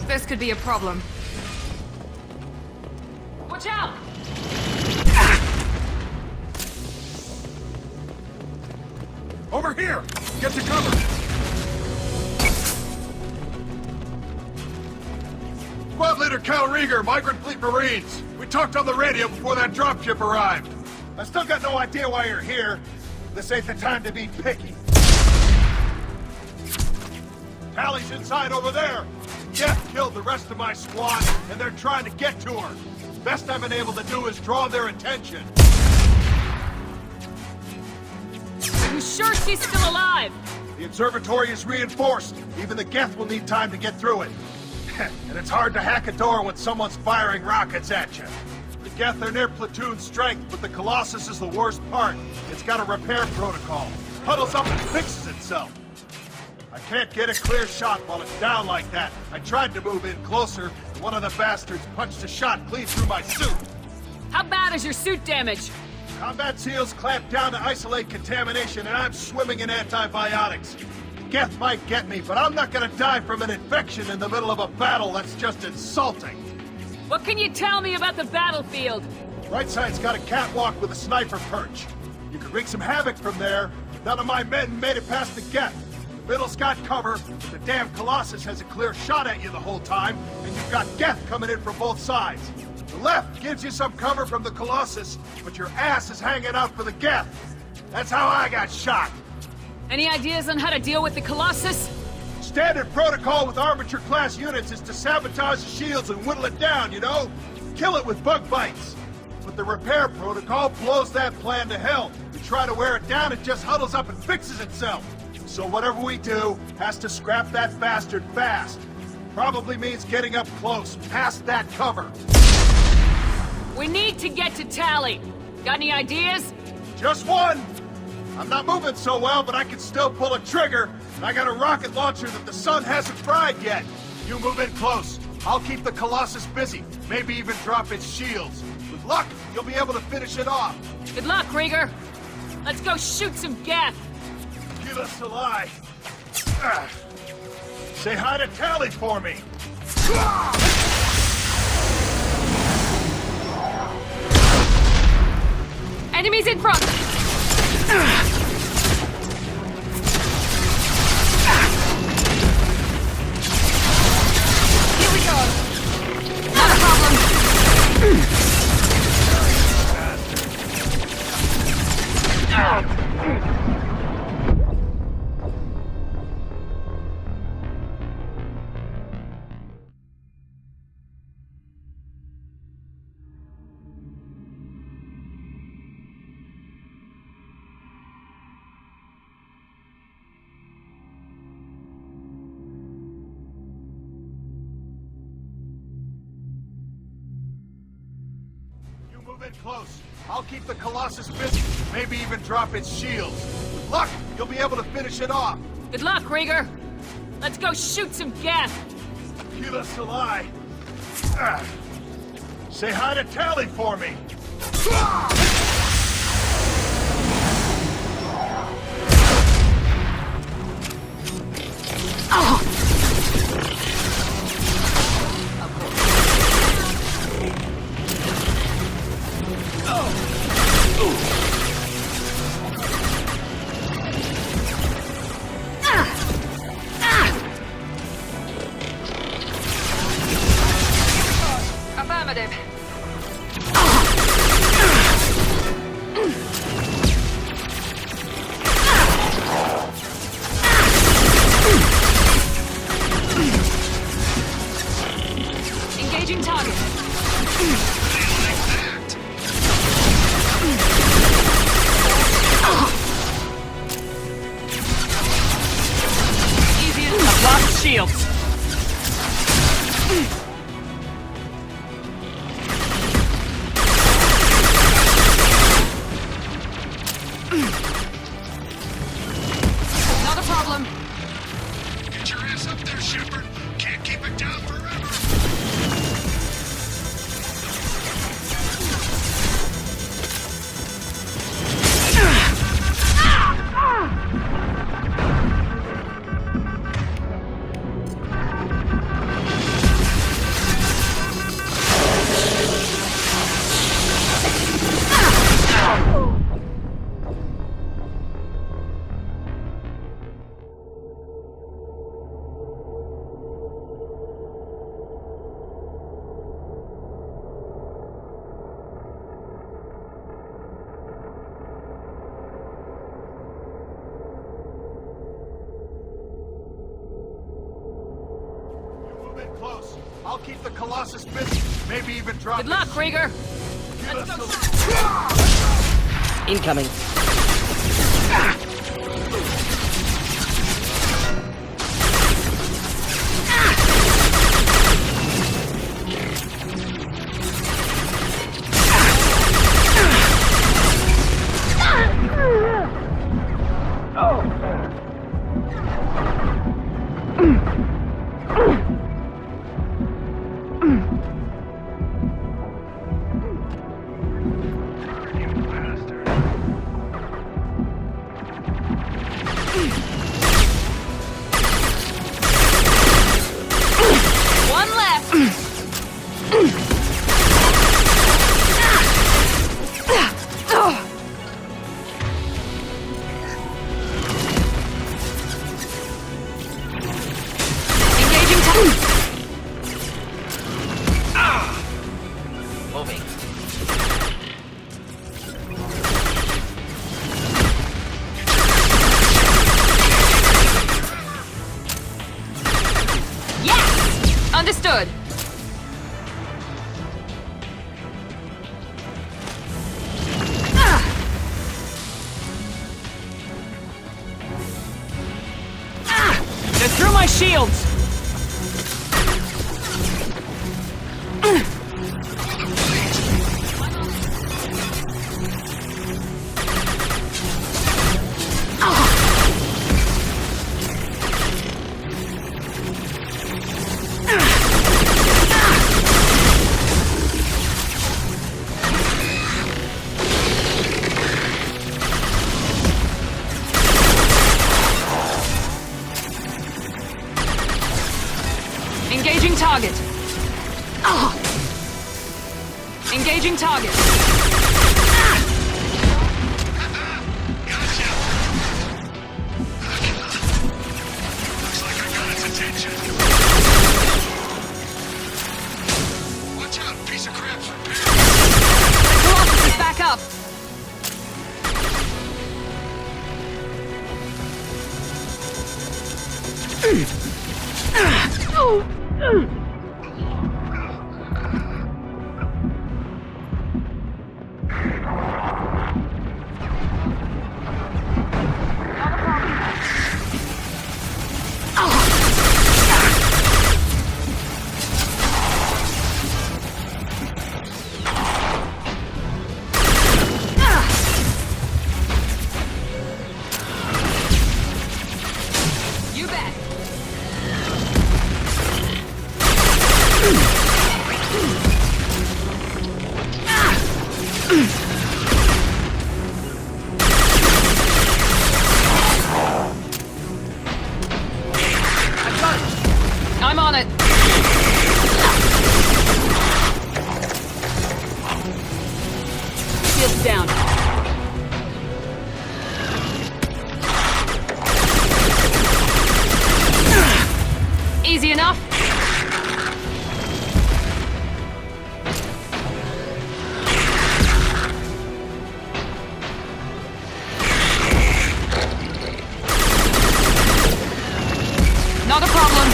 This could be a problem. Watch out! Over here! Get to cover! Squad Leader Cal Rieger, Migrant Fleet Marines. We talked on the radio before that dropship arrived. I still got no idea why you're here. This ain't the time to be picky. Tally's inside over there. Jeff killed the rest of my squad, and they're trying to get to her. Best I've been able to do is draw their attention. Are you sure she's still alive? The observatory is reinforced. Even the Geth will need time to get through it. And it's hard to hack a door when someone's firing rockets at you. The Geth are near platoon strength, but the Colossus is the worst part. It's got a repair protocol. Huddles up and fixes itself. I can't get a clear shot while it's down like that. I tried to move in closer, and one of the bastards punched a shot clean through my suit. How bad is your suit damage? Combat SEALs clamped down to isolate contamination, and I'm swimming in antibiotics. Geth might get me, but I'm not gonna die from an infection in the middle of a battle. That's just insulting. What can you tell me about the battlefield? Right side's got a catwalk with a sniper perch. You could wreak some havoc from there. None of my men made it past the Geth. The middle's got cover, but the damn Colossus has a clear shot at you the whole time, and you've got Geth coming in from both sides. The left gives you some cover from the Colossus, but your ass is hanging out for the Geth. That's how I got shot. Any ideas on how to deal with the Colossus? Standard protocol with Arbiter-class units is to sabotage the shields and whittle it down, you know? Kill it with bug bites. But the repair protocol blows that plan to hell. You try to wear it down, it just huddles up and fixes itself. So whatever we do has to scrap that bastard fast. Probably means getting up close, past that cover. We need to get to Tally. Got any ideas? Just one! I'm not moving so well, but I can still pull a trigger, and I got a rocket launcher that the sun hasn't fried yet. You move in close. I'll keep the Colossus busy, maybe even drop its shields. With luck, you'll be able to finish it off. Good luck, Rieger. Let's go shoot some Geth. Give us a lie. Say hi to Tally for me. Enemies in front! Here we go! Not a problem! Move in close. I'll keep the Colossus busy, maybe even drop its shields. With luck, you'll be able to finish it off. Good luck, Rieger. Let's go shoot some Geth. Give us a lie. Say hi to Tally for me. Affirmative. Engaging target. I'll keep the Colossus busy. Maybe even drop Good luck, Krieger! Incoming. One left! Engaging time! Moving. Yes! Understood. They're through my shields! Engaging target. Engaging target. Looks like I got its attention. Watch out, piece of crap's repaired. The Colossus is back up. You bet. I'm on it. Shields down. Easy enough. Not a problem.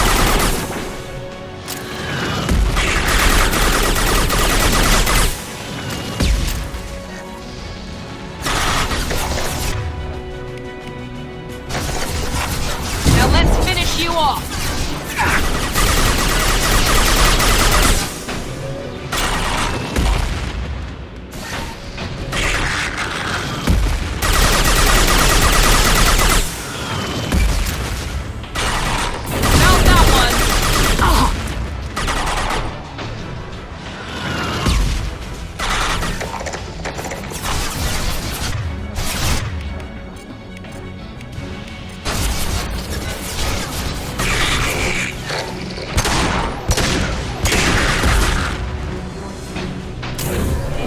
Now let's finish you off. Found that one.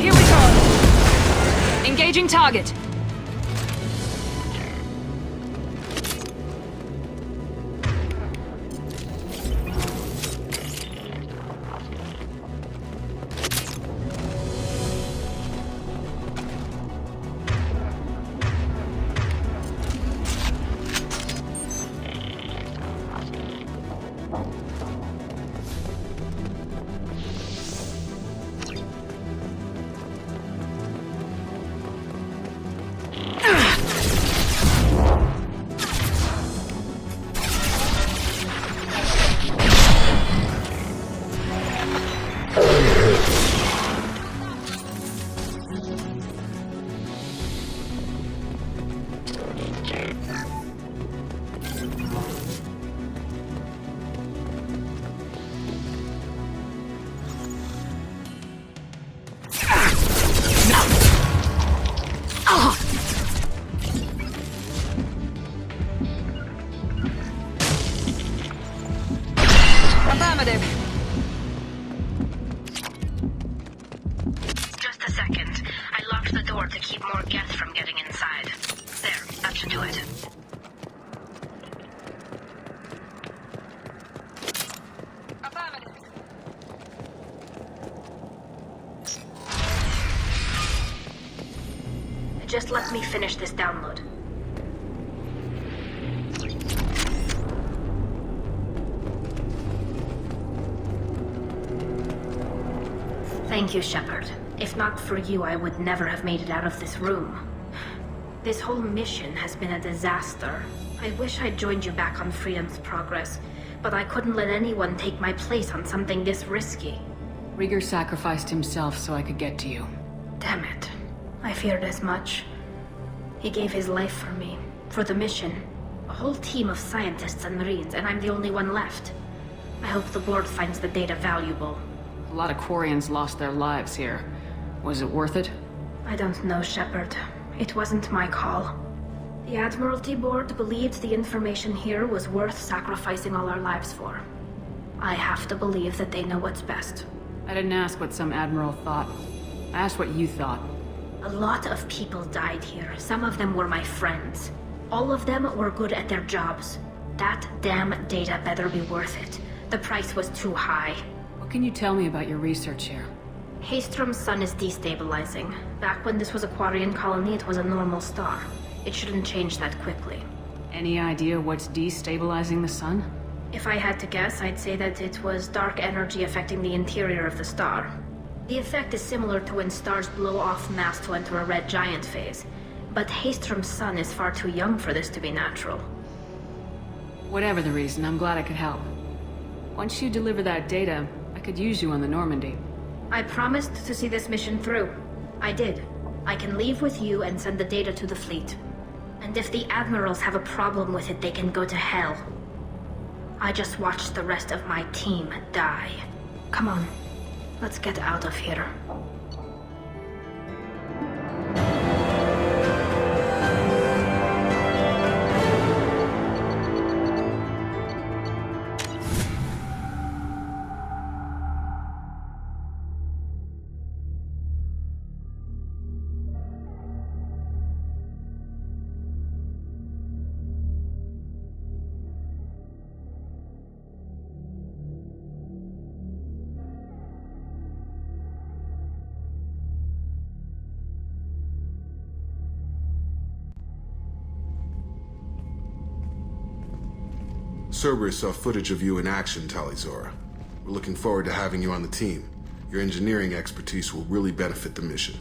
Here we go. Engaging target. Just a second. I locked the door to keep more Geth from getting inside. There, that should do it. Just let me finish this download. Thank you, Shepard. If not for you, I would never have made it out of this room. This whole mission has been a disaster. I wish I'd joined you back on Freedom's Progress, but I couldn't let anyone take my place on something this risky. Rieger sacrificed himself so I could get to you. Damn it. I feared as much. He gave his life for me, for the mission. A whole team of scientists and Marines, and I'm the only one left. I hope the board finds the data valuable. A lot of Quarians lost their lives here. Was it worth it? I don't know, Shepard. It wasn't my call. The Admiralty Board believed the information here was worth sacrificing all our lives for. I have to believe that they know what's best. I didn't ask what some admiral thought. I asked what you thought. A lot of people died here. Some of them were my friends. All of them were good at their jobs. That damn data better be worth it. The price was too high. What can you tell me about your research here? Haestrom's sun is destabilizing. Back when this was a Quarian colony, it was a normal star. It shouldn't change that quickly. Any idea what's destabilizing the sun? If I had to guess, I'd say that it was dark energy affecting the interior of the star. The effect is similar to when stars blow off mass to enter a red giant phase. But Haestrom's sun is far too young for this to be natural. Whatever the reason, I'm glad I could help. Once you deliver that data, I could use you on the Normandy. I promised to see this mission through. I did. I can leave with you and send the data to the fleet. And if the admirals have a problem with it, they can go to hell. I just watched the rest of my team die. Come on, let's get out of here. Cerberus saw footage of you in action, Tali'Zorah. We're looking forward to having you on the team. Your engineering expertise will really benefit the mission.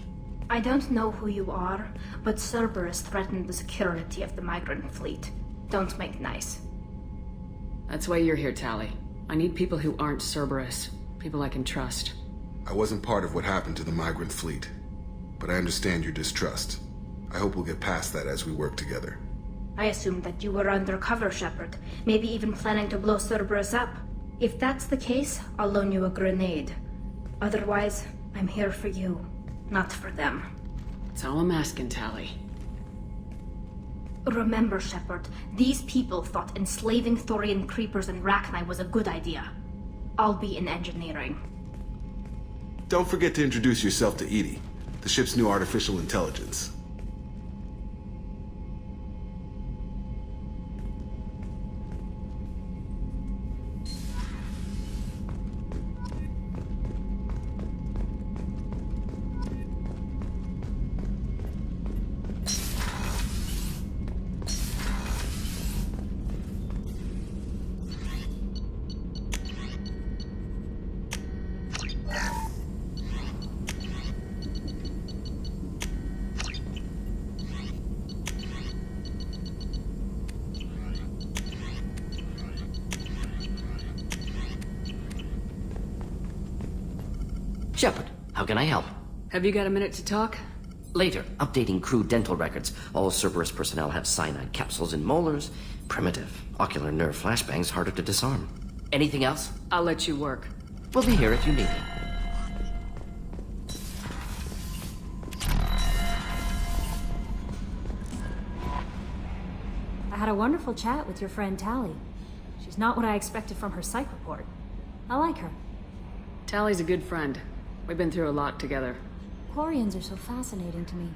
I don't know who you are, but Cerberus threatened the security of the migrant fleet. Don't make nice. That's why you're here, Tali. I need people who aren't Cerberus. People I can trust. I wasn't part of what happened to the migrant fleet, but I understand your distrust. I hope we'll get past that as we work together. I assumed that you were undercover, Shepard. Maybe even planning to blow Cerberus up. If that's the case, I'll loan you a grenade. Otherwise, I'm here for you, not for them. That's all I'm asking, Tali. Remember, Shepard, these people thought enslaving Thorian creepers and Rachni was a good idea. I'll be in engineering. Don't forget to introduce yourself to EDI, the ship's new artificial intelligence. Shepard, how can I help? Have you got a minute to talk? Later, updating crew dental records. All Cerberus personnel have cyanide capsules in molars. Primitive. Ocular nerve flashbangs harder to disarm. Anything else? I'll let you work. We'll be here if you need me. I had a wonderful chat with your friend Tali. She's not what I expected from her psych report. I like her. Tali's a good friend. We've been through a lot together. Quarians are so fascinating to me,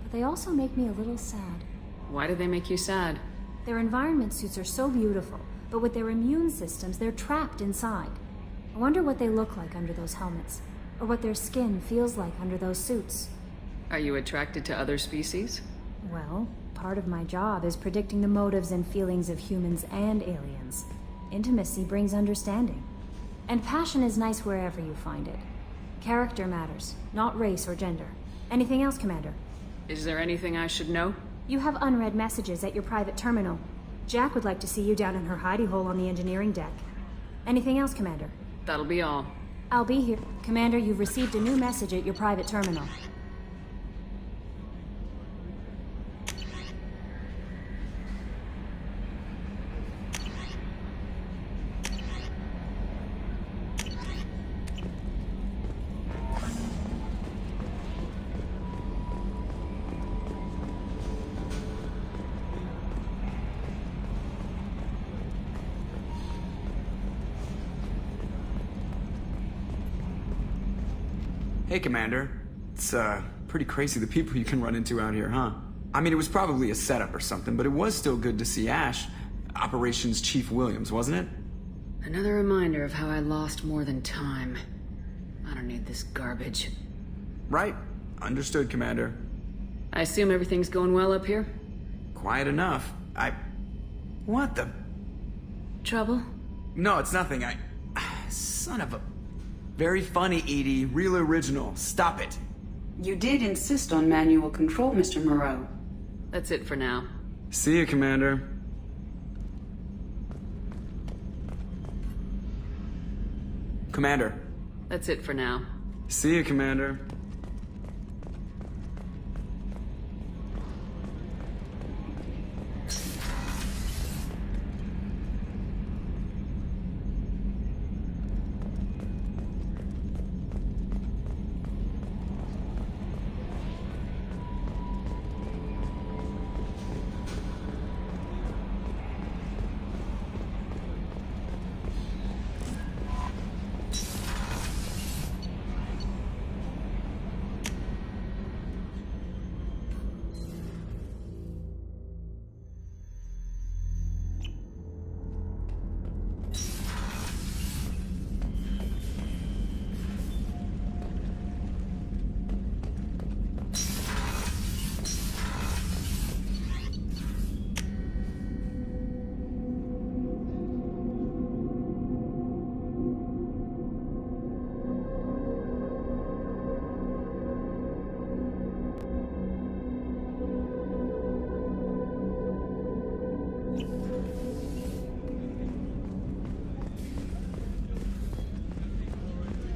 but they also make me a little sad. Why do they make you sad? Their environment suits are so beautiful, but with their immune systems, they're trapped inside. I wonder what they look like under those helmets, or what their skin feels like under those suits. Are you attracted to other species? Well, part of my job is predicting the motives and feelings of humans and aliens. Intimacy brings understanding. And passion is nice wherever you find it. Character matters, not race or gender. Anything else, Commander? Is there anything I should know? You have unread messages at your private terminal. Jack would like to see you down in her hidey hole on the engineering deck. Anything else, Commander? That'll be all. I'll be here. Commander, you've received a new message at your private terminal. Hey, Commander. It's, pretty crazy the people you can run into out here, huh? I mean, it was probably a setup or something, but it was still good to see Ash. Operations Chief Williams, wasn't it? Another reminder of how I lost more than time. I don't need this garbage. Right. Understood, Commander. I assume everything's going well up here? Quiet enough. What the... Trouble? No, it's nothing. Son of a... Very funny, Edie. Real original. Stop it. You did insist on manual control, Mr. Moreau. That's it for now. See you, Commander. Commander. That's it for now. See you, Commander.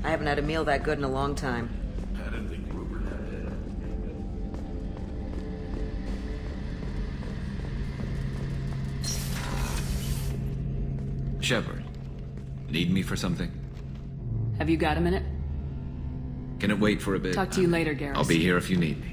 I haven't had a meal that good in a long time. I didn't think Rupert had it. Shepard, need me for something? Have you got a minute? Can it wait for a bit? Talk to you later, Garrus. I'll be here if you need me.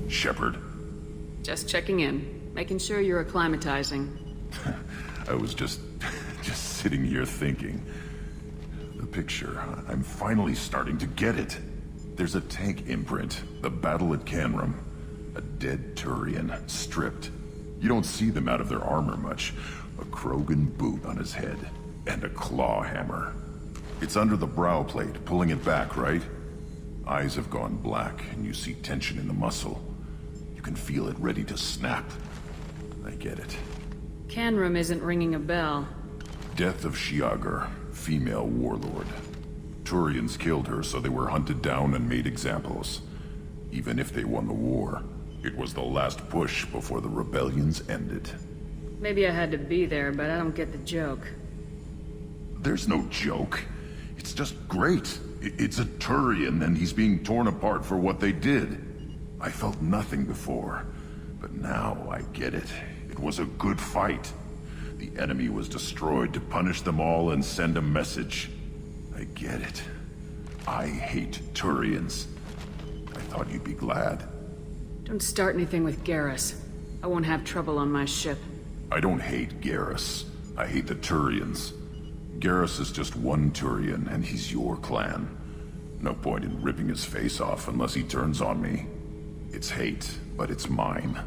Shepard? Just checking in. Making sure you're acclimatizing. I was just sitting here thinking. The picture, I'm finally starting to get it. There's a tank imprint, the battle at Canrum. A dead Turian, stripped. You don't see them out of their armor much. A Krogan boot on his head, and a claw hammer. It's under the brow plate, pulling it back, right? Eyes have gone black, and you see tension in the muscle. You can feel it ready to snap. I get it. Canrum isn't ringing a bell. Death of Shiagar, female warlord. Turians killed her, so they were hunted down and made examples. Even if they won the war, it was the last push before the rebellions ended. Maybe I had to be there, but I don't get the joke. There's no joke. It's just great. It's a Turian, and he's being torn apart for what they did. I felt nothing before, but now I get it. It was a good fight. The enemy was destroyed to punish them all and send a message. I get it. I hate Turians. I thought you'd be glad. Don't start anything with Garrus. I won't have trouble on my ship. I don't hate Garrus. I hate the Turians. Garrus is just one Turian, and he's your clan. No point in ripping his face off unless he turns on me. It's hate, but it's mine.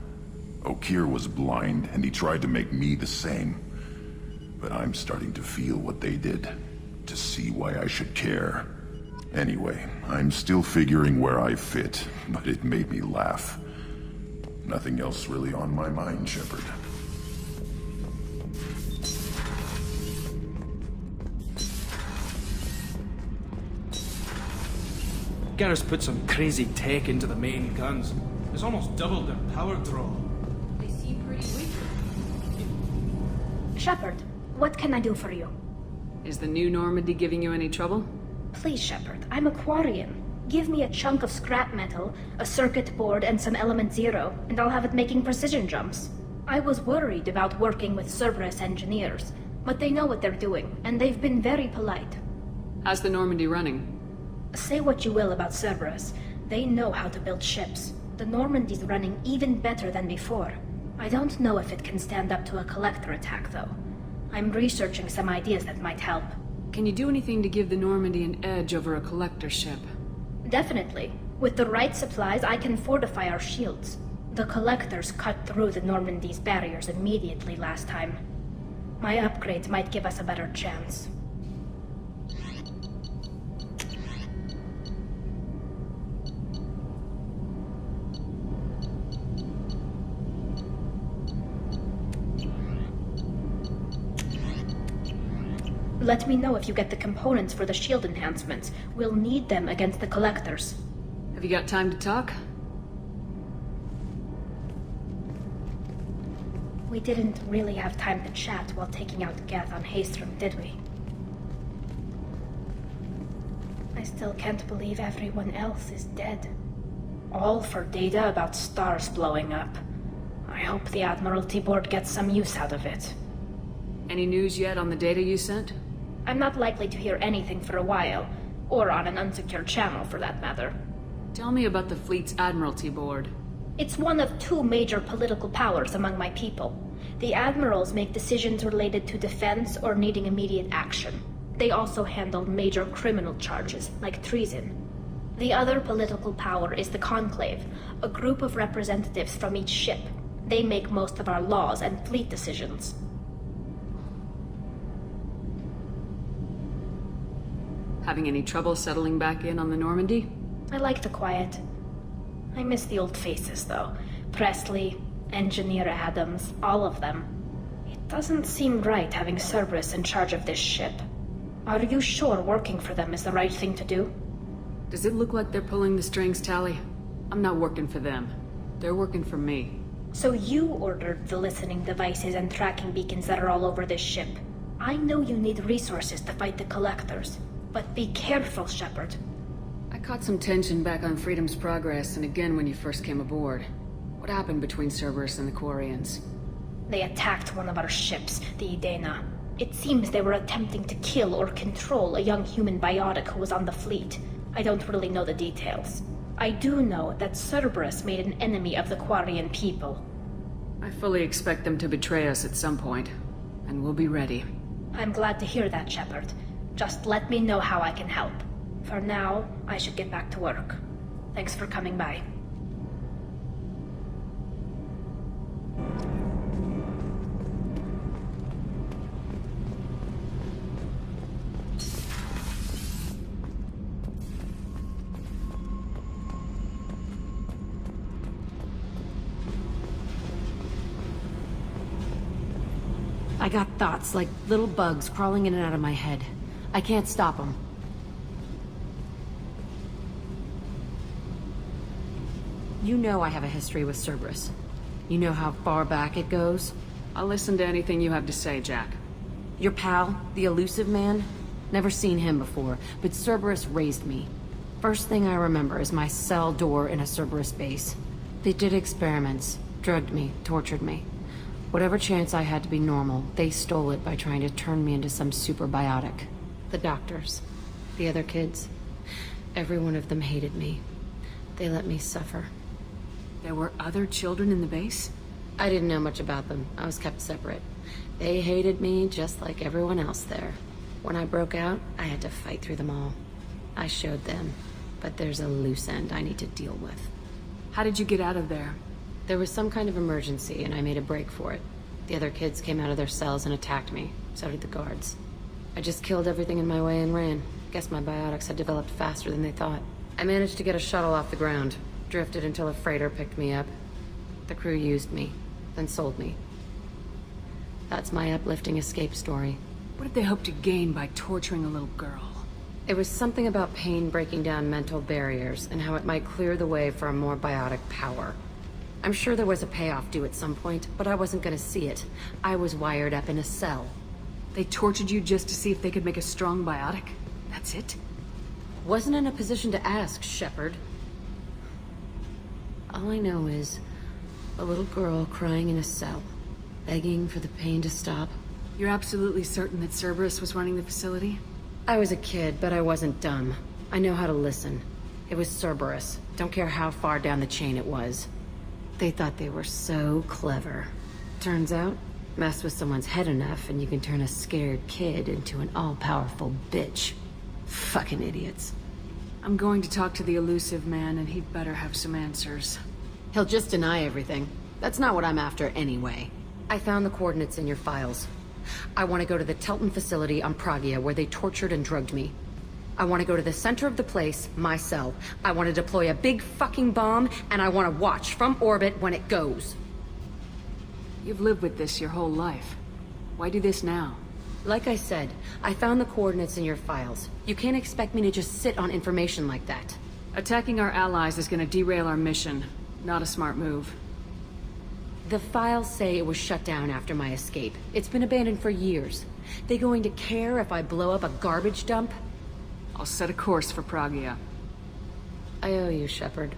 Okeer was blind, and he tried to make me the same. But I'm starting to feel what they did, to see why I should care. Anyway, I'm still figuring where I fit, but it made me laugh. Nothing else really on my mind, Shepard. Garrus put some crazy tech into the main guns. It's almost doubled their power draw. They seem pretty weak. Shepard, what can I do for you? Is the new Normandy giving you any trouble? Please, Shepard, I'm a Quarian. Give me a chunk of scrap metal, a circuit board, and some element zero, and I'll have it making precision jumps. I was worried about working with Cerberus engineers, but they know what they're doing, and they've been very polite. How's the Normandy running? Say what you will about Cerberus, they know how to build ships. The Normandy's running even better than before. I don't know if it can stand up to a Collector attack, though. I'm researching some ideas that might help. Can you do anything to give the Normandy an edge over a Collector ship? Definitely. With the right supplies, I can fortify our shields. The Collectors cut through the Normandy's barriers immediately last time. My upgrades might give us a better chance. Let me know if you get the components for the shield enhancements. We'll need them against the Collectors. Have you got time to talk? We didn't really have time to chat while taking out Geth on Haestrom, did we? I still can't believe everyone else is dead. All for data about stars blowing up. I hope the Admiralty Board gets some use out of it. Any news yet on the data you sent? I'm not likely to hear anything for a while, or on an unsecured channel for that matter. Tell me about the fleet's Admiralty Board. It's one of two major political powers among my people. The admirals make decisions related to defense or needing immediate action. They also handle major criminal charges, like treason. The other political power is the Conclave, a group of representatives from each ship. They make most of our laws and fleet decisions. Having any trouble settling back in on the Normandy? I like the quiet. I miss the old faces, though. Presley, Engineer Adams, all of them. It doesn't seem right having Cerberus in charge of this ship. Are you sure working for them is the right thing to do? Does it look like they're pulling the strings, Tali? I'm not working for them. They're working for me. So you ordered the listening devices and tracking beacons that are all over this ship. I know you need resources to fight the Collectors. But be careful, Shepard. I caught some tension back on Freedom's Progress and again when you first came aboard. What happened between Cerberus and the Quarians? They attacked one of our ships, the Idena. It seems they were attempting to kill or control a young human biotic who was on the fleet. I don't really know the details. I do know that Cerberus made an enemy of the Quarian people. I fully expect them to betray us at some point, and we'll be ready. I'm glad to hear that, Shepard. Just let me know how I can help. For now, I should get back to work. Thanks for coming by. I got thoughts like little bugs crawling in and out of my head. I can't stop them. You know I have a history with Cerberus. You know how far back it goes? I'll listen to anything you have to say, Jack. Your pal, the elusive man? Never seen him before, but Cerberus raised me. First thing I remember is my cell door in a Cerberus base. They did experiments, drugged me, tortured me. Whatever chance I had to be normal, they stole it by trying to turn me into some superbiotic. The doctors, the other kids, every one of them hated me. They let me suffer. There were other children in the base? I didn't know much about them. I was kept separate. They hated me just like everyone else there. When I broke out, I had to fight through them all. I showed them, but there's a loose end I need to deal with. How did you get out of there? There was some kind of emergency, and I made a break for it. The other kids came out of their cells and attacked me. So did the guards. I just killed everything in my way and ran. Guess my biotics had developed faster than they thought. I managed to get a shuttle off the ground. Drifted until a freighter picked me up. The crew used me, then sold me. That's my uplifting escape story. What did they hope to gain by torturing a little girl? It was something about pain breaking down mental barriers and how it might clear the way for a more biotic power. I'm sure there was a payoff due at some point, but I wasn't gonna see it. I was wired up in a cell. They tortured you just to see if they could make a strong biotic? That's it? Wasn't in a position to ask, Shepard. All I know is a little girl crying in a cell, begging for the pain to stop. You're absolutely certain that Cerberus was running the facility? I was a kid, but I wasn't dumb. I know how to listen. It was Cerberus. Don't care how far down the chain it was. They thought they were so clever. Turns out, mess with someone's head enough and you can turn a scared kid into an all-powerful bitch. Fucking idiots. I'm going to talk to the elusive man, and he'd better have some answers. He'll just deny everything. That's not what I'm after anyway. I found the coordinates in your files. I want to go to the Telton facility on Pragia where they tortured and drugged me. I want to go to the center of the place, my cell. I want to deploy a big fucking bomb, and I want to watch from orbit when it goes. You've lived with this your whole life. Why do this now? Like I said, I found the coordinates in your files. You can't expect me to just sit on information like that. Attacking our allies is going to derail our mission. Not a smart move. The files say it was shut down after my escape. It's been abandoned for years. They going to care if I blow up a garbage dump? I'll set a course for Pragia. I owe you, Shepard.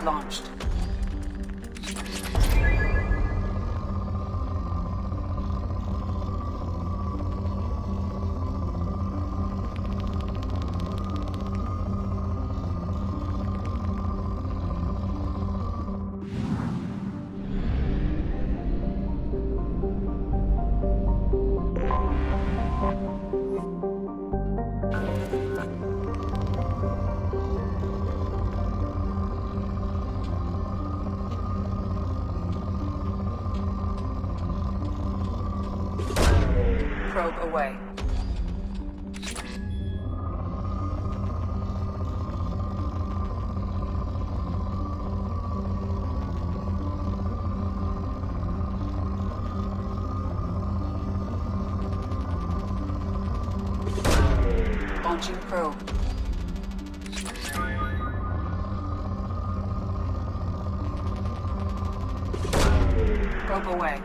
Launched. Probe away. Launching probe. Probe away.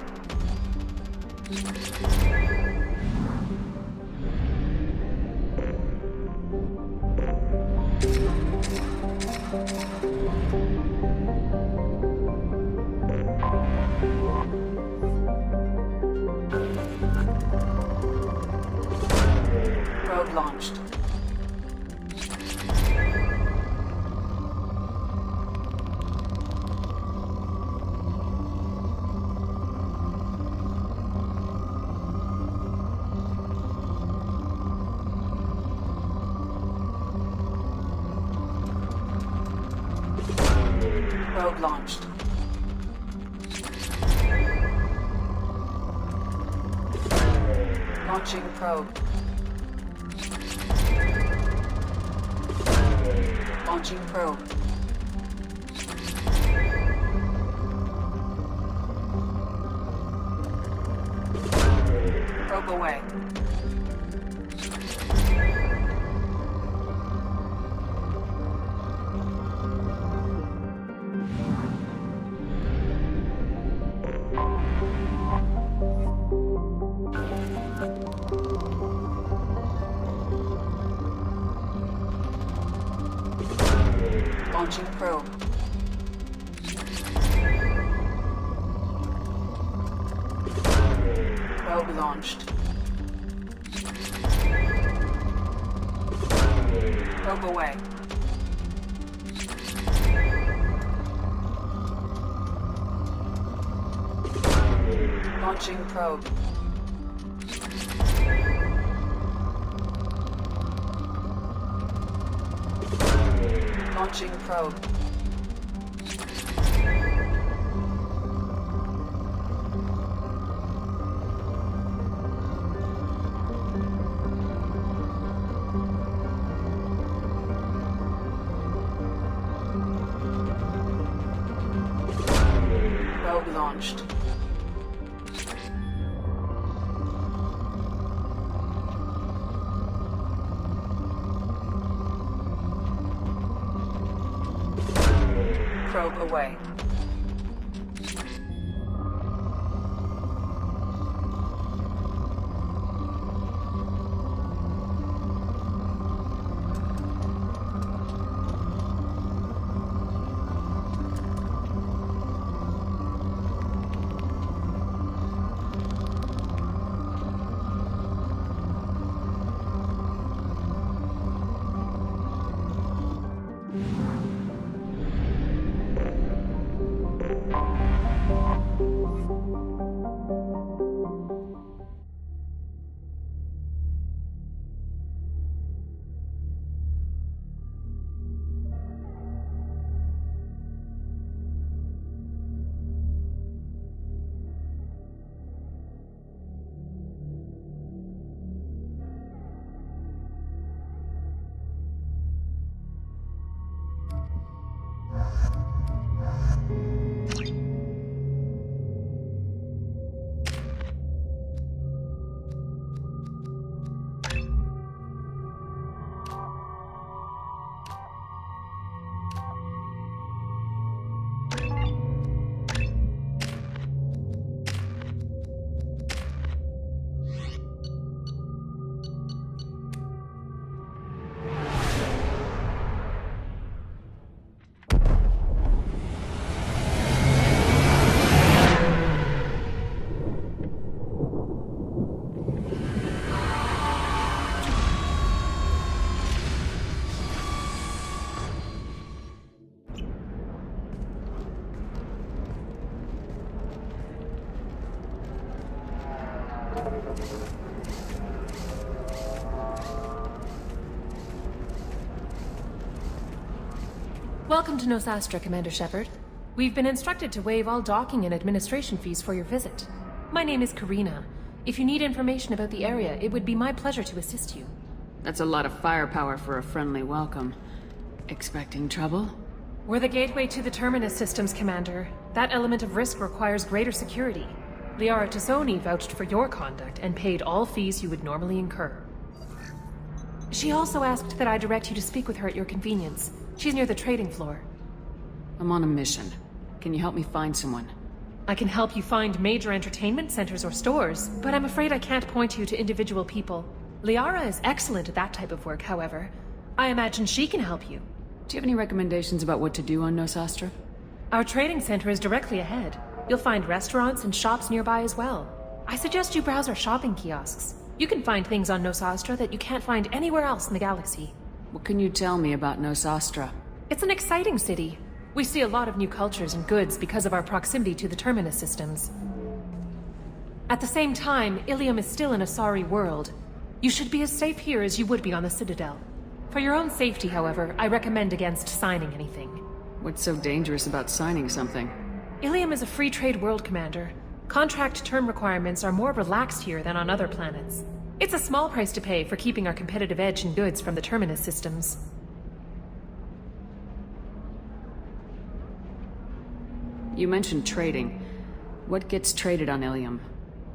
Probe launched. Launching probe. Launching probe. Probe away. Launching probe. Probe launched. Probe away. Launching probe. Launching probe. Probe launched. Probe away. Welcome to Nosastra, Commander Shepard. We've been instructed to waive all docking and administration fees for your visit. My name is Karina. If you need information about the area, it would be my pleasure to assist you. That's a lot of firepower for a friendly welcome. Expecting trouble? We're the gateway to the Terminus systems, Commander. That element of risk requires greater security. Liara Tassoni vouched for your conduct and paid all fees you would normally incur. She also asked that I direct you to speak with her at your convenience. She's near the trading floor. I'm on a mission. Can you help me find someone? I can help you find major entertainment centers or stores, but I'm afraid I can't point you to individual people. Liara is excellent at that type of work, however. I imagine she can help you. Do you have any recommendations about what to do on Nosastra? Our trading center is directly ahead. You'll find restaurants and shops nearby as well. I suggest you browse our shopping kiosks. You can find things on Nosastra that you can't find anywhere else in the galaxy. What can you tell me about Nosastra? It's an exciting city. We see a lot of new cultures and goods because of our proximity to the Terminus systems. At the same time, Ilium is still an Asari world. You should be as safe here as you would be on the Citadel. For your own safety, however, I recommend against signing anything. What's so dangerous about signing something? Ilium is a free trade world, Commander. Contract term requirements are more relaxed here than on other planets. It's a small price to pay for keeping our competitive edge in goods from the Terminus systems. You mentioned trading. What gets traded on Ilium?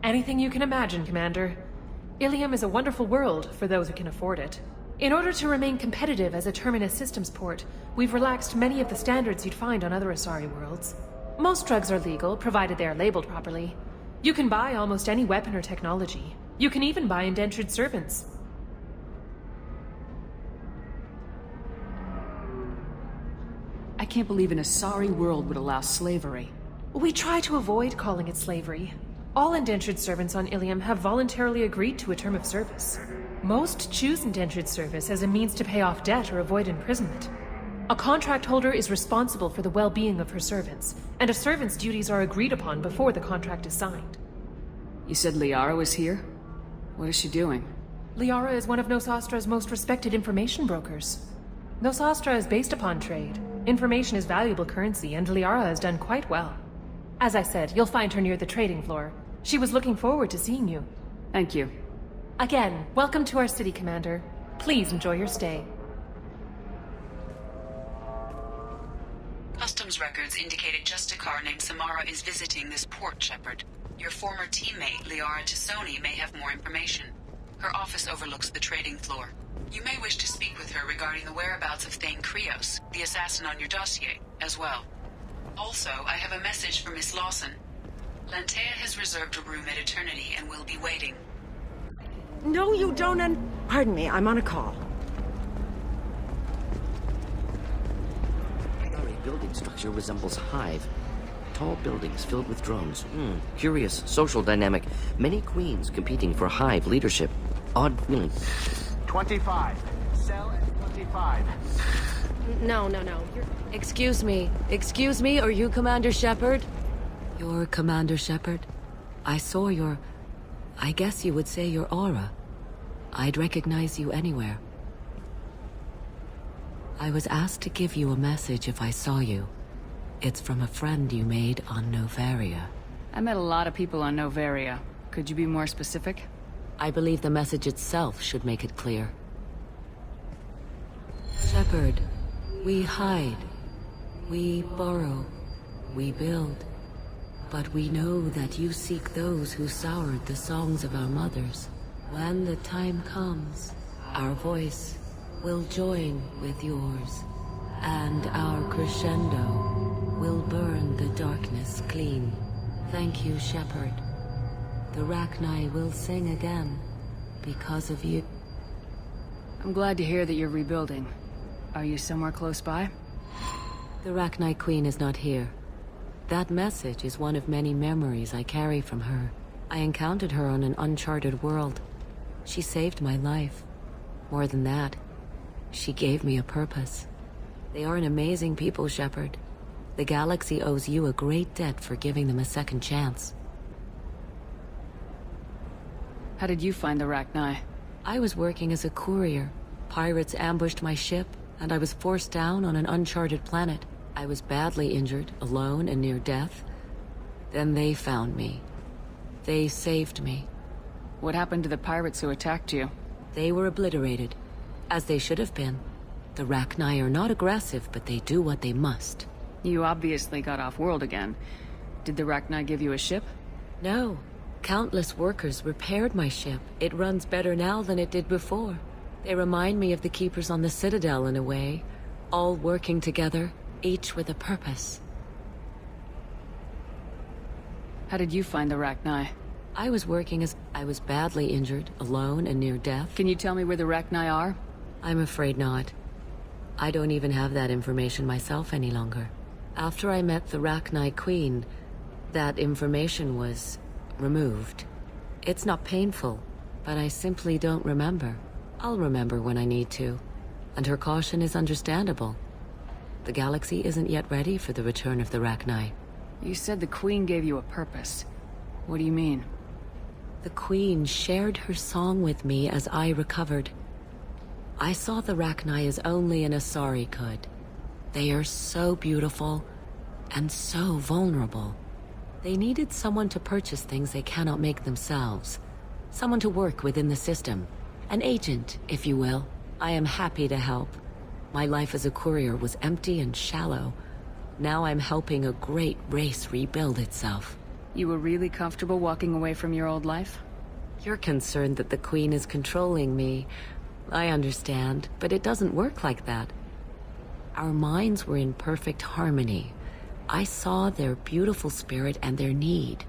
Anything you can imagine, Commander. Ilium is a wonderful world for those who can afford it. In order to remain competitive as a Terminus systems port, we've relaxed many of the standards you'd find on other Asari worlds. Most drugs are legal, provided they are labeled properly. You can buy almost any weapon or technology. You can even buy indentured servants. I can't believe an Asari world would allow slavery. We try to avoid calling it slavery. All indentured servants on Ilium have voluntarily agreed to a term of service. Most choose indentured service as a means to pay off debt or avoid imprisonment. A contract holder is responsible for the well-being of her servants, and a servant's duties are agreed upon before the contract is signed. You said Liara was here? What is she doing? Liara is one of Nosastra's most respected information brokers. Nosastra is based upon trade. Information is valuable currency, and Liara has done quite well. As I said, you'll find her near the trading floor. She was looking forward to seeing you. Thank you. Again, welcome to our city, Commander. Please enjoy your stay. Customs records indicated just a car named Samara is visiting this port, Shepard. Your former teammate, Liara Tassoni, may have more information. Her office overlooks the trading floor. You may wish to speak with her regarding the whereabouts of Thane Krios, the assassin on your dossier, as well. Also, I have a message for Miss Lawson. Lantea has reserved a room at Eternity and will be waiting. No, you don't Pardon me, I'm on a call. Our building structure resembles Hive. Tall buildings filled with drones. Curious social dynamic. Many queens competing for Hive leadership. Odd feeling. 25. Cell at 25. No. Excuse me, are you Commander Shepard? You're Commander Shepard? I saw I guess you would say your aura. I'd recognize you anywhere. I was asked to give you a message if I saw you. It's from a friend you made on Novaria. I met a lot of people on Novaria. Could you be more specific? I believe the message itself should make it clear. Shepard, we hide. We borrow. We build. But we know that you seek those who soured the songs of our mothers. When the time comes, our voice will join with yours, and our crescendo will burn the darkness clean. Thank you, Shepard. The Rachni will sing again because of you. I'm glad to hear that you're rebuilding. Are you somewhere close by? The Rachni Queen is not here. That message is one of many memories I carry from her. I encountered her on an uncharted world. She saved my life. More than that, she gave me a purpose. They are an amazing people, Shepard. The galaxy owes you a great debt for giving them a second chance. How did you find the Rachni? I was working as a courier. Pirates ambushed my ship, and I was forced down on an uncharted planet. I was badly injured, alone and near death. Then they found me. They saved me. What happened to the pirates who attacked you? They were obliterated, as they should have been. The Rachni are not aggressive, but they do what they must. You obviously got off-world again. Did the Rachni give you a ship? No. Countless workers repaired my ship. It runs better now than it did before. They remind me of the Keepers on the Citadel in a way, all working together, each with a purpose. How did you find the Rachni? I was badly injured, alone and near death. Can you tell me where the Rachni are? I'm afraid not. I don't even have that information myself any longer. After I met the Rachni Queen, that information was removed. It's not painful, but I simply don't remember. I'll remember when I need to. and her caution is understandable. The galaxy isn't yet ready for the return of the Rachni. You said the Queen gave you a purpose. What do you mean? The Queen shared her song with me as I recovered. I saw the Rachni as only an Asari could. They are so beautiful, and so vulnerable. They needed someone to purchase things they cannot make themselves. Someone to work within the system. An agent, if you will. I am happy to help. My life as a courier was empty and shallow. Now I'm helping a great race rebuild itself. You were really comfortable walking away from your old life? You're concerned that the Queen is controlling me. I understand, but it doesn't work like that. Our minds were in perfect harmony. I saw their beautiful spirit and their need.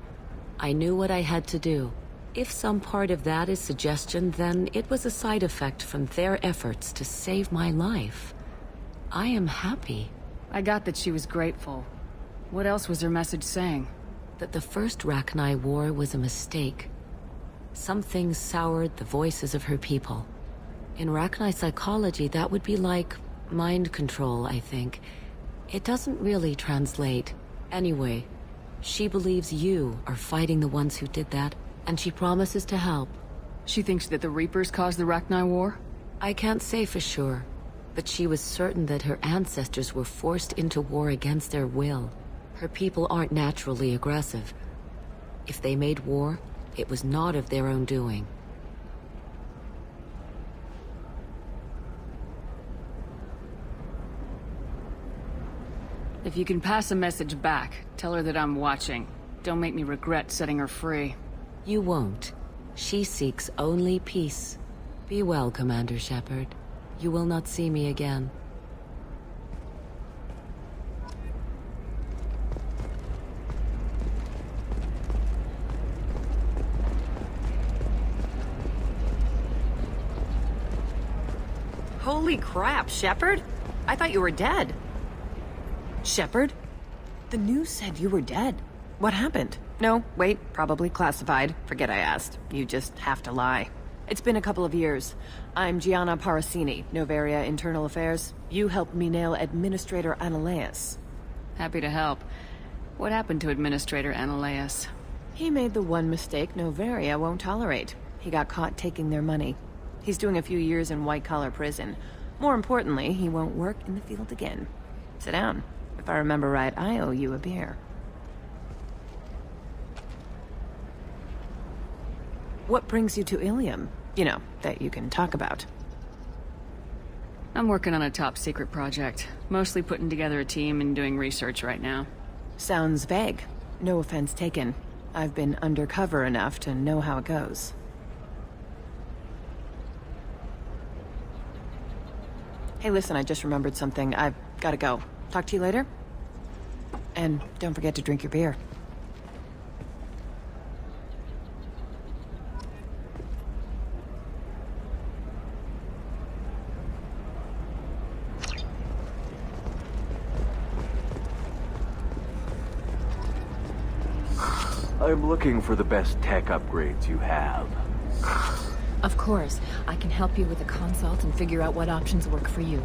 I knew what I had to do. If some part of that is suggestion, then it was a side effect from their efforts to save my life. I am happy. I got that she was grateful. What else was her message saying? That the first Rachni War was a mistake. Some things soured the voices of her people. In Rachni psychology, that would be like mind control, I think. It doesn't really translate. Anyway, she believes you are fighting the ones who did that, and she promises to help. She thinks that the Reapers caused the Rachni War? I can't say for sure, but she was certain that her ancestors were forced into war against their will. Her people aren't naturally aggressive. If they made war, it was not of their own doing. If you can pass a message back, tell her that I'm watching. Don't make me regret setting her free. You won't. She seeks only peace. Be well, Commander Shepard. You will not see me again. Holy crap, Shepard? I thought you were dead. Shepard? The news said you were dead. What happened? No, wait, probably classified. Forget I asked. You just have to lie. It's been a couple of years. I'm Gianna Parasini, Noveria Internal Affairs. You helped me nail Administrator Analeas. Happy to help. What happened to Administrator Analeas? He made the one mistake Noveria won't tolerate. He got caught taking their money. He's doing a few years in white-collar prison. More importantly, he won't work in the field again. Sit down. If I remember right, I owe you a beer. What brings you to Ilium? You know, that you can talk about. I'm working on a top-secret project. Mostly putting together a team and doing research right now. Sounds vague. No offense taken. I've been undercover enough to know how it goes. Hey, listen, I just remembered something. I've gotta go. Talk to you later? And don't forget to drink your beer. I'm looking for the best tech upgrades you have. Of course. I can help you with a consult and figure out what options work for you.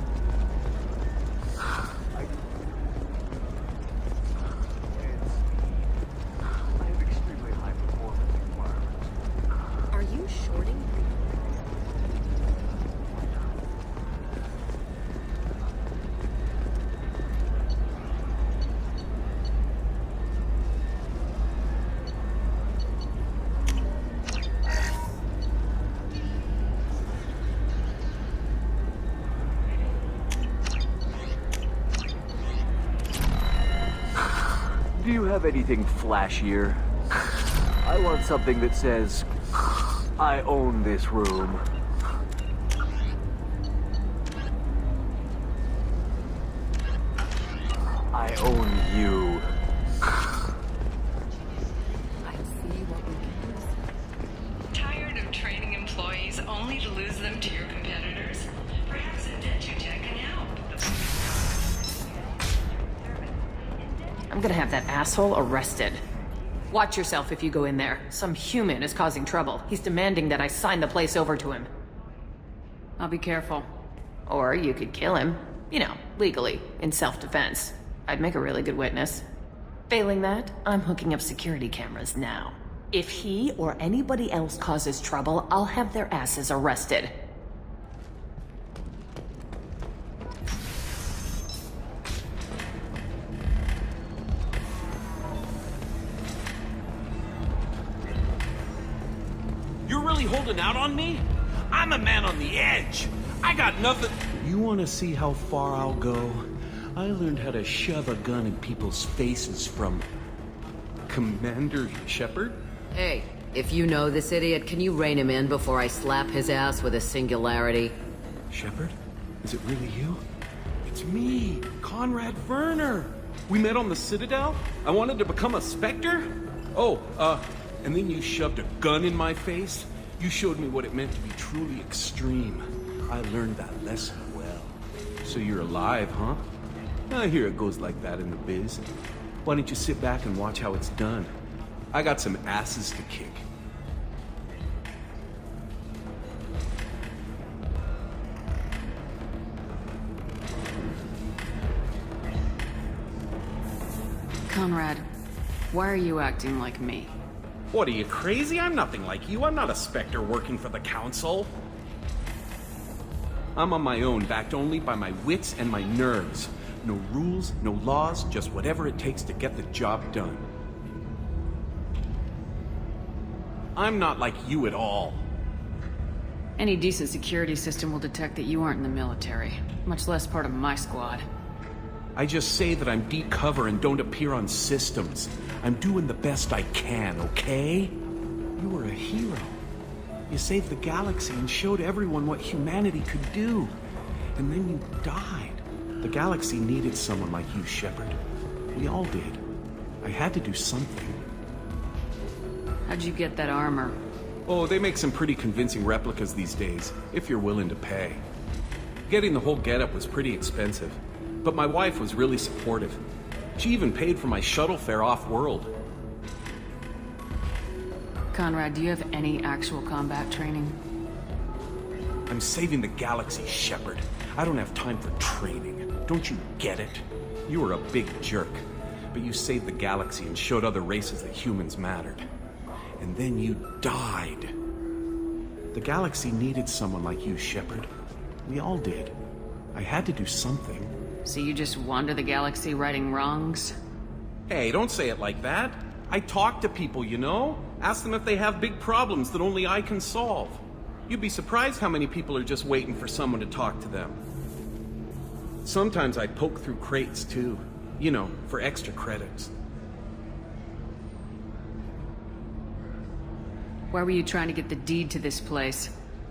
Are you shorting? Do you have anything flashier? I want something that says, I own this room. I own you. Tired of training employees only to lose them to your competitors? Perhaps Indentutech can help. I'm gonna have that asshole arrested. Watch yourself if you go in there. Some human is causing trouble. He's demanding that I sign the place over to him. I'll be careful. Or you could kill him. You know, legally, in self-defense. I'd make a really good witness. Failing that, I'm hooking up security cameras now. If he or anybody else causes trouble, I'll have their asses arrested. You're really holding out on me? I'm a man on the edge. I got nothing. You want to see how far I'll go? I learned how to shove a gun in people's faces from Commander Shepard. Hey, if you know this idiot, can you rein him in before I slap his ass with a singularity? Shepard? Is it really you? It's me, Conrad Werner. We met on the Citadel. I wanted to become a Spectre. And then you shoved a gun in my face. You showed me what it meant to be truly extreme. I learned that lesson well. So you're alive, huh? I hear it goes like that in the biz. Why don't you sit back and watch how it's done? I got some asses to kick. Conrad, why are you acting like me? What, are you crazy? I'm nothing like you. I'm not a Spectre working for the Council. I'm on my own, backed only by my wits and my nerves. No rules, no laws, just whatever it takes to get the job done. I'm not like you at all. Any decent security system will detect that you aren't in the military, much less part of my squad. I just say that I'm deep cover and don't appear on systems. I'm doing the best I can, okay? You were a hero. You saved the galaxy and showed everyone what humanity could do. And then you died. The galaxy needed someone like you, Shepard. We all did. I had to do something. How'd you get that armor? Oh, they make some pretty convincing replicas these days, if you're willing to pay. Getting the whole getup was pretty expensive, but my wife was really supportive. She even paid for my shuttle fare off-world. Conrad, do you have any actual combat training? I'm saving the galaxy, Shepard. I don't have time for training. Don't you get it? You were a big jerk, but you saved the galaxy and showed other races that humans mattered. And then you died. The galaxy needed someone like you, Shepard. We all did. I had to do something. So you just wander the galaxy righting wrongs? Hey, don't say it like that. I talk to people, you know? Ask them if they have big problems that only I can solve. You'd be surprised how many people are just waiting for someone to talk to them. Sometimes I poke through crates, too. You know, for extra credits. Why were you trying to get the deed to this place?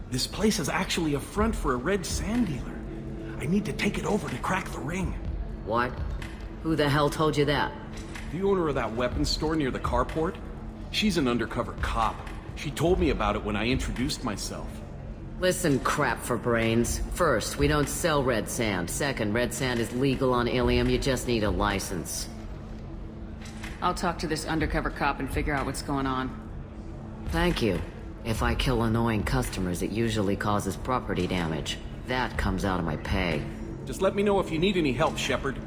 This place is actually a front for a red sand dealer. I need to take it over to crack the ring. What? Who the hell told you that? The owner of that weapons store near the carport? She's an undercover cop. She told me about it when I introduced myself. Listen, crap for brains. First, we don't sell red sand. Second, red sand is legal on Ilium. You just need a license. I'll talk to this undercover cop and figure out what's going on. Thank you. If I kill annoying customers, it usually causes property damage. That comes out of my pay. Just let me know if you need any help, Shepard.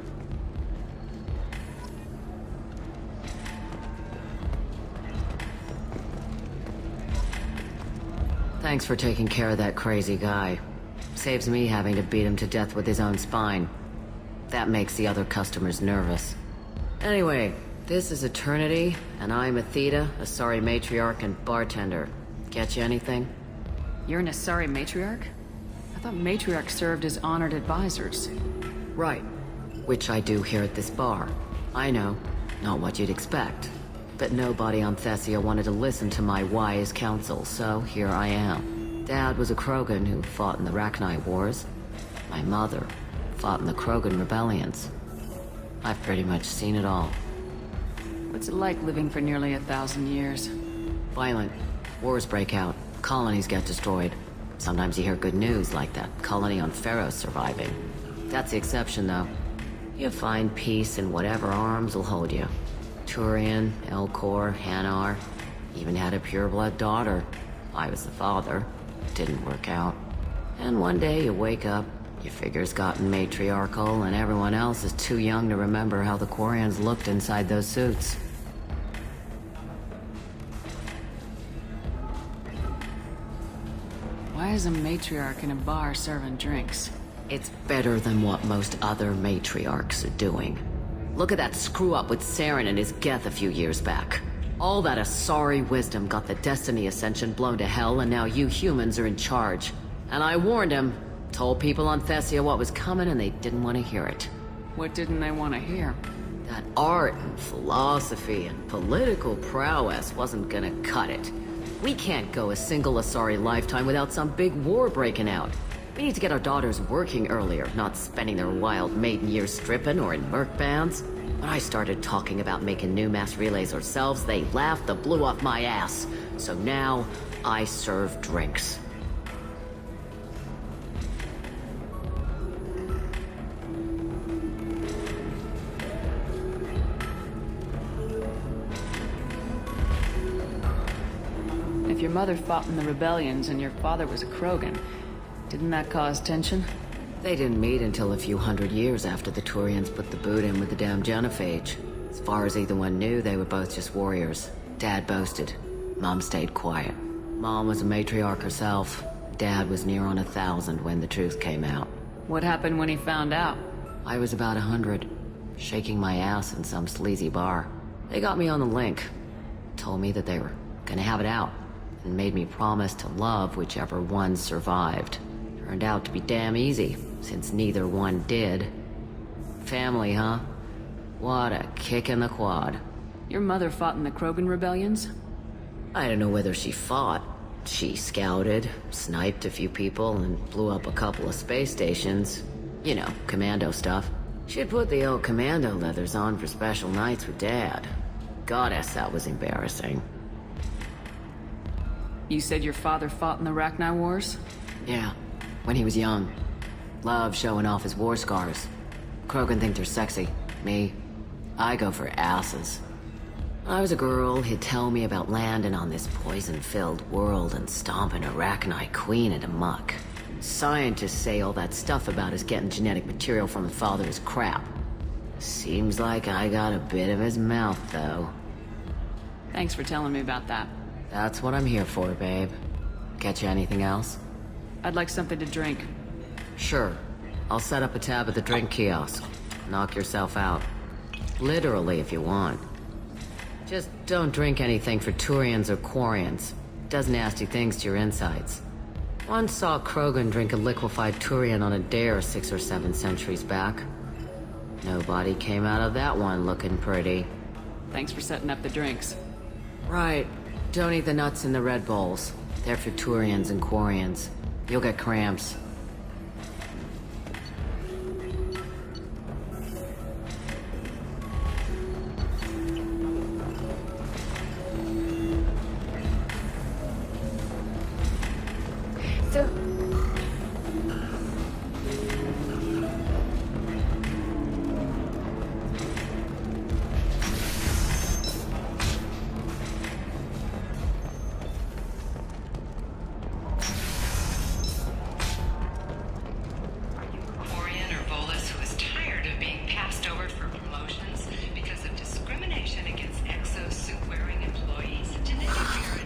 Thanks for taking care of that crazy guy. Saves me having to beat him to death with his own spine. That makes the other customers nervous. Anyway, this is Eternity, and I'm Athena, Asari matriarch and bartender. Get you anything? You're an Asari matriarch? I thought matriarchs served as honored advisors. Right. Which I do here at this bar. I know, not what you'd expect. But nobody on Thessia wanted to listen to my wise counsel, so here I am. Dad was a Krogan who fought in the Rachni Wars. My mother fought in the Krogan rebellions. I've pretty much seen it all. What's it like living for nearly 1,000 years? Violent. Wars break out. Colonies get destroyed. Sometimes you hear good news, like that colony on Pharaoh surviving. That's the exception, though. You find peace in whatever arms will hold you. Turian, Elcor, Hanar. Even had a pureblood daughter. I was the father. Didn't work out. And one day you wake up, Your figure's gotten matriarchal, and everyone else is too young to remember how the Quarians looked inside those suits. Why is a matriarch in a bar serving drinks? It's better than what most other matriarchs are doing. Look at that screw-up with Saren and his Geth a few years back. All that Asari wisdom got the Destiny Ascension blown to hell, and now you humans are in charge. And I warned him, told people on Thessia what was coming, and they didn't want to hear it. What didn't they want to hear? That art and philosophy and political prowess wasn't gonna cut it. We can't go a single Asari lifetime without some big war breaking out. We need to get our daughters working earlier, not spending their wild maiden years stripping or in merc bands. When I started talking about making new mass relays ourselves, they laughed the blue off my ass. So now, I serve drinks. If your mother fought in the rebellions and your father was a Krogan, didn't that cause tension? They didn't meet until a few hundred years after the Turians put the boot in with the damn Genophage. As far as either one knew, they were both just warriors. Dad boasted. Mom stayed quiet. Mom was a matriarch herself. Dad was near on 1,000 when the truth came out. What happened when he found out? I was about 100, shaking my ass in some sleazy bar. They got me on the link. Told me that they were gonna have it out, and made me promise to love whichever one survived. Turned out to be damn easy, since neither one did. Family, huh? What a kick in the quad. Your mother fought in the Krogan rebellions? I don't know whether she fought. She scouted, sniped a few people, and blew up a couple of space stations. You know, commando stuff. She'd put the old commando leathers on for special nights with Dad. Goddess, that was embarrassing. You said your father fought in the Rachni Wars? Yeah, when he was young. Loved showing off his war scars. Krogan think they're sexy. Me, I go for asses. When I was a girl, he'd tell me about landing on this poison-filled world and stomping a Rachni queen into muck. Scientists say all that stuff about us getting genetic material from the father is crap. Seems like I got a bit of his mouth, though. Thanks for telling me about that. That's what I'm here for, babe. Get you anything else? I'd like something to drink. Sure. I'll set up a tab at the drink kiosk. Knock yourself out. Literally, if you want. Just don't drink anything for Turians or Quarians. Does nasty things to your insides. Once saw Krogan drink a liquefied Turian on a dare 6 or 7 centuries back. Nobody came out of that one looking pretty. Thanks for setting up the drinks. Right. Don't eat the nuts in the Red Bowls. They're for Turians and Quarians. You'll get cramps.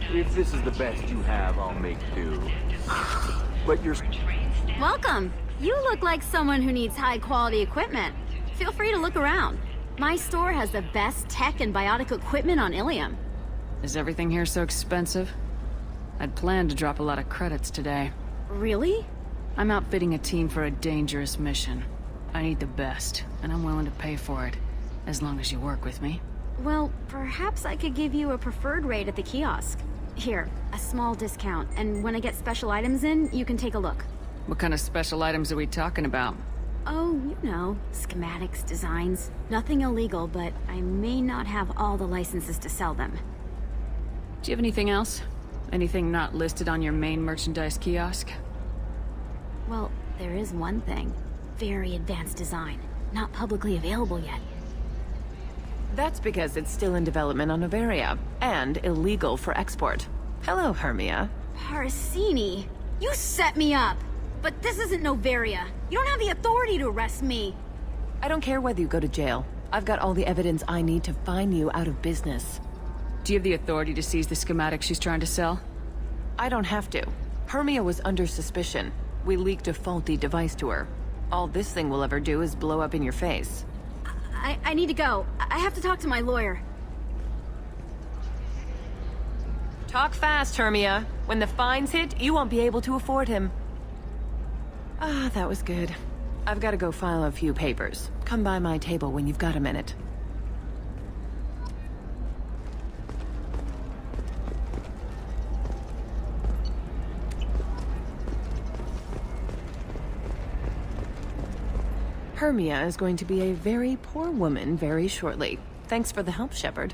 If this is the best you have, I'll make do. But you're... Welcome! You look like someone who needs high-quality equipment. Feel free to look around. My store has the best tech and biotic equipment on Ilium. Is everything here so expensive? I'd planned to drop a lot of credits today. Really? I'm outfitting a team for a dangerous mission. I need the best, and I'm willing to pay for it, as long as you work with me. Well, perhaps I could give you a preferred rate at the kiosk. Here, a small discount, and when I get special items in, you can take a look. What kind of special items are we talking about? Oh, you know, schematics, designs. Nothing illegal, but I may not have all the licenses to sell them. Do you have anything else? Anything not listed on your main merchandise kiosk? Well, there is one thing. Very advanced design. Not publicly available yet. That's because it's still in development on Noveria, and illegal for export. Hello, Hermia. Parasini! You set me up! But this isn't Noveria. You don't have the authority to arrest me. I don't care whether you go to jail. I've got all the evidence I need to find you out of business. Do you have the authority to seize the schematic she's trying to sell? I don't have to. Hermia was under suspicion. We leaked a faulty device to her. All this thing will ever do is blow up in your face. I need to go. I have to talk to my lawyer. Talk fast, Hermia. When the fines hit, you won't be able to afford him. Ah, that was good. I've got to go file a few papers. Come by my table when you've got a minute. Hermia is going to be a very poor woman very shortly. Thanks for the help, Shepard.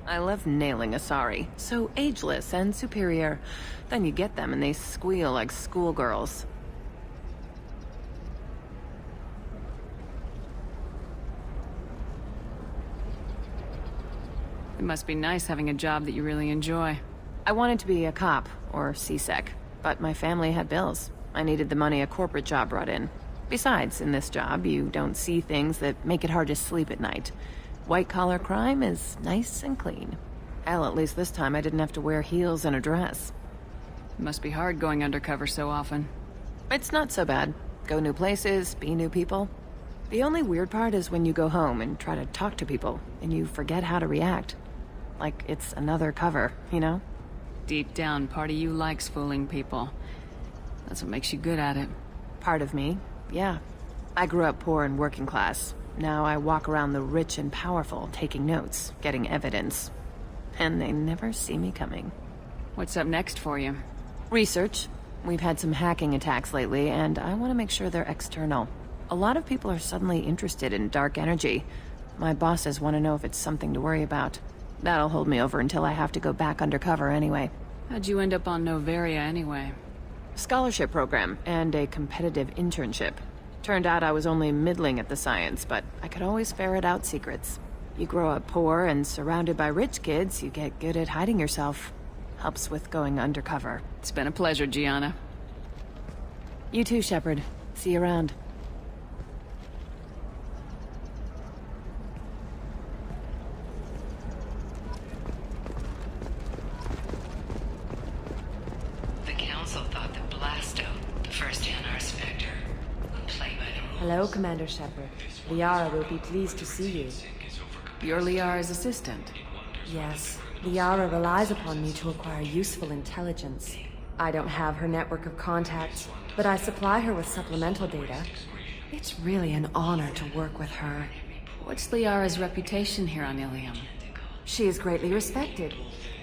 I love nailing Asari. So ageless and superior. Then you get them and they squeal like schoolgirls. It must be nice having a job that you really enjoy. I wanted to be a cop, or CSEC, but my family had bills. I needed the money a corporate job brought in. Besides, in this job, you don't see things that make it hard to sleep at night. White-collar crime is nice and clean. Hell, at least this time I didn't have to wear heels and a dress. It must be hard going undercover so often. It's not so bad. Go new places, be new people. The only weird part is when you go home and try to talk to people, and you forget how to react. Like it's another cover, you know? Deep down, part of you likes fooling people. That's what makes you good at it. Part of me, yeah. I grew up poor and working class. Now I walk around the rich and powerful, taking notes, getting evidence. And they never see me coming. What's up next for you? Research. We've had some hacking attacks lately, and I want to make sure they're external. A lot of people are suddenly interested in dark energy. My bosses want to know if it's something to worry about. That'll hold me over until I have to go back undercover anyway. How'd you end up on Noveria anyway? Scholarship program and a competitive internship. Turned out I was only middling at the science, but I could always ferret out secrets. You grow up poor and surrounded by rich kids, you get good at hiding yourself. Helps with going undercover. It's been a pleasure, Gianna. You too, Shepard. See you around. The Council thought that Blasto, the first NR Spectre, would play by the rules. Hello, Commander Shepard. Liara will be pleased to see you. You're Liara's assistant. Yes. Liara relies upon me to acquire useful intelligence. I don't have her network of contacts, but I supply her with supplemental data. It's really an honor to work with her. What's Liara's reputation here on Ilium? She is greatly respected.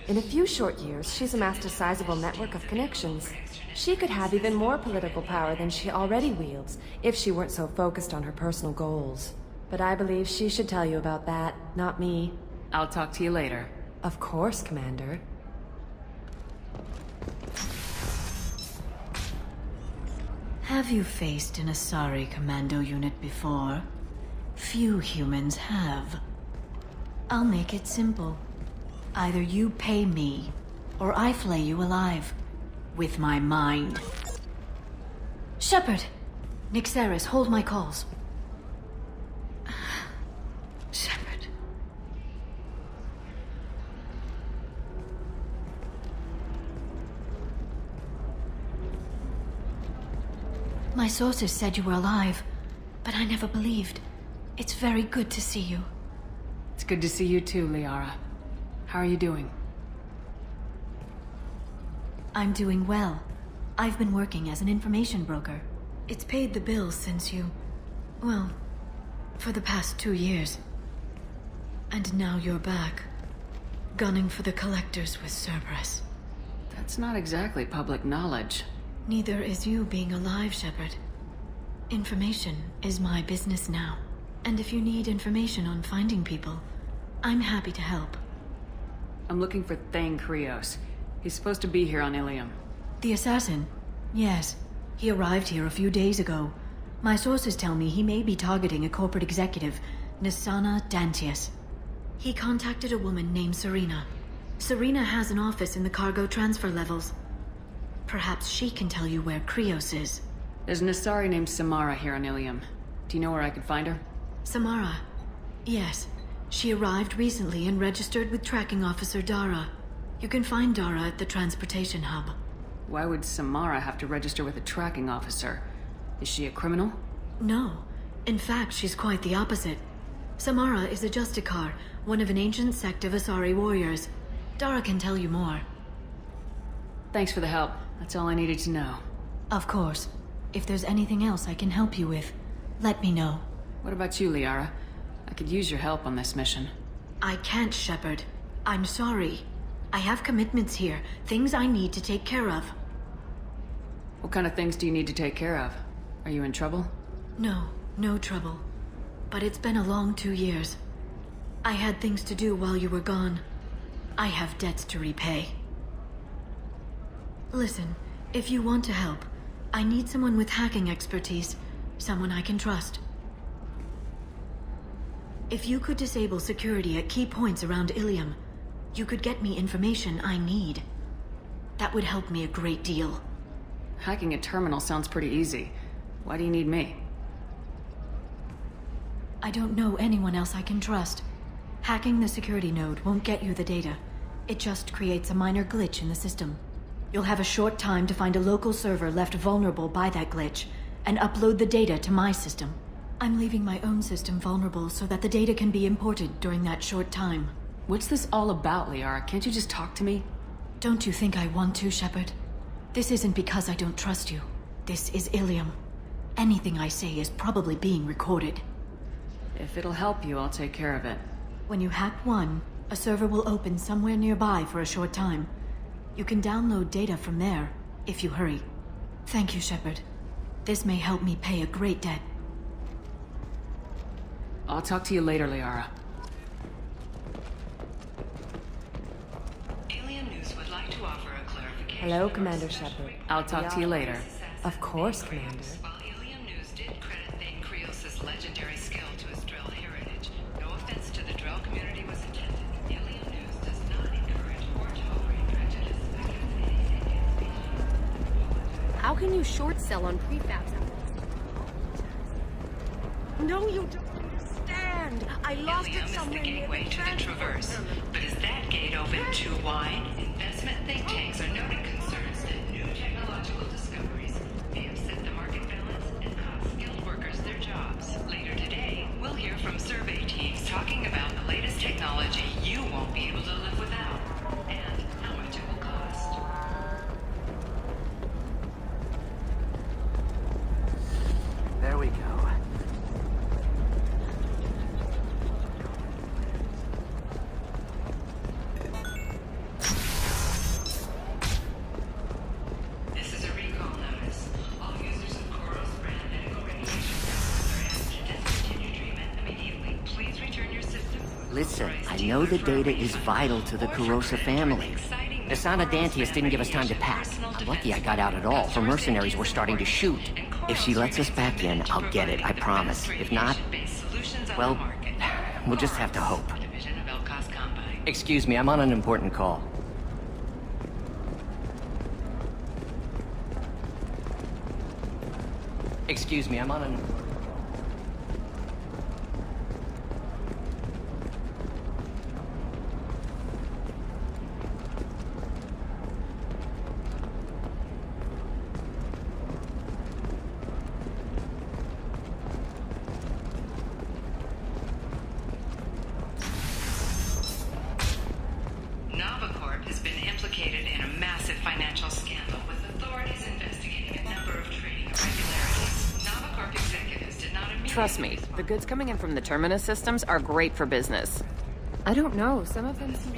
In a few short years, she's amassed a sizable network of connections. She could have even more political power than she already wields, if she weren't so focused on her personal goals. But I believe she should tell you about that, not me. I'll talk to you later. Of course, Commander. Have you faced an Asari commando unit before? Few humans have. I'll make it simple. Either you pay me, or I flay you alive. With my mind. Shepard! Nixeris, hold my calls. Shepard. My sources said you were alive, but I never believed. It's very good to see you. It's good to see you too, Liara. How are you doing? I'm doing well. I've been working as an information broker. It's paid the bills since you... well, for the past 2 years. And now you're back, gunning for the Collectors with Cerberus. That's not exactly public knowledge. Neither is you being alive, Shepard. Information is my business now. And if you need information on finding people, I'm happy to help. I'm looking for Thane Krios. He's supposed to be here on Ilium. The assassin? Yes. He arrived here a few days ago. My sources tell me he may be targeting a corporate executive, Nisana Dantius. He contacted a woman named Serena. Serena has an office in the cargo transfer levels. Perhaps she can tell you where Krios is. There's an Asari named Samara here on Ilium. Do you know where I could find her? Samara. Yes. She arrived recently and registered with Tracking Officer Dara. You can find Dara at the transportation hub. Why would Samara have to register with a tracking officer? Is she a criminal? No. In fact, she's quite the opposite. Samara is a Justicar, one of an ancient sect of Asari warriors. Dara can tell you more. Thanks for the help. That's all I needed to know. Of course. If there's anything else I can help you with, let me know. What about you, Liara? I could use your help on this mission. I can't, Shepard. I'm sorry. I have commitments here, things I need to take care of. What kind of things do you need to take care of? Are you in trouble? No, no trouble. But it's been a long 2 years. I had things to do while you were gone. I have debts to repay. Listen, if you want to help, I need someone with hacking expertise. Someone I can trust. If you could disable security at key points around Ilium, you could get me information I need. That would help me a great deal. Hacking a terminal sounds pretty easy. Why do you need me? I don't know anyone else I can trust. Hacking the security node won't get you the data. It just creates a minor glitch in the system. You'll have a short time to find a local server left vulnerable by that glitch, and upload the data to my system. I'm leaving my own system vulnerable so that the data can be imported during that short time. What's this all about, Liara? Can't you just talk to me? Don't you think I want to, Shepard? This isn't because I don't trust you. This is Ilium. Anything I say is probably being recorded. If it'll help you, I'll take care of it. When you hack one, a server will open somewhere nearby for a short time. You can download data from there, if you hurry. Thank you, Shepard. This may help me pay a great debt. I'll talk to you later, Liara. Alien News would like to offer a clarification. Hello, Commander Shepard. I'll talk to you later. Of course, Commander. While Alien News did credit Thane Krios' legendary skill to his Drell heritage, no offense to the Drell community was intended. Alien News does not encourage or tolerate prejudice against any sentient species. How can you short sell on prefabs? No, you don't understand. I lost Ilium it somewhere is the gateway to the Traverse. But is that gate open too wide? Investment think tanks are noting concerns that new technological discoveries may upset the market balance and cost skilled workers their jobs. Later today, we'll hear from survey teams talking about the latest technology you won't be able to live without, and how much it will cost. There we go. This is a recall notice. All users of Koros brand medical radiation are asked to discontinue treatment immediately. Please return your system. Listen, I know the data is vital to the Kurosa family. Asana Dantius didn't give us time to pack. I'm lucky I got out at all, for mercenaries were starting to shoot. If she lets us back in, I'll get it, I promise. If not, well, we'll just have to hope. Excuse me, I'm on an important call. Excuse me, I'm on an... Novacorp has been implicated in a massive financial scandal, with authorities investigating a number of trading irregularities. Novacorp executives did not immediately... Trust me, the goods coming in from the Terminus systems are great for business. I don't know, some of them seem...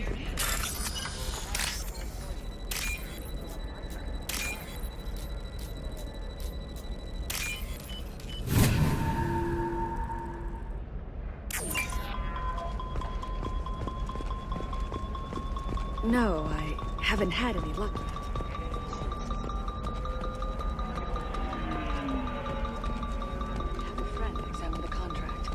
No, I haven't had any luck yet. Have a friend examine the contract.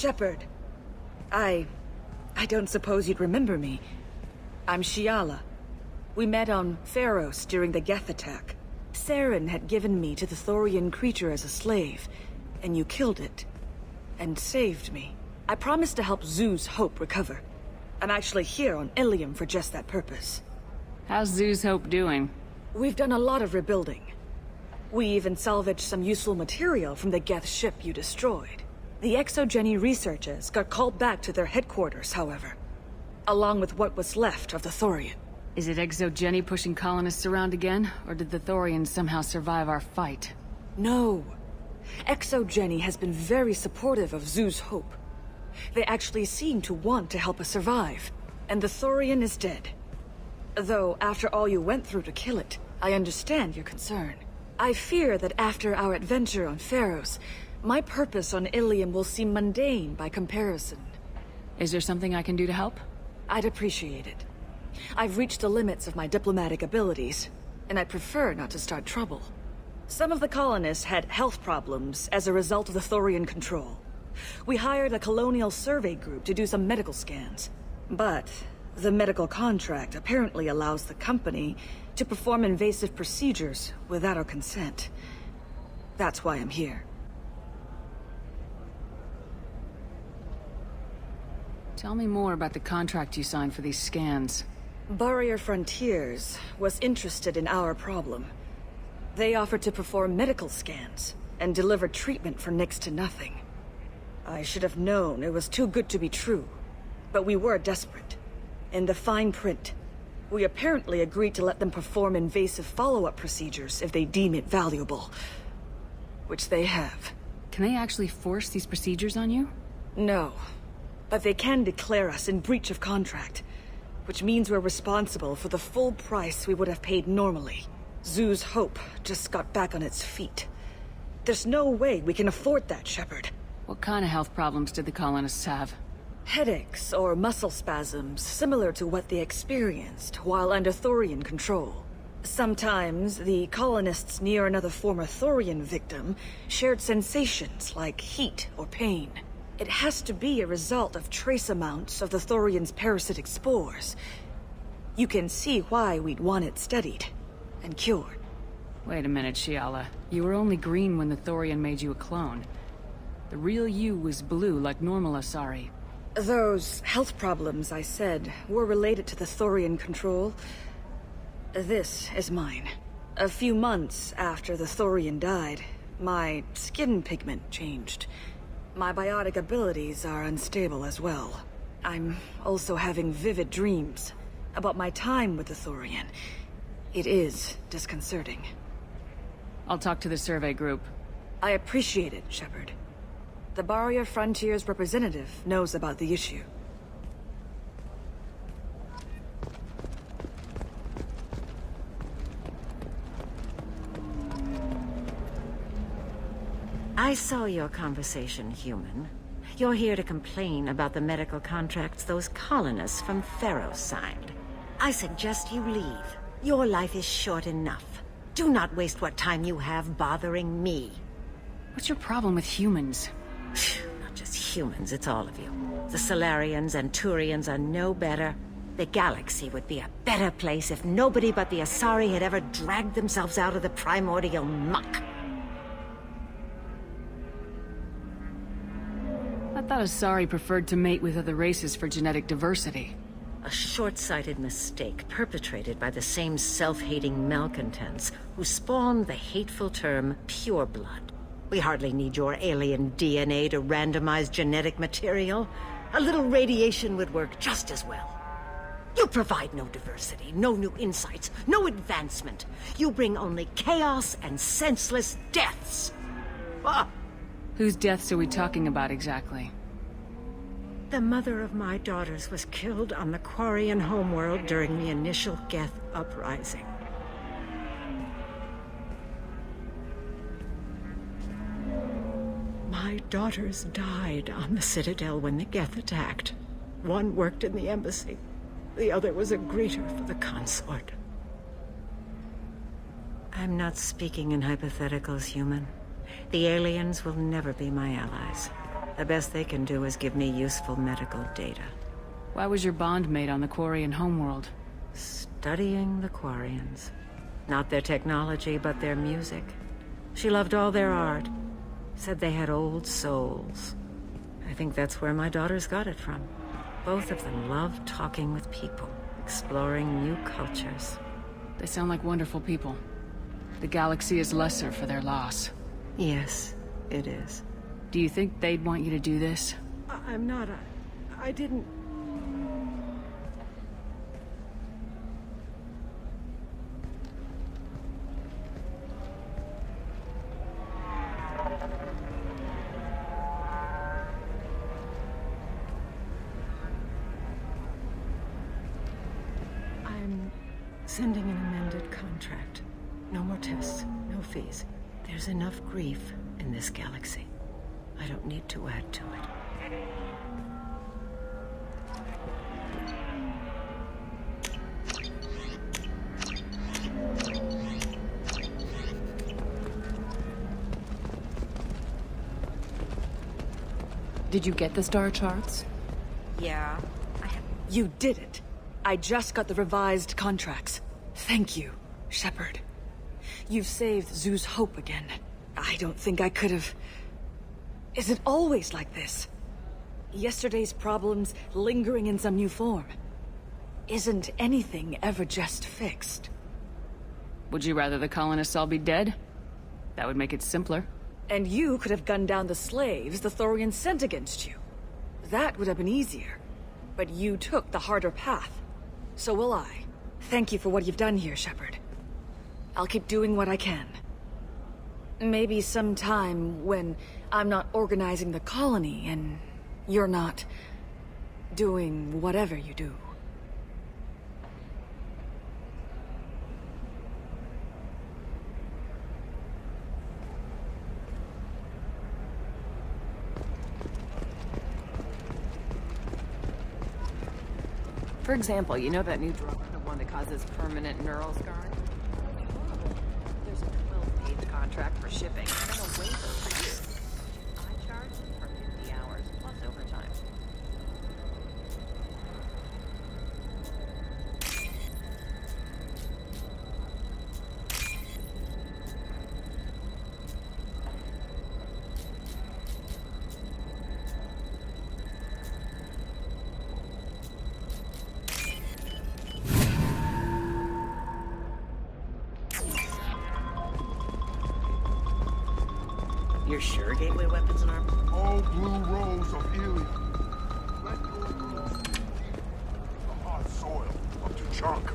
Shepard. I don't suppose you'd remember me. I'm Shiala. We met on Pharos during the Geth attack. Saren had given me to the Thorian creature as a slave, and you killed it. And saved me. I promised to help Zoo's Hope recover. I'm actually here on Ilium for just that purpose. How's Zoo's Hope doing? We've done a lot of rebuilding. We even salvaged some useful material from the Geth ship you destroyed. The Exogeny researchers got called back to their headquarters, however. Along with what was left of the Thorian. Is it Exogeny pushing colonists around again, or did the Thorians somehow survive our fight? No. Exogeny has been very supportive of Zoo's Hope. They actually seem to want to help us survive, and the Thorian is dead. Though, after all you went through to kill it, I understand your concern. I fear that after our adventure on Pharos, my purpose on Ilium will seem mundane by comparison. Is there something I can do to help? I'd appreciate it. I've reached the limits of my diplomatic abilities, and I prefer not to start trouble. Some of the colonists had health problems as a result of the Thorian control. We hired a colonial survey group to do some medical scans. But the medical contract apparently allows the company to perform invasive procedures without our consent. That's why I'm here. Tell me more about the contract you signed for these scans. Barrier Frontiers was interested in our problem. They offered to perform medical scans and deliver treatment for next to nothing. I should have known it was too good to be true, but we were desperate. In the fine print, we apparently agreed to let them perform invasive follow-up procedures if they deem it valuable. Which they have. Can they actually force these procedures on you? No. But they can declare us in breach of contract, which means we're responsible for the full price we would have paid normally. Zoo's Hope just got back on its feet. There's no way we can afford that, Shepard. What kind of health problems did the colonists have? Headaches or muscle spasms, similar to what they experienced while under Thorian control. Sometimes, the colonists near another former Thorian victim shared sensations like heat or pain. It has to be a result of trace amounts of the Thorian's parasitic spores. You can see why we'd want it studied and cured. Wait a minute, Shiala. You were only green when the Thorian made you a clone. The real you was blue like normal Asari. Those health problems I said were related to the Thorian control. This is mine. A few months after the Thorian died, my skin pigment changed. My biotic abilities are unstable as well. I'm also having vivid dreams about my time with the Thorian. It is disconcerting. I'll talk to the survey group. I appreciate it, Shepard. The Barrier Frontiers representative knows about the issue. I saw your conversation, human. You're here to complain about the medical contracts those colonists from Pharos signed. I suggest you leave. Your life is short enough. Do not waste what time you have bothering me. What's your problem with humans? Not just humans, it's all of you. The Solarians and Turians are no better. The galaxy would be a better place if nobody but the Asari had ever dragged themselves out of the primordial muck. I thought Asari preferred to mate with other races for genetic diversity. A short-sighted mistake perpetrated by the same self-hating malcontents who spawned the hateful term pureblood. We hardly need your alien DNA to randomize genetic material. A little radiation would work just as well. You provide no diversity, no new insights, no advancement. You bring only chaos and senseless deaths. Ah! Whose deaths are we talking about exactly? The mother of my daughters was killed on the Quarian homeworld during the initial Geth uprising. My daughters died on the Citadel when the Geth attacked. One worked in the embassy. The other was a greeter for the consort. I'm not speaking in hypotheticals, human. The aliens will never be my allies. The best they can do is give me useful medical data. Why was your bond made on the Quarian homeworld? Studying the Quarians. Not their technology, but their music. She loved all their art. Said they had old souls. I think that's where my daughters got it from. Both of them love talking with people, exploring new cultures. They sound like wonderful people. The galaxy is lesser for their loss. Yes, it is. Do you think they'd want you to do this? I'm not. I didn't. I'm sending an amended contract. No more tests, no fees. There's enough grief in this galaxy. I don't need to add to it. Did you get the star charts? Yeah. You did it. I just got the revised contracts. Thank you, Shepard. You've saved Zoo's hope again. I don't think I could have... Is it always like this? Yesterday's problems lingering in some new form. Isn't anything ever just fixed? Would you rather the colonists all be dead? That would make it simpler. And you could have gunned down the slaves the Thorians sent against you. That would have been easier. But you took the harder path. So will I. Thank you for what you've done here, Shepard. I'll keep doing what I can. Maybe sometime when I'm not organizing the colony and you're not doing whatever you do. For example, you know that new drug, the one that causes permanent neural scarring? There's a 12-page contract for shipping and a waiver for you. I charge for 50 hours plus overtime. You're sure Gateway Weapons and Armor? Oh, blue rose of Helium. Let your girls the hot soil of Tuchanka.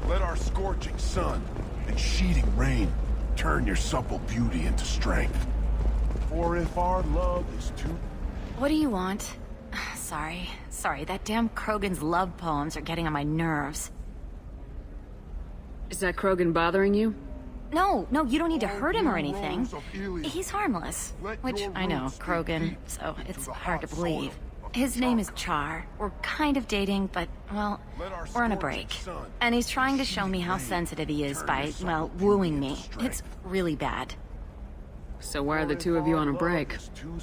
Let our scorching sun and sheeting rain turn your supple beauty into strength. For if our love is too... What do you want? Sorry, that damn Krogan's love poems are getting on my nerves. Is that Krogan bothering you? No, you don't need to hurt him or anything. He's harmless. Which, I know, Krogan, so it's hard to believe. His name is Char. We're kind of dating, but, well, we're on a break. And he's trying to show me how sensitive he is by, well, wooing me. It's really bad. So why are the two of you on a break?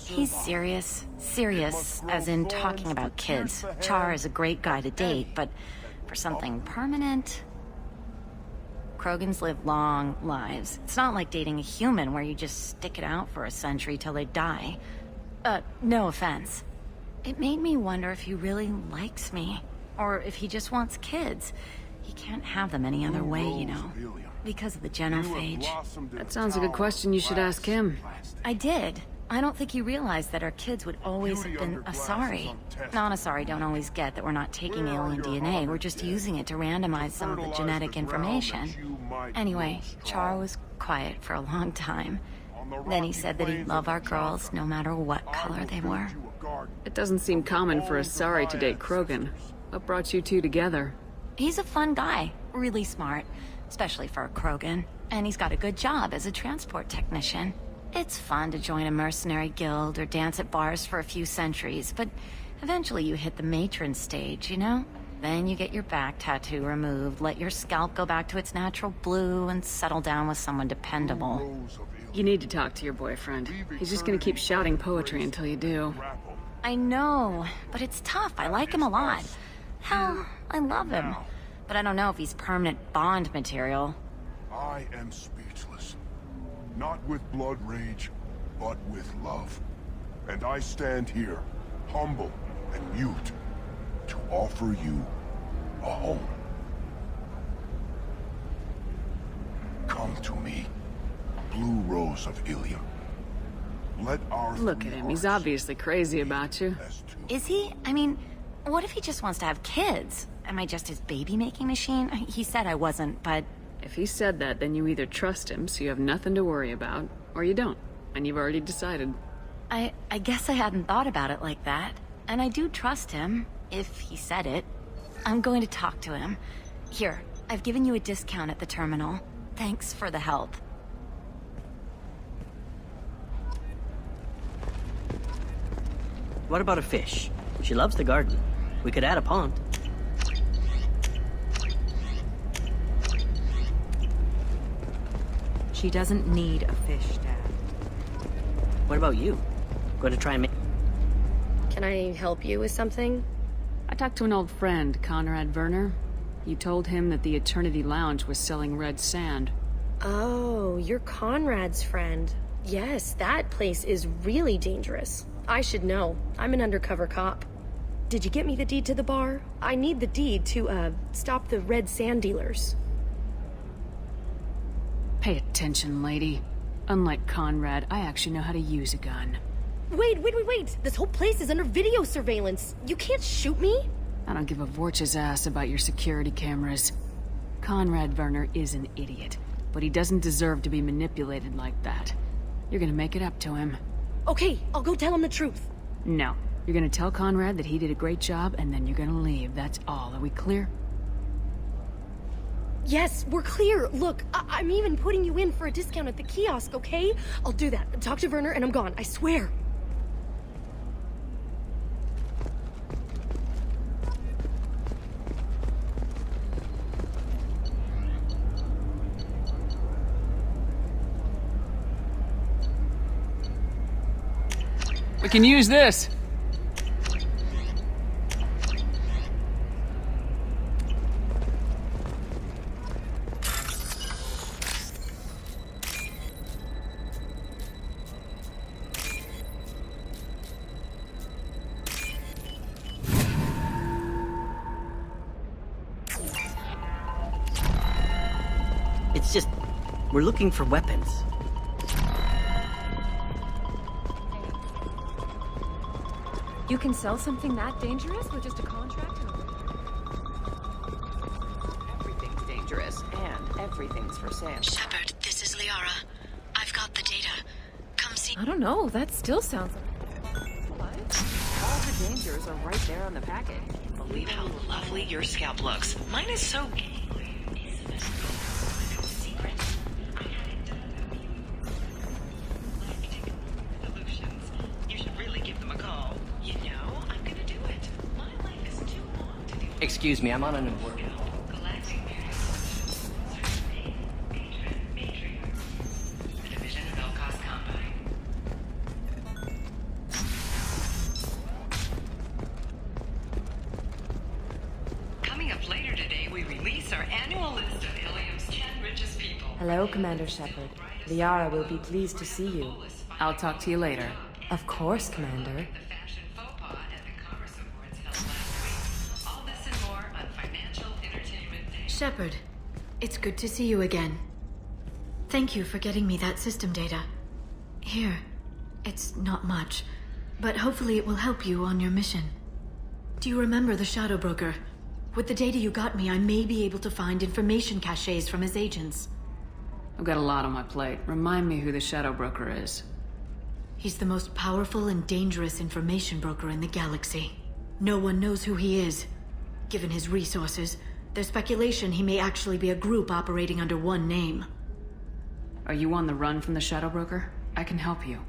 He's serious. Serious, as in talking about kids. Char is a great guy to date, but for something permanent... Krogans live long lives. It's not like dating a human where you just stick it out for a century till they die. No offense. It made me wonder if he really likes me. Or if he just wants kids. He can't have them any other way, you know. Because of the genophage. That sounds like a question you should ask him. I did. I don't think he realized that our kids would always have been Asari. Non-Asari don't always get that we're not taking alien DNA, we're just using it to randomize some of the genetic information. Anyway, Char was quiet for a long time. Then he said that he'd love our girls no matter what color they were. It doesn't seem common for Asari to date Krogan. What brought you two together? He's a fun guy, really smart, especially for a Krogan. And he's got a good job as a transport technician. It's fun to join a mercenary guild or dance at bars for a few centuries, but eventually you hit the matron stage, you know? Then you get your back tattoo removed, let your scalp go back to its natural blue, and settle down with someone dependable. You need to talk to your boyfriend. He's just gonna keep shouting poetry until you do. I know, but it's tough. I like him a lot. Hell, I love him. But I don't know if he's permanent Bond material. I am speechless. Not with blood rage, but with love. And I stand here, humble and mute, to offer you a home. Come to me, Blue Rose of Ilium. Let our Look at him, he's obviously crazy about you. Is he? I mean, what if he just wants to have kids? Am I just his baby-making machine? He said I wasn't, but... If he said that, then you either trust him, so you have nothing to worry about, or you don't, and you've already decided. I guess I hadn't thought about it like that. And I do trust him, if he said it. I'm going to talk to him. Here, I've given you a discount at the terminal. Thanks for the help. What about a fish? She loves the garden. We could add a pond. She doesn't need a fish, Dad. What about you? Going to try and make... Can I help you with something? I talked to an old friend, Conrad Werner. You told him that the Eternity Lounge was selling red sand. Oh, you're Conrad's friend. Yes, that place is really dangerous. I should know. I'm an undercover cop. Did you get me the deed to the bar? I need the deed to, stop the red sand dealers. Pay attention, lady. Unlike Conrad, I actually know how to use a gun. Wait! This whole place is under video surveillance. You can't shoot me? I don't give a Vorch's ass about your security cameras. Conrad Werner is an idiot, but he doesn't deserve to be manipulated like that. You're gonna make it up to him. Okay, I'll go tell him the truth. No. You're gonna tell Conrad that he did a great job, and then you're gonna leave. That's all. Are we clear? Yes, we're clear. Look, I'm even putting you in for a discount at the kiosk, okay? I'll do that. Talk to Werner and I'm gone, I swear. We can use this! It's just... we're looking for weapons. You can sell something that dangerous with just a contract? Everything's dangerous, and everything's for sale. Shepard, this is Liara. I've got the data. Come see... I don't know, that still sounds like... What? All the dangers are right there on the package. Believe how lovely your scalp looks. Mine is so... Excuse me, I'm on an important... Coming up later today, we release our annual list of Ilium's 10 richest people. Hello, Commander Shepard. Liara will be pleased to see you. I'll talk to you later. Of course, Commander. Shepard, it's good to see you again. Thank you for getting me that system data. Here, it's not much, but hopefully it will help you on your mission. Do you remember the Shadow Broker? With the data you got me, I may be able to find information caches from his agents. I've got a lot on my plate. Remind me who the Shadow Broker is. He's the most powerful and dangerous information broker in the galaxy. No one knows who he is. Given his resources, there's speculation he may actually be a group operating under one name. Are you on the run from the Shadow Broker? I can help you.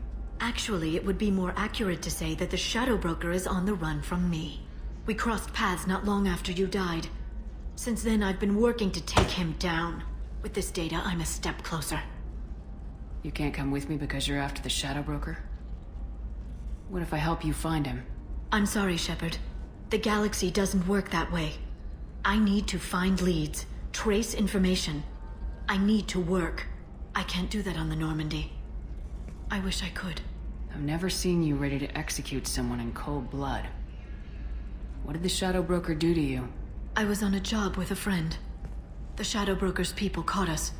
Actually, it would be more accurate to say that the Shadow Broker is on the run from me. We crossed paths not long after you died. Since then, I've been working to take him down. With this data, I'm a step closer. You can't come with me because you're after the Shadow Broker? What if I help you find him? I'm sorry, Shepard. The galaxy doesn't work that way. I need to find leads, trace information. I need to work. I can't do that on the Normandy. I wish I could. I've never seen you ready to execute someone in cold blood. What did the Shadow Broker do to you? I was on a job with a friend. The Shadow Broker's people caught us.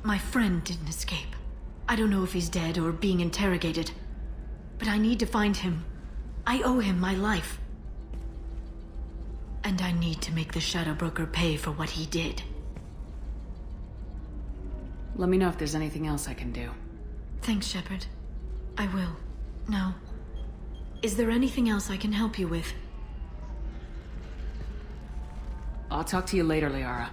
My friend didn't escape. I don't know if he's dead or being interrogated. But I need to find him. I owe him my life. And I need to make the Shadow Broker pay for what he did. Let me know if there's anything else I can do. Thanks, Shepard. I will. Now, is there anything else I can help you with? I'll talk to you later, Liara.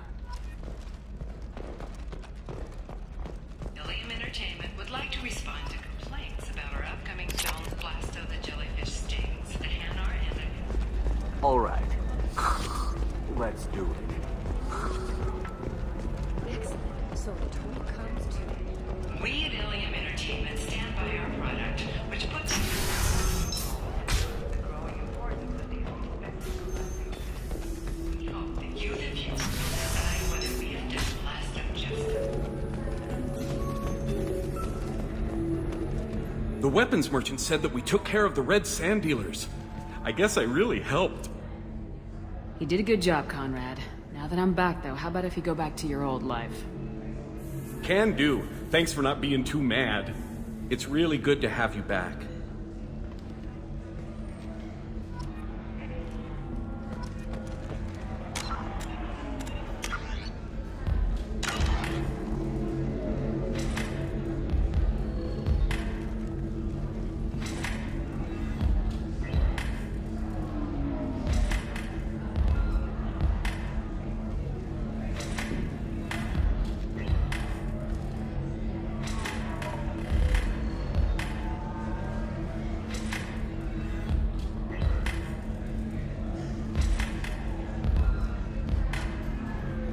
Ilium Entertainment would like to respond to complaints about our upcoming film Blasto the Jellyfish Stings. The Hanar and Alright. Let's do it. Excellent. So the total comes to... we at Ilium Entertainment stand by our product, which puts growing importance of the ultimate. We hope that you, the viewer, will decide whether we have done Blasto justice. The weapons merchant said that we took care of the red sand dealers. I guess I really helped. You did a good job, Conrad. Now that I'm back, though, how about if you go back to your old life? Can do. Thanks for not being too mad. It's really good to have you back.